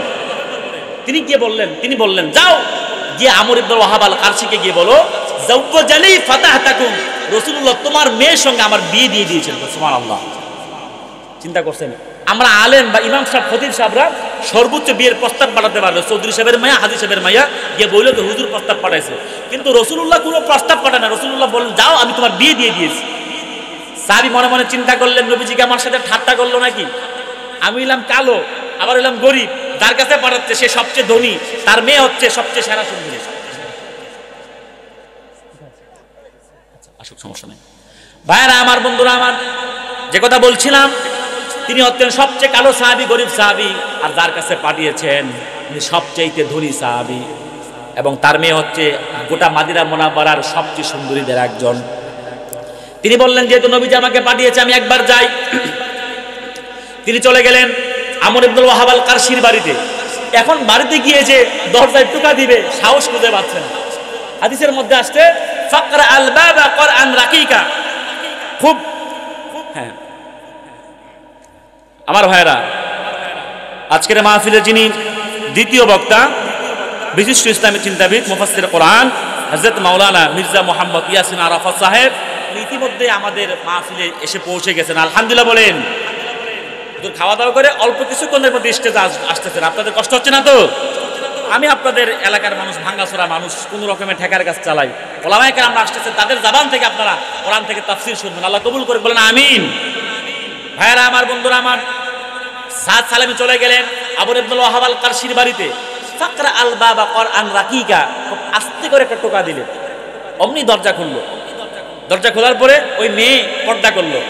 তিনি বললেন যাও গিয়ে আমর ইবনুল ওয়াহাব আল কারশিকে গিয়ে বলো, যাওয়াজানি ফাতাহতাকুম, রাসূলুল্লাহ তোমার মেয়ের সঙ্গে আমার বিয়ে দিয়ে দিয়েছেন। সুবহানাল্লাহ। চিন্তা করছেন, আমরা আলেম বা ইমাম সাহেব খতিব সাহেবরা সর্বোচ্চ বিয়ের প্রস্তাব পাঠাতে পারবে, চৌধুরী সাহেবের মাইয়া হাজী সাহেবের মাইয়া গিয়ে বললো যে হুজুর প্রস্তাব পাঠাইছে, কিন্তু রাসূলুল্লাহ কোনো প্রস্তাব পাঠায় না। রাসূলুল্লাহ বললেন যাও আমি তোমার বিয়ে দিয়ে দিয়েছি। সাহাবী মনে মনে চিন্তা করলেন, নবীজিকে আমার সাথে ঠাট্টা করলো নাকি? আমি হইলাম কালো, আবার হইলাম গরিব, যার কাছে পাঠাচ্ছে সে সবচেয়ে ধনী, তার মেয়ে হচ্ছে সবচেয়ে সেরা সুন্দরী। আসুক, সমস্যা নেই। ভাইরা আমার, বন্ধুরা আমার, যে কথা বলছিলাম, তিনি হচ্ছেন সবচেয়ে কালো সাহাবী, গরিব সাহাবী, আর যার কাছে পাঠিয়েছেন তিনি সবচেয়ে ধনী সাহাবী, এবং তার মেয়ে হচ্ছে গোটা মদিনা মুনাওয়ারার সবচেয়ে সুন্দরীদের একজন। তিনি বললেন যেহেতু নবীজি আমাকে পাঠিয়েছে আমি একবার যাই। তিনি চলে গেলেন আমর ইবনুল ওয়াহাব আল কারশির বাড়িতে। এখন বাড়িতে গিয়ে যে দরজায় টোকা দিবে সাহস খুঁজে পাচ্ছেন। হাদিসের মধ্যে আসছে ফাকরা আল বাবা কুরআন রাকিকা। খুব হ্যাঁ আমার ভাইরা, আজকের মাহফিলে যিনি দ্বিতীয় বক্তা, বিশিষ্ট ইসলামী চিন্তাবিদ মুফাসসির কোরআন হযরত মাওলানা মির্জা মুহাম্মদ ইয়াসিন আরাফাত সাহেব, ইতিমধ্যে আমাদের মাহফিলে এসে পৌঁছে গেছেন। আলহামদুলিল্লাহ বলেন। খাওয়া দাওয়া করে অল্প কিছুক্ষণের মধ্যে স্টেজে আসতেছেন। আপনাদের কষ্ট হচ্ছে না তো? আমি আপনাদের এলাকার মানুষ, ভাঙ্গাচোরা মানুষ, কোনো রকমের ঠেকার কাজ চালাই। ওলামায়ে কেরাম আসতেছেন, তাদের জবান থেকে আপনারা কোরআন থেকে তাফসীর শুনবেন। আল্লাহ কবুল করে বলেন আমিন। ভাইরা আমার, বন্ধুরা আমার, সাদ সালামি চলে গেলেন আমর ইবনুল ওয়াহাব আল কারশির বাড়িতে। ফাকরা আল বাবা কুরআন রাকিকা, খুব আস্তে করে একটা টোকা দিলেন, অমনি দরজা খুললো। দরজা খোলার পরে ওই মেয়ে পর্দা করলো।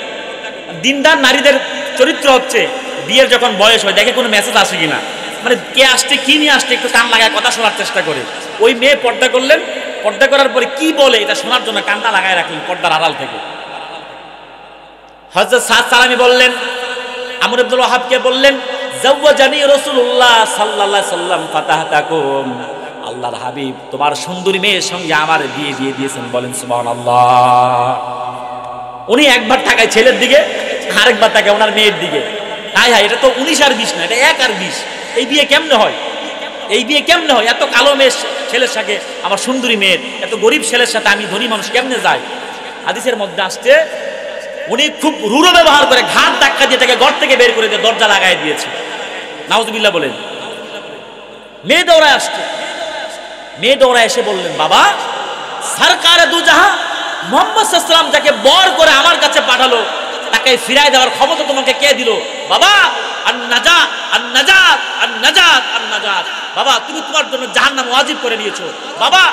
দিনদার নারীদের চরিত্র হচ্ছে বিয়ের যখন বয়স হয় দেখে কোনো মেসেজ আসে কিনা, মানে কে আসছে কি নিয়ে আসছে একটু কান লাগায় কথা শোনার চেষ্টা করে। ওই মেয়ে পর্দা করলেন, পর্দা করার পরে কি বলে এটা শোনার জন্য কানটা লাগায় রাখলেন পর্দার আড়াল থেকে। হযরত সাদ সালামি বললেন, আমর ইবনুল ওয়াহাবকে বললেন, যাওয়াজানি রাসূলুল্লাহ সাল্লাল্লাহু আলাইহি সাল্লাম ফাতাহতাকুম, আল্লাহর হাবিব তোমার সুন্দরী মেয়ের সঙ্গে আমার বিয়ে দিয়ে দিয়েছেন। বলেন সুবহানাল্লাহ। উনি একবার তাকায় ছেলের দিকে, আরেকবার তাকায় ওনার মেয়ের দিকে। হায় হায়, এটা তো 19 আর 20 না, এটা 1 আর 20। এই বিয়ে কেমনে হয়? এই বিয়ে কেমনে হয়? এত কালো মেয়ে ছেলের সাথে আমার সুন্দরী মেয়ের, এত গরিব ছেলের সাথে আমি ধনী মানুষ কেমনে যায়? হাদিসের মধ্যে আসছে উনি খুব রূঢ় ব্যবহার করে ঘাট ধাক্কা দিয়ে তাকে ঘর থেকে বের করে দিয়ে দরজা লাগাই দিয়েছে। নাউজুবিল্লাহ বলেন। মেয়ে দৌড়ায় আসছে, মেয়ে দৌড়ায় এসে বললেন, বাবা সরকারে দু জাহান মুহাম্মদ সাল্লাল্লাহু আলাইহি ওয়াসাল্লাম যাকে বর করে আমার কাছে পাঠালো তাকে ফিরাই দেওয়ার ক্ষমতা তোমাকে কে দিল? বাবা আন-নাজাত আন-নাজাত আন-নাজাত আন-নাজাত, বাবা তুমি তোমার জন্য জাহান্নাম ওয়াজিব করে নিয়েছো। বাবা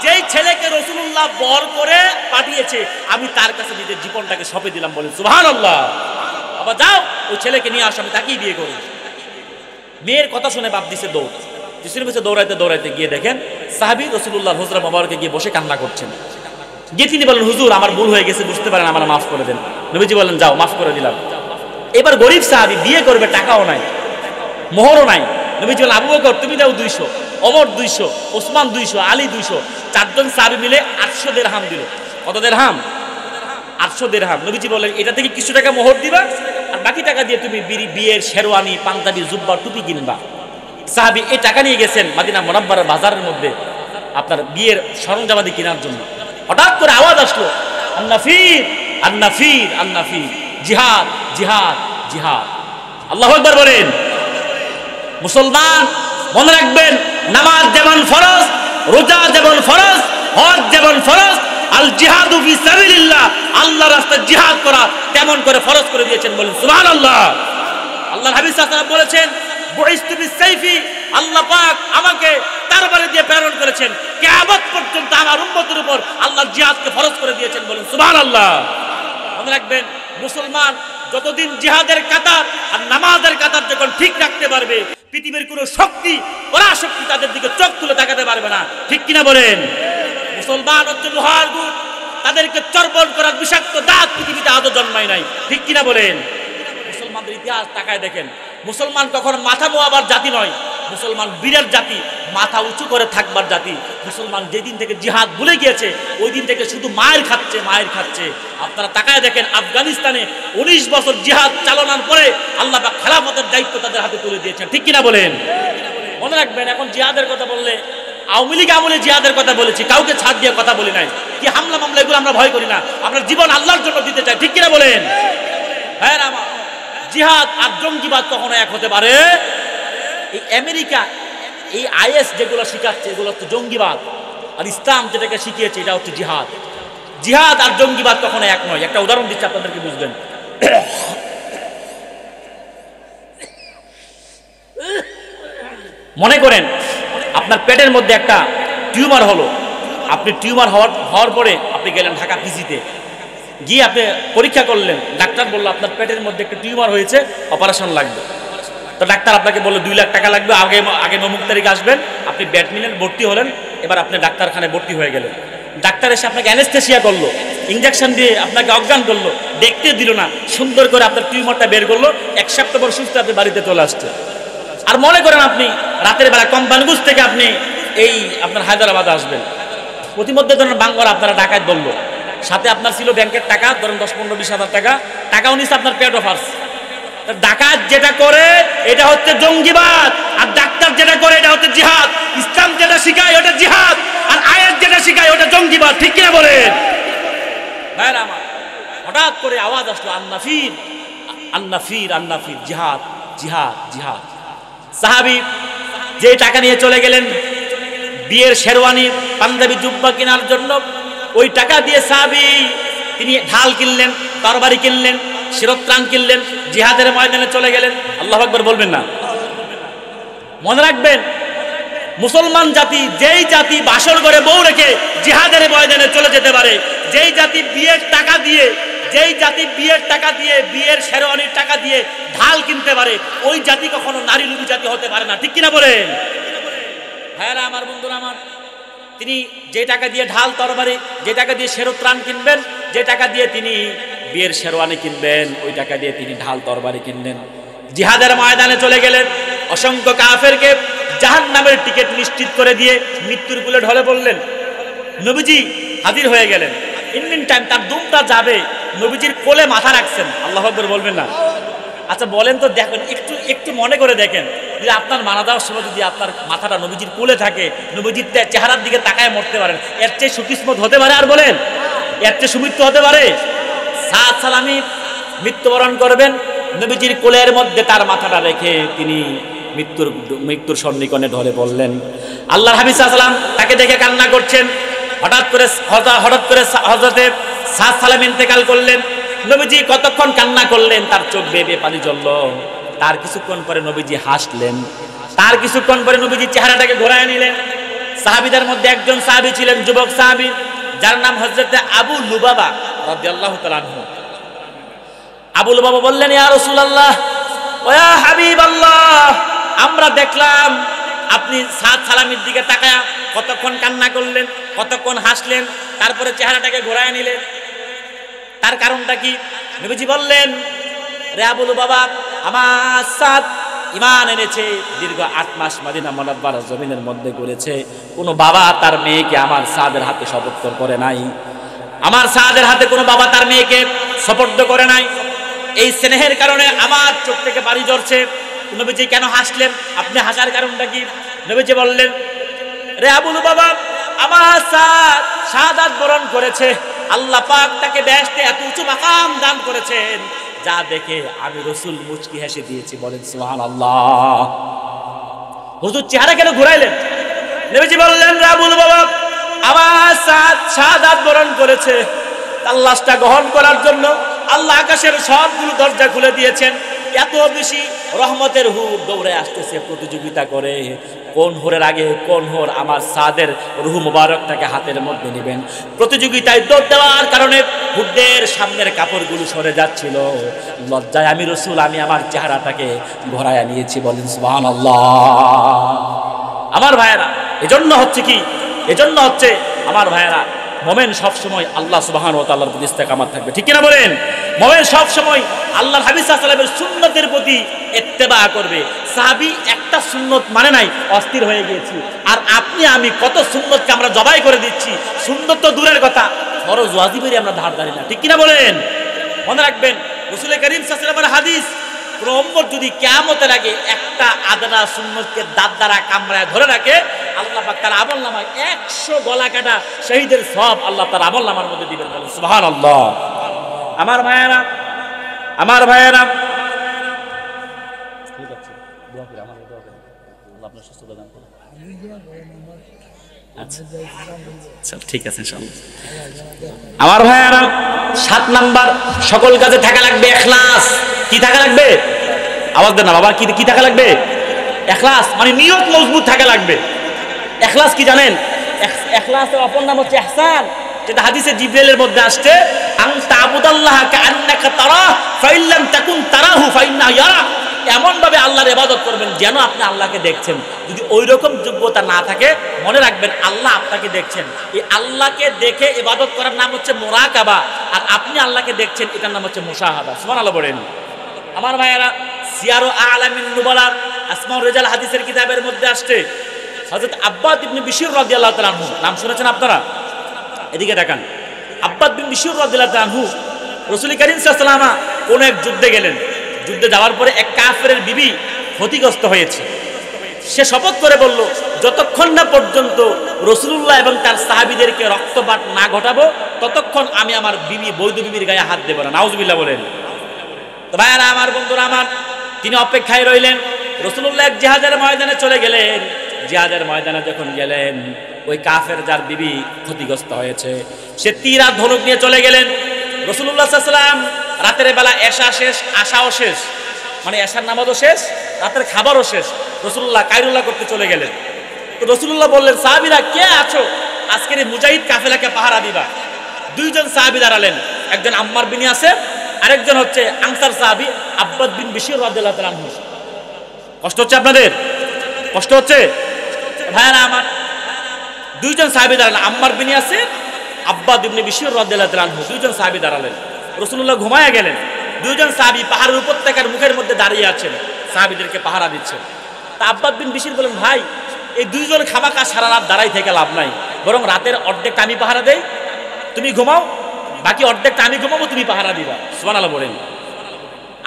যেই ছেলেকে রাসূলুল্লাহ বর করে পাঠিয়েছে আমি তার কাছে নিজের জীবনটাকে সঁপে দিলাম। বলেন সুবহানাল্লাহ। বাবা যাও ওই ছেলেকে নিয়ে আসো, আমি তাকেই বিয়ে করি। মেয়ের কথা শুনে বাপ দিছে দৌড়। যিশুর কাছে দৌড়াইতে দৌড়াইতে গিয়ে দেখেন সাহাবী রাসূলুল্লাহ হুজরা মোবারকে গিয়ে বসে কান্না করছেন। গিয়ে তিনি বলেন, হুজুর আমার ভুল হয়ে গেছে, বুঝতে পারেন, আমার মাফ করে দেন। নবীজি বলেন, যাও মাফ করে দিলাম। এবার গরিব সাহাবী, বিয়ে করবে, টাকাও নাই, মোহরও নাই। নবীজি বলেন, আবু বকর তুমি দাও 200, ওমর 200, ওসমান 200, আলী 200, 4জন সাহাবী মিলে 800 দিরহাম দিল। কত দিরহাম? 800 দিরহাম। নবীজি বললেন এটা থেকে কিছু টাকা মোহর দিবা আর বাকি টাকা দিয়ে তুমি বিয়ের শেরওয়ানি, পাঞ্জাবি, জুব্বা, টুপি কিনবা। সাহাবী এই টাকা নিয়ে গেছেন মদিনা মুনাওয়ারার বাজারের মধ্যে আপনার বিয়ের সরঞ্জামাদি কেনার জন্য। হঠাৎ করে আওয়াজ আসলো, আন্নাফির আন্নাফির আন্নাফির, জিহাদ জিহাদ জিহাদ। আল্লাহু আকবার বলেন। মুসলমান মনে রাখবেন, নামাজ যেমন ফরজ, রোজা যেমন ফরজ, হজ যেমন ফরজ, আল জিহাদু ফি সাবিলিল্লাহ, আল্লাহর রাস্তায় জিহাদ করা তেমন করে ফরজ করে দিয়েছেন। বলেন সুবহানাল্লাহ। আল্লাহর হাবিব সাল্লাল্লাহু আলাইহি ওয়াসাল্লাম বলেছেন, বুইসতু বিসাইফি, আল্লাহ পাক আমাকে তরবারি দিয়ে প্রেরণ করেছেন, কিয়ামত পর্যন্ত আমার উম্মতের উপর আল্লাহ জিহাদকে ফরজ করে দিয়েছেন। বলেন সুবহানাল্লাহ। মনে রাখবেন, মুসলমান যতদিন জিহাদের কাতার আর নামাজের কাতার যখন ঠিক রাখতে পারবে, পৃথিবীর কোনো শক্তি, পরাশক্তি তাদের দিকে চোখ তুলে তাকাতে পারবে না। ঠিক কিনা বলেন? মুসলমান হচ্ছে লোহার গুড়, তাদেরকে চর্বণ করার বিষাক্ত দাঁত পৃথিবীতে আদৌ জন্মায় নাই। ঠিক কিনা বলেন? মুসলমানদের ইতিহাস তাকায় দেখেন, মুসলমান কখনো মাথা নোয়াবার জাতি নয়, মুসলমান বীরের জাতি, মাথা উঁচু করে থাকবার জাতি। মুসলমান যেদিন থেকে জিহাদ ভুলে গিয়েছে ওই দিন থেকে শুধু মায়ের খাচ্ছে, মায়ের খাচ্ছে। আপনারা তাকায় দেখেন, আফগানিস্তানে 19 বছর জিহাদ চালানোর পরে আল্লাহ পাক খেলাফতের দায়িত্ব তাদের হাতে তুলে দিয়েছেন। ঠিক কিনা বলেন? মনে রাখবেন, এখন জিহাদের কথা বললে আওয়ামী লীগ আমলে জিহাদের কথা বলেছি, কাউকে ছাড় দিয়ে কথা বলি নাই। কি হামলা মামলা এগুলো আমরা ভয় করি না, আপনার জীবন আল্লাহর জন্য দিতে চাই। ঠিক কিনা বলেন? হ্যাঁ আমার জিহাদ আর জঙ্গিবাদ কখনো এক হতে পারে? এই আমেরিকা, এই আইএস যেগুলো শিখাচ্ছে এগুলো হচ্ছে জঙ্গিবাদ, আর ইসলাম যেটাকে শিখিয়েছে এটা হচ্ছে জিহাদ। জিহাদ আর জঙ্গিবাদ কখনো এক নয়। একটা উদাহরণ দিচ্ছি আপনাদেরকে বুঝবেন। মনে করেন আপনার পেটের মধ্যে একটা টিউমার হলো, আপনি টিউমার হওয়ার পরে আপনি গেলেন ঢাকা পিজিতে, গিয়ে আপনি পরীক্ষা করলেন, ডাক্তার বললো আপনার পেটের মধ্যে একটা টিউমার হয়েছে, অপারেশন লাগবে। তো ডাক্তার আপনাকে বললো 2 লাখ টাকা লাগবে, আগে অমুক তারিখে আসবেন। আপনি বেড নিলেন, ভর্তি হলেন, এবার আপনি ডাক্তারখানায় ভর্তি হয়ে গেলেন। ডাক্তার এসে আপনাকে অ্যানেস্থেসিয়া করলো, ইঞ্জেকশন দিয়ে আপনাকে অজ্ঞান করলো, দেখতে দিল না, সুন্দর করে আপনার টিউমারটা বের করলো, 1 সপ্তাহ পর সুস্থ আপনি বাড়িতে চলে আসছে। আর মনে করেন আপনি রাতের বেলা কোম্পানিগঞ্জ থেকে আপনি এই আপনার হায়দ্রাবাদে আসবেন, প্রতিমধ্যে ধরেন বাঙ্গর আপনারা ডাকাত বললো, সাথে আপনার ছিল ব্যাংকের টাকা, ধরেন 10, 15, 20 হাজার টাকা, টাকাও নিচ্ছে আপনার পেট অফার্স। ডাকাত যেটা করে এটা হচ্ছে জঙ্গিবাদ, আর ডাক্তার যেটা করে এটা হচ্ছে জিহাদ। ইসলাম যেটা শিখায় ওটা জিহাদ, আর আয়াত যেটা শিখায় ওটা জঙ্গিবাদ। ঠিক কিনা বলেন? ভাইরা আমার, হঠাৎ করে আওয়াজ আসলো, আন্নাফির আন্নাফির আন্নাফির, জিহাদ জিহাদ জিহাদ। সাহাবী যে টাকা নিয়ে চলে গেলেন বিয়ের শেরওয়ানি, পাঞ্জাবি, জুব্বা কেনার জন্য, ওই টাকা দিয়ে সাহাবী তিনি ঢাল কিনলেন, তরবারি কিনলেন, শিরোত্রাণ কিনলেন, জিহাদের ময়দানে চলে গেলেন। আল্লাহু আকবার বলবেন না? মনে রাখবেন, মুসলমান জাতি যেই জাতি বাসর করে বউ রেখে জিহাদের ময়দানে চলে যেতে পারে, যেই জাতি বিয়ের টাকা দিয়ে, যেই জাতি বিয়ের টাকা দিয়ে, বিয়ের শেরওয়ানির টাকা দিয়ে ঢাল কিনতে পারে, ওই জাতি কখনো নারী লোভী জাতি হতে পারে না। ঠিক কিনা বলেন? হ্যাঁ আমার বন্ধুরা আমার, তিনি যে টাকা দিয়ে ঢাল তরবারি, যে টাকা দিয়ে শেরোত্রাণ কিনবেন, যে টাকা দিয়ে তিনি বিয়ের শেরওয়ানি কিনবেন, ওই টাকা দিয়ে তিনি ঢাল তরবারি কিনলেন, জিহাদের ময়দানে চলে গেলেন। অসংখ্য কাফেরকে জাহান্নামের টিকিট নিশ্চিত করে দিয়ে মৃত্যুর কোলে ঢলে পড়লেন। নবীজি হাজির হয়ে গেলেন। ইন মিন টাইম তার দুমটা যাবে, নবীজির কোলে মাথা রাখছেন। আল্লাহু আকবার বলবেন না? আচ্ছা বলেন তো, দেখেন একটু একটু মনে করে দেখেন, যে আপনার মারা যাওয়ার সময় যদি আপনার মাথাটা নবীজির কোলে থাকে, নবীজির চেহারার দিকে তাকায় মরতে পারেন, এর চেয়ে সুকিসমত হতে পারে? আর বলেন, এর চেয়ে সুমৃত্যু হতে পারে? সাদ সালামি মৃত্যুবরণ করবেন, নবীজির কোলের মধ্যে তার মাথাটা রেখে তিনি মৃত্যুর সন্নিকটে ঢলে পড়লেন। আল্লাহর হাবিব সাল্লাল্লাহু আলাইহি ওয়াসাল্লাম তাকে দেখে কান্না করছেন। হঠাৎ করে হযরতে সাদ সালাম ইন্তেকাল করলেন। নবীজি কতক্ষণ কান্না করলেন, তার চোখ বেয়ে পানি জ্বলল। তার কিছুক্ষণ পরে নবীজি হাসলেন। তার কিছুক্ষণ পরে নবীজি চেহারাটাকে ঘোরায় নিলেন। সাহাবীদের মধ্যে একজন সাহাবী ছিলেন, যুবক সাহাবী, যার নাম হযরতে আবু লুবাবা রাদিয়াল্লাহু তাআলা আনহু। আবু লুবাবা বললেন, ইয়া রাসূলুল্লাহ ওয়া ইয়া হাবিবাল্লাহ, আমরা দেখলাম আপনি সাদ সালামের দিকে তাকায়া কতক্ষণ কান্না করলেন, কতক্ষণ হাসলেন, তারপরে চেহারাটাকে ঘোরায় নিলেন, তার কারণটা কি? নবীজি বললেন, রে আবু লুবাবা, আমার সাদ ঈমান এনেছে, দীর্ঘ 8 মাস মদিনা মুনাওয়ারা জমিনের মধ্যে ঘুরেছে, কোনো বাবা তার মেয়েকে আমার সাদের হাতে সদুত্তর করে নাই। আমার সাদের হাতে কোনো বাবা তার মেয়েকে সুপুর্দ করে নাই। এই স্নেহের কারণে আমার চোখ থেকে পানি ঝরছে। নবীজি কেন হাসলেন? আপনি হাসার কারণটা কি? নবীজি বললেন, রে আবুল বাবা, আমার সাদ শাহাদাত বরণ করেছে, আল্লাহ পাক তাকে বেহেশতে এত উঁচু মাকাম দান করেছেন, যা দেখে আমি রাসূল মুচকি হেসে দিয়েছি। বলেন সুবহানাল্লাহ। হুজুর চেহারা কেন ঘুরাইলেন? নবীজি বললেন, রে আবুল বাবা, আমার সাদ শাহাদাত বরণ করেছে, তার লাশটা গ্রহণ করার জন্য আল্লাহ আকাশের সবগুলো দরজা খুলে দিয়েছেন। এত বেশি রহমতের হুর দৌড়ে আসতেছে প্রতিযোগিতা করে, কোন হোরের আগে কোন হোর আমার সাদের রুহ মুবারকটাকে হাতের মধ্যে নেবেন। প্রতিযোগিতায় দৌড় দেওয়ার কারণে হুরদের সামনের কাপড়গুলো সরে যাচ্ছিল। লজ্জায় আমি রাসূল আমি আমার চেহারাটাকে ঘোরায়া নিয়েছি। বলেন সুবহানাল্লাহ। আমার ভাইয়েরা, এজন্য হচ্ছে কি, এজন্য হচ্ছে আমার ভাইয়েরা, মোমেন সবসময় আল্লাহ সুবহানাহু ওয়া তাআলার প্রতি ইস্তেকামাত থাকবে। ঠিক কিনা বলেন? মোমেন সবসময় আল্লাহর হাবিব সাল্লাল্লাহু আলাইহি ওয়াসাল্লামের সুন্নতের প্রতি ইত্তেবা করবে। সাহাবী একটা সুন্নত মানে নাই, অস্থির হয়ে গিয়েছি। আর আপনি আমি কত সুন্নতকে আমরা জবাই করে দিচ্ছি। সুন্নত তো দূরের কথা, ফরজ ওয়াজিবেরই আমরা ধার ধারি না। ঠিক কিনা বলেন? মনে রাখবেন, রাসূল করিম সাল্লাল্লাহু আলাইহি ওয়াসাল্লামের হাদিস, কোন উম্মত যদি কিয়ামতের আগে একটা আদনা সুন্নতকে দাঁত দ্বারা কামড়ায় ধরে রাখে, আল্লাহ পাক তার আমলনামায় 100 গলা কাটা শহীদের সওয়াব আল্লাহ তার আমলনামার মধ্যে দিবেন। বলেন সুবহানাল্লাহ। আমার ভাইয়েরা, আমার ভাইয়েরা, ঠিক আছে, দোয়া করি, আমার দোয়া করি, আল্লাহ আপনার সুস্থতা দান করুন। আচ্ছা, ঠিক আছে ইনশাআল্লাহ। আমার ভাইয়েরা, 7 নাম্বার, সকল কাজে থাকা লাগবে ইখলাস। কি থাকা লাগবে? আওয়াজ দেন না বাবা, কি থাকা লাগবে? ইখলাস মানে নিয়ত মজবুত থাকা লাগবে। ইখলাস কি জানেন? ইখলাসের অপর নাম হচ্ছে ইহসান, যেটা হাদিসে জিবরাইলের মধ্যে আসছে, আন তা'বুদাল্লাহ কাআন্নাকা তারা ফাইন লাম তাকুন তারাহু ফাইন্নাহু ইয়ারা। এমন ভাবে আল্লাহর ইবাদত করবেন যেন আপনি আল্লাহকে দেখছেন। যদি ওই রকম যোগ্যতা না থাকে, মনে রাখবেন আল্লাহ আপনাকে দেখছেন। এই আল্লাহকে দেখে ইবাদত করার নাম হচ্ছে মুরাকাবা, আর আপনি আল্লাহকে দেখছেন, এটার নাম হচ্ছে মুশাহাদা। সুবহানাল্লাহ বলেন। আমার ভাইয়েরা, সিয়ারু আ'লামিন নুবালা আসমাউর রিজাল হাদিসের কিতাবের মধ্যে আসছে, হযরত আব্বাদ ইবনে বিশর রাদিয়াল্লাহু তাআলা আনহু, নাম শুনেছেন আপনারা? এদিকে তাকান। আব্বাদ বিন বিশর রাদিয়াল্লাহু তাআলা আনহু রাসূল কারীম সাল্লাল্লাহু আলাইহি ওয়াসাল্লাম কোন এক যুদ্ধে গেলেন। যুদ্ধে যাওয়ার পরে এক কাফেরের বিবি ক্ষতিগ্রস্ত হয়েছে। সে শপথ করে বলল, যতক্ষণ না পর্যন্ত রাসূলুল্লাহ এবং তার সাহাবীদেরকে রক্তপাত না ঘটাবো, ততক্ষণ আমি আমার বিবি, বৈধ বিবির গায়ে হাত দেব না। নাউজুবিল্লাহ বলেন। তো ভাইয়ারা, আমার বন্ধুরা আমার, তিনি অপেক্ষায় রইলেন। রাসূলুল্লাহ এক জিহাদের ময়দানে চলে গেলেন। জিহাদের ময়দানে যখন গেলেন, ওই কাফের যার বিবি ক্ষতিগ্রস্ত হয়েছে, সে তীর আর ধনুক নিয়ে চলে গেলেন। রাসূলুল্লাহ সাল্লাল্লাহু আলাইহি ওয়াসাল্লাম রাতের বেলা এশা শেষ, আশাও শেষ, মানে এশার নামাজও শেষ, রাতের খাবারও শেষ। রাসূলুল্লাহ কায়রুল্লাহ করতে চলে গেলেন। তো রাসূলুল্লাহ বললেন, সাহাবীরা কে আছো, আজকের এই মুজাহিদ কাফেলাকে পাহারা দিবা। 2 জন সাহাবী দাঁড়ালেন, একজন আম্মার বিন ইয়াসির, আরেকজন হচ্ছে আনসার সাহাবী আব্বাদ বিন বিশর রাদিয়াল্লাহু তাআলা আনহু। কষ্ট হচ্ছে আপনাদের? কষ্ট হচ্ছে? ভাইরা আমার, 2 জন সাহাবী দাঁড়ালেন, আম্মার বিন ইয়াসির, আব্বাদ ইবনে বিশর রাদিয়াল্লাহু তাআলা আনহু। 2 জন সাহাবী দাঁড়ালেন। রাসূলুল্লাহ ঘুমায়া গেলেন। 2 জন সাহাবী পাহাড়ের উপত্যকার মুখের মধ্যে দাঁড়িয়ে আছেন, সাহাবীদেরকে পাহারা দিচ্ছেন। তা আব্বাদ বিন বিশর বলেন, ভাই, এই 2 জন খামাকা সারা রাত দাঁড়াই থেকে লাভ নাই, বরং রাতের অর্ধেকটা আমি পাহারা দেই, তুমি ঘুমাও, বাকি অর্ধেকটা আমি ঘুমাবো, তুমি পাহারা দিবা। সুবহানাল্লাহ বলেন।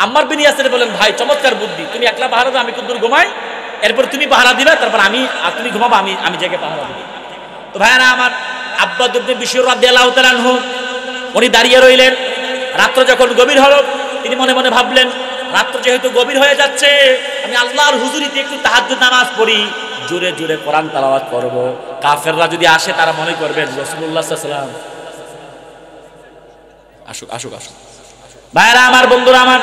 আম্মার বিন ইয়াসির বলেন, ভাই, চমৎকার বুদ্ধি, তুমি একলা পাহারা দাও, আমি কুদ্দুর ঘুমাই, এরপর তুমি পাহারা দিবা, তারপর তুমি ঘুমাবো, আমি জেগে পাহারা দিব। তো ভাইরা আমার, আব্বাদ ইবনে বিশর রাদিয়াল্লাহু তাআলা আনহু উনি দাঁড়িয়ে রইলেন। রাত্র যখন গভীর হলো, তিনি মনে মনে ভাবলেন, রাত্র যেহেতু গভীর হয়ে যাচ্ছে, আমি আল্লাহর হুজুরিতে একটু তাহাজ্জুদ নামাজ পড়ি, জোরে জোরে কোরআন তেলাওয়াত করব। কাফেররা যদি আসে, তারা মনে করবেন রাসূলুল্লাহ সাল্লাল্লাহু আলাইহি ওয়াসাল্লাম আসুক আসুক আসুক। ভাইরা আমার, বন্ধুরা আমার,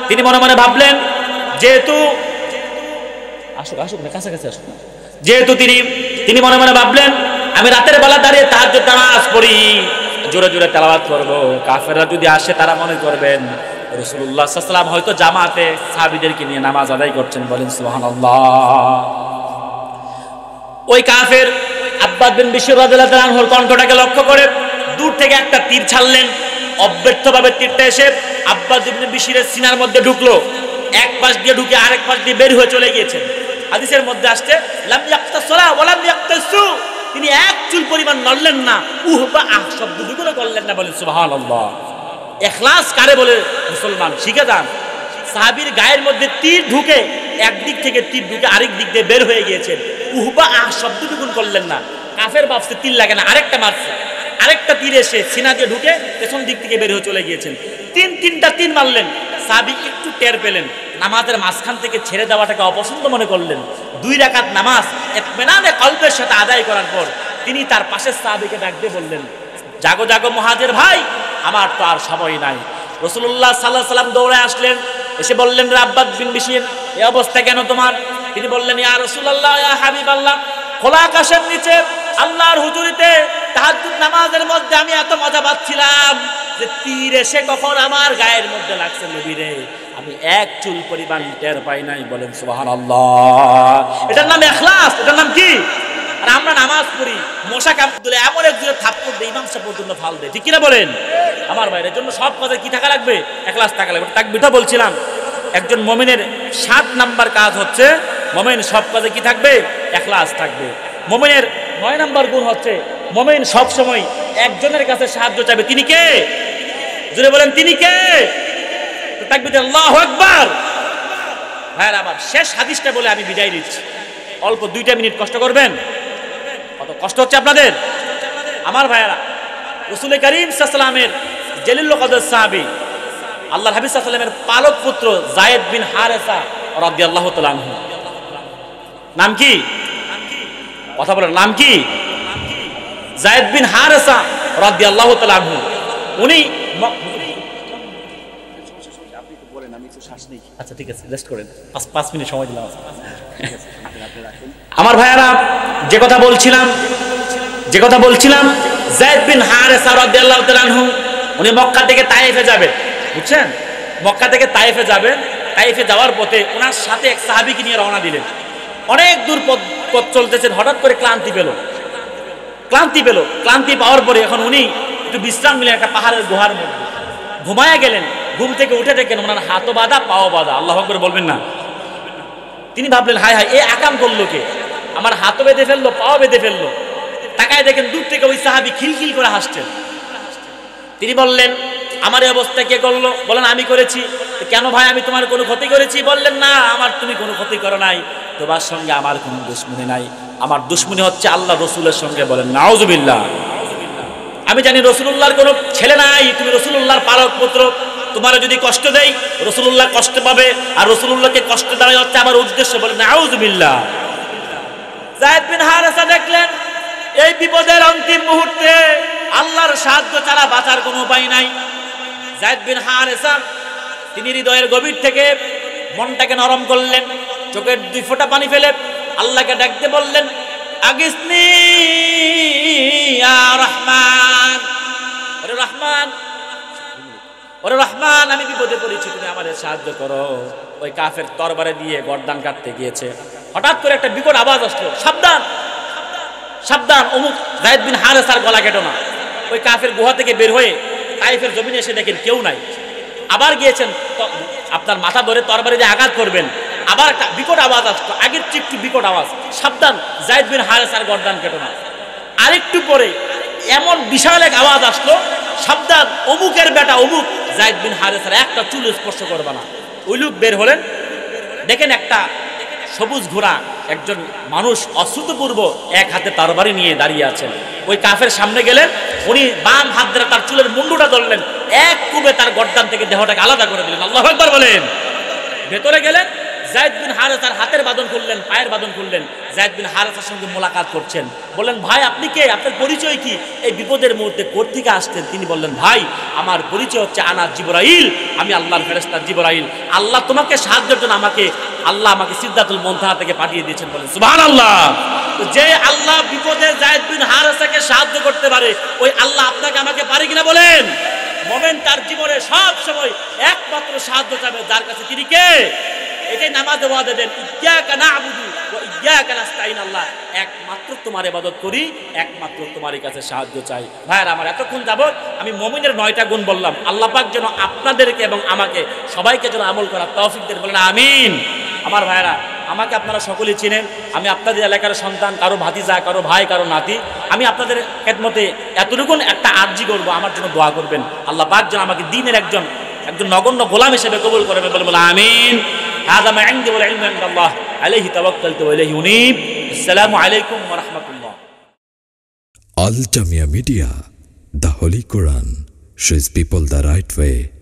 তিনি মনে মনে ভাবলেন, যেহেতু আসুক আসুক না, কাছাকাছি আসুক না, যেহেতু তিনি মনে মনে ভাবলেন, আমি রাতের বেলা দাঁড়িয়ে তাহাজ্জুদ নামাজ পড়ি, জোরে জোরে তেলাওয়াত করব, কাফেররা যদি আসে তারা মনে করবেন রাসূলুল্লাহ সাল্লাল্লাহু আলাইহি ওয়াসাল্লাম হয়তো জামাতে সাহাবীদেরকে নিয়ে নামাজ আদায় করছেন। বলেন সুবহানাল্লাহ। ওই কাফের আব্বাদ বিন বিশর রাদিয়াল্লাহু তাআলা আনহুর কণ্ঠটাকে লক্ষ্য করে দূর থেকে একটা তীর ছাড়লেন। অব্যর্থভাবে তীরটা এসে আব্বাদ ইবনে বিশরের সিনার মধ্যে ঢুকলো। এক পাশ দিয়ে ঢুকে আরেক পাশ দিয়ে বের হয়ে চলে গিয়েছেন। হাদিসের মধ্যে আসছে, লাম ইয়াক্তাসলা ওয়া লাম ইয়াক্তাসু, তিনি এক চুল পরিমাণ নড়লেন না, উহ বা আহ শব্দ দুগুলো করলেন না। বলেন সুবহানাল্লাহ। ইখলাস কারে বলে মুসলমান শিখে যান। সাহাবীর গায়ের মধ্যে তীর ঢুকে একদিক থেকে তীর ঢুকে আরেক দিক দিয়ে বের হয়ে গিয়েছেন, উহ বা আহ শব্দটুকুন করলেন না। কাফের ভাবছে তীর লাগে না, আরেকটা মারছে, আরেকটা তীর এসে সিনা দিয়ে ঢুকে পেছন দিক থেকে বের হয়ে চলে গিয়েছেন। তিনটা তীর মারলেন। সাহাবী একটু টের পেলেন, নামাজের মাঝখান থেকে ছেড়ে দেওয়াটাকে অপছন্দ মনে করলেন। 2 রাকাত নামাজ ইতমিনানে কলবের সাথে আদায় করার পর তিনি তার পাশের সাহাবীকে ডাক দিয়ে বললেন, জাগো জাগো মুহাজির ভাই, আমার তো আর সময় নাই। রাসূলুল্লাহ সাল্লাল্লাহু আলাইহি ওয়াসাল্লাম দৌড়ে আসলেন, এসে বললেন, রাব্বাত বিন বিশির, এই অবস্থা কেন তোমার? তিনি বললেন, ইয়া রাসূলুল্লাহ, ইয়া হাবিবাল্লাহ, খোলা আকাশের নিচে আল্লাহর হুজুরিতে তাহাজ্জুদ নামাজের মধ্যে আমি এত মজা পাচ্ছিলাম যে তীর এসে কখন আমার গায়ের মধ্যে লাগছে নবীরে, আমি এক চুল পরিমাণ টের পাই নাই। বলেন সুবহানাল্লাহ। এটার নাম ইখলাস। এটার নাম কি? আর আমরা নামাজ পড়ি, মশা কামড় দিলে এমন একজনের থাপ্পড় দেয় ইমাম সাহেব পর্যন্ত ফাল দেয়, ঠিক কিনা বলেন? আমার ভাইয়ের জন্য সব কাজে কি থাকা লাগবে? ইখলাস থাকা লাগবে। তাকবীরটা বলছিলাম, একজন মুমিনের 7 নাম্বার কাজ হচ্ছে, মুমিন সব কাজে কি থাকবে? ইখলাস থাকবে। মুমিনের 9 নাম্বার গুণ হচ্ছে, মুমিন সব সময় একজনের কাছে সাহায্য চাইবে। তিনি কে? জোরে বলেন, তিনি কে? তাকবীর, আল্লাহু আকবার। ভাইরা আমার, শেষ হাদিসটা বলে আমি বিদায় দিচ্ছি। অল্প 2টা মিনিট কষ্ট করবেন। কত কষ্ট হচ্ছে আপনাদের? আমার ভাইরা, রাসূল করিম সাল্লাল্লাহু আলাইহি ওয়াসাল্লামের জলিলুল কদর সাহাবী, আল্লাহর হাবিব সাল্লাল্লাহু আলাইহি ওয়াসাল্লামের পালক পুত্র যায়েদ বিন হারেসা রাদিয়াল্লাহু তাআলা আনহু। নাম কি? কথা বলেন, নাম কি? যায়েদ বিন হারেসা রাদিয়াল্লাহু তাআলা আনহু। উনি আচ্ছা ঠিক আছে, রেস্ট করেন, 5 মিনিট সময় দিলাম। আমার ভাইয়ারা, যে কথা বলছিলাম যায়েদ বিন হারেসা রাদিয়াল্লাহু তাআলা আনহু, উনি মক্কা থেকে তায়েফে যাবেন, বুঝছেন? মক্কা থেকে তায়েফে যাবেন। তায়েফে যাওয়ার পথে ওনার সাথে এক সাহাবীকে নিয়ে রওনা দিলেন। অনেক দূর পথ চলতেছেন, হঠাৎ করে ক্লান্তি পাওয়ার পরে এখন উনি একটু বিশ্রাম নিলেন একটা পাহাড়ের গুহার মধ্যে, ঘুমায়া গেলেন। ঘুম থেকে উঠে দেখেন ওনার হাতও বাঁধা, পাও বাঁধা। আল্লাহু আকবার বলবেন না? তিনি ভাবলেন, হায় হায়, এ আকাম করলো কে? আমার হাতও বেঁধে ফেললো, পাও বেঁধে ফেললো। তাকায় দেখেন দূর থেকে ওই সাহাবী খিলখিল করে হাসছেন। তিনি বললেন, আমার এই অবস্থা কে করলো? বলেন, আমি করেছি। কেন ভাই, আমি তোমার কোনো ক্ষতি করেছি? বললেন, না, আমার তুমি কোনো ক্ষতি করো নাই, তোমার সঙ্গে আমার কোনো দুশমনি নাই, আমার দুশমনি হচ্ছে আল্লাহ রসুলের সঙ্গে। বলেন নাউজুবিল্লাহ। আমি জানি রাসূলুল্লাহর কোনো ছেলে নাই, তুমি রাসূলুল্লাহর পালক পুত্র, তোমার যদি কষ্ট দেই রাসূলুল্লাহ কষ্ট পাবে, আর রাসূলুল্লাহকে কষ্ট দেওয়া হচ্ছে আমার উদ্দেশ্য। বলেন নাউজুবিল্লাহ। যায়েদ বিন হারেসা দেখলেন এই বিপদের অন্তিম মুহূর্তে আল্লাহর সাহায্য ছাড়া বাঁচার কোনো উপায় নাই। যায়েদ বিন হারেসা তিনি হৃদয়ের গভীর থেকে মনটাকে নরম করলেন, চোখের 2 ফোঁটা পানি ফেলে আল্লাহকে ডাকতে বললেন, আগিসনি ইয়া রহমান, ওরে রহমান, ওরে রহমান, আমি বিপদে পড়েছি, তুমি আমাদের সাহায্য করো। ওই কাফের তরবারে দিয়ে গর্দান কাটতে গিয়েছে। হঠাৎ করে একটা বিকট আওয়াজ আসলো, সাবধান সাবধান, অমুক যায়েদ বিন হারেসার গলা কেটো না। ওই কাফের গুহা থেকে বের হয়ে তাইফের জমিনে এসে দেখেন কেউ নাই। আবার গিয়েছেন, আপনার মাথা ধরে তরবারি দিয়ে আঘাত করবেন, আবার একটা বিকট আওয়াজ আসলো, আগের চেয়ে একটু বিকট আওয়াজ, সাবধান যায়েদ বিন হারেসার গর্দান কেটো না। আরেকটু পরে এমন বিশাল এক আওয়াজ আসলো, সাবধান অমুকের বেটা অমুক যায়েদ বিন হারেসার একটা চুল স্পর্শ করবে না। ওই লোক বের হলেন, দেখেন একটা সবুজ ঘোড়া, একজন মানুষ অশ্রুতপূর্ব এক হাতে তরবারি নিয়ে দাঁড়িয়ে আছেন। ওই কাফের সামনে গেলেন, উনি বাম হাত ধরে তার চুলের মুন্ডুটা ধরলেন, এক কুবে তার গর্দান থেকে দেহটাকে আলাদা করে দিলেন। আল্লাহু আকবার বলেন। ভেতরে গেলেন, যায়েদ বিন হারেসার হাতের বাঁধন খুললেন, পায়ের বাঁধন খুললেন। যায়েদ বিন হারেসার সঙ্গে মোলাকাত করছেন। বললেন, ভাই আপনি কে? আপনার পরিচয় কি? এই বিপদের মুহূর্তে কোথা থেকে আসছেন? তিনি বললেন, ভাই আমার পরিচয় হচ্ছে আনা জিবরাইল, আমি আল্লাহর ফেরেশতা জিবরাইল। আল্লাহ তোমাকে সাহায্যের জন্য আল্লাহ আমাকে সিদরাতুল মুনতাহা থেকে পাঠিয়ে দিয়েছেন। বলেন সুবহানাল্লাহ। যে আল্লাহ বিপদে যায়েদ বিন হারেসাকে সাহায্য করতে পারে, ওই আল্লাহ আপনাকে আমাকে পারে কিনা বলেন? মুমিন তার জীবনে সব সময় একমাত্র সাহায্য চাবে যার কাছে, তিনি কে? এটাই নামাজে ওয়াদা দেন, ইয়্যাকা না'বুদু ওয়া ইয়্যাকা নাস্তাঈন। আল্লাহ একমাত্র তোমার ইবাদত করি, একমাত্র তোমারই কাছে সাহায্য চাই। ভাইরা আমার, এতক্ষণ যাবত আমি মুমিনের 9টা গুণ বললাম। আল্লাহ পাক যেন আপনাদেরকে এবং আমাকে সবাইকে যেন আমল করার তৌফিক দেন। বলেন আমিন। আমার ভাইরা, আমাকে আপনারা সকলেই চিনেন। আমি আপনাদের এলাকার সন্তান, কারো ভাতিজা, কারো ভাই, কারো নাতি। আমি আপনাদের খেদমতে এতটুকুন একটা আর্জি করব, আমার জন্য দোয়া করবেন। আল্লাহ পাক যেন আমাকে দ্বীনের একজন নগণ্য গোলাম হিসেবে কবুল করবেন, বলে আমিন। হাযা মা ইনদি ওয়াল ইলমু ইনদাল্লাহ আলাইহি তাওয়াক্কালতু ওয়া ইলাইহি উনীব। আসসালামু আলাইকুম ওয়া রাহমাতুল্লাহ। Al Jamia Media, the Holy Quran shows people the right way.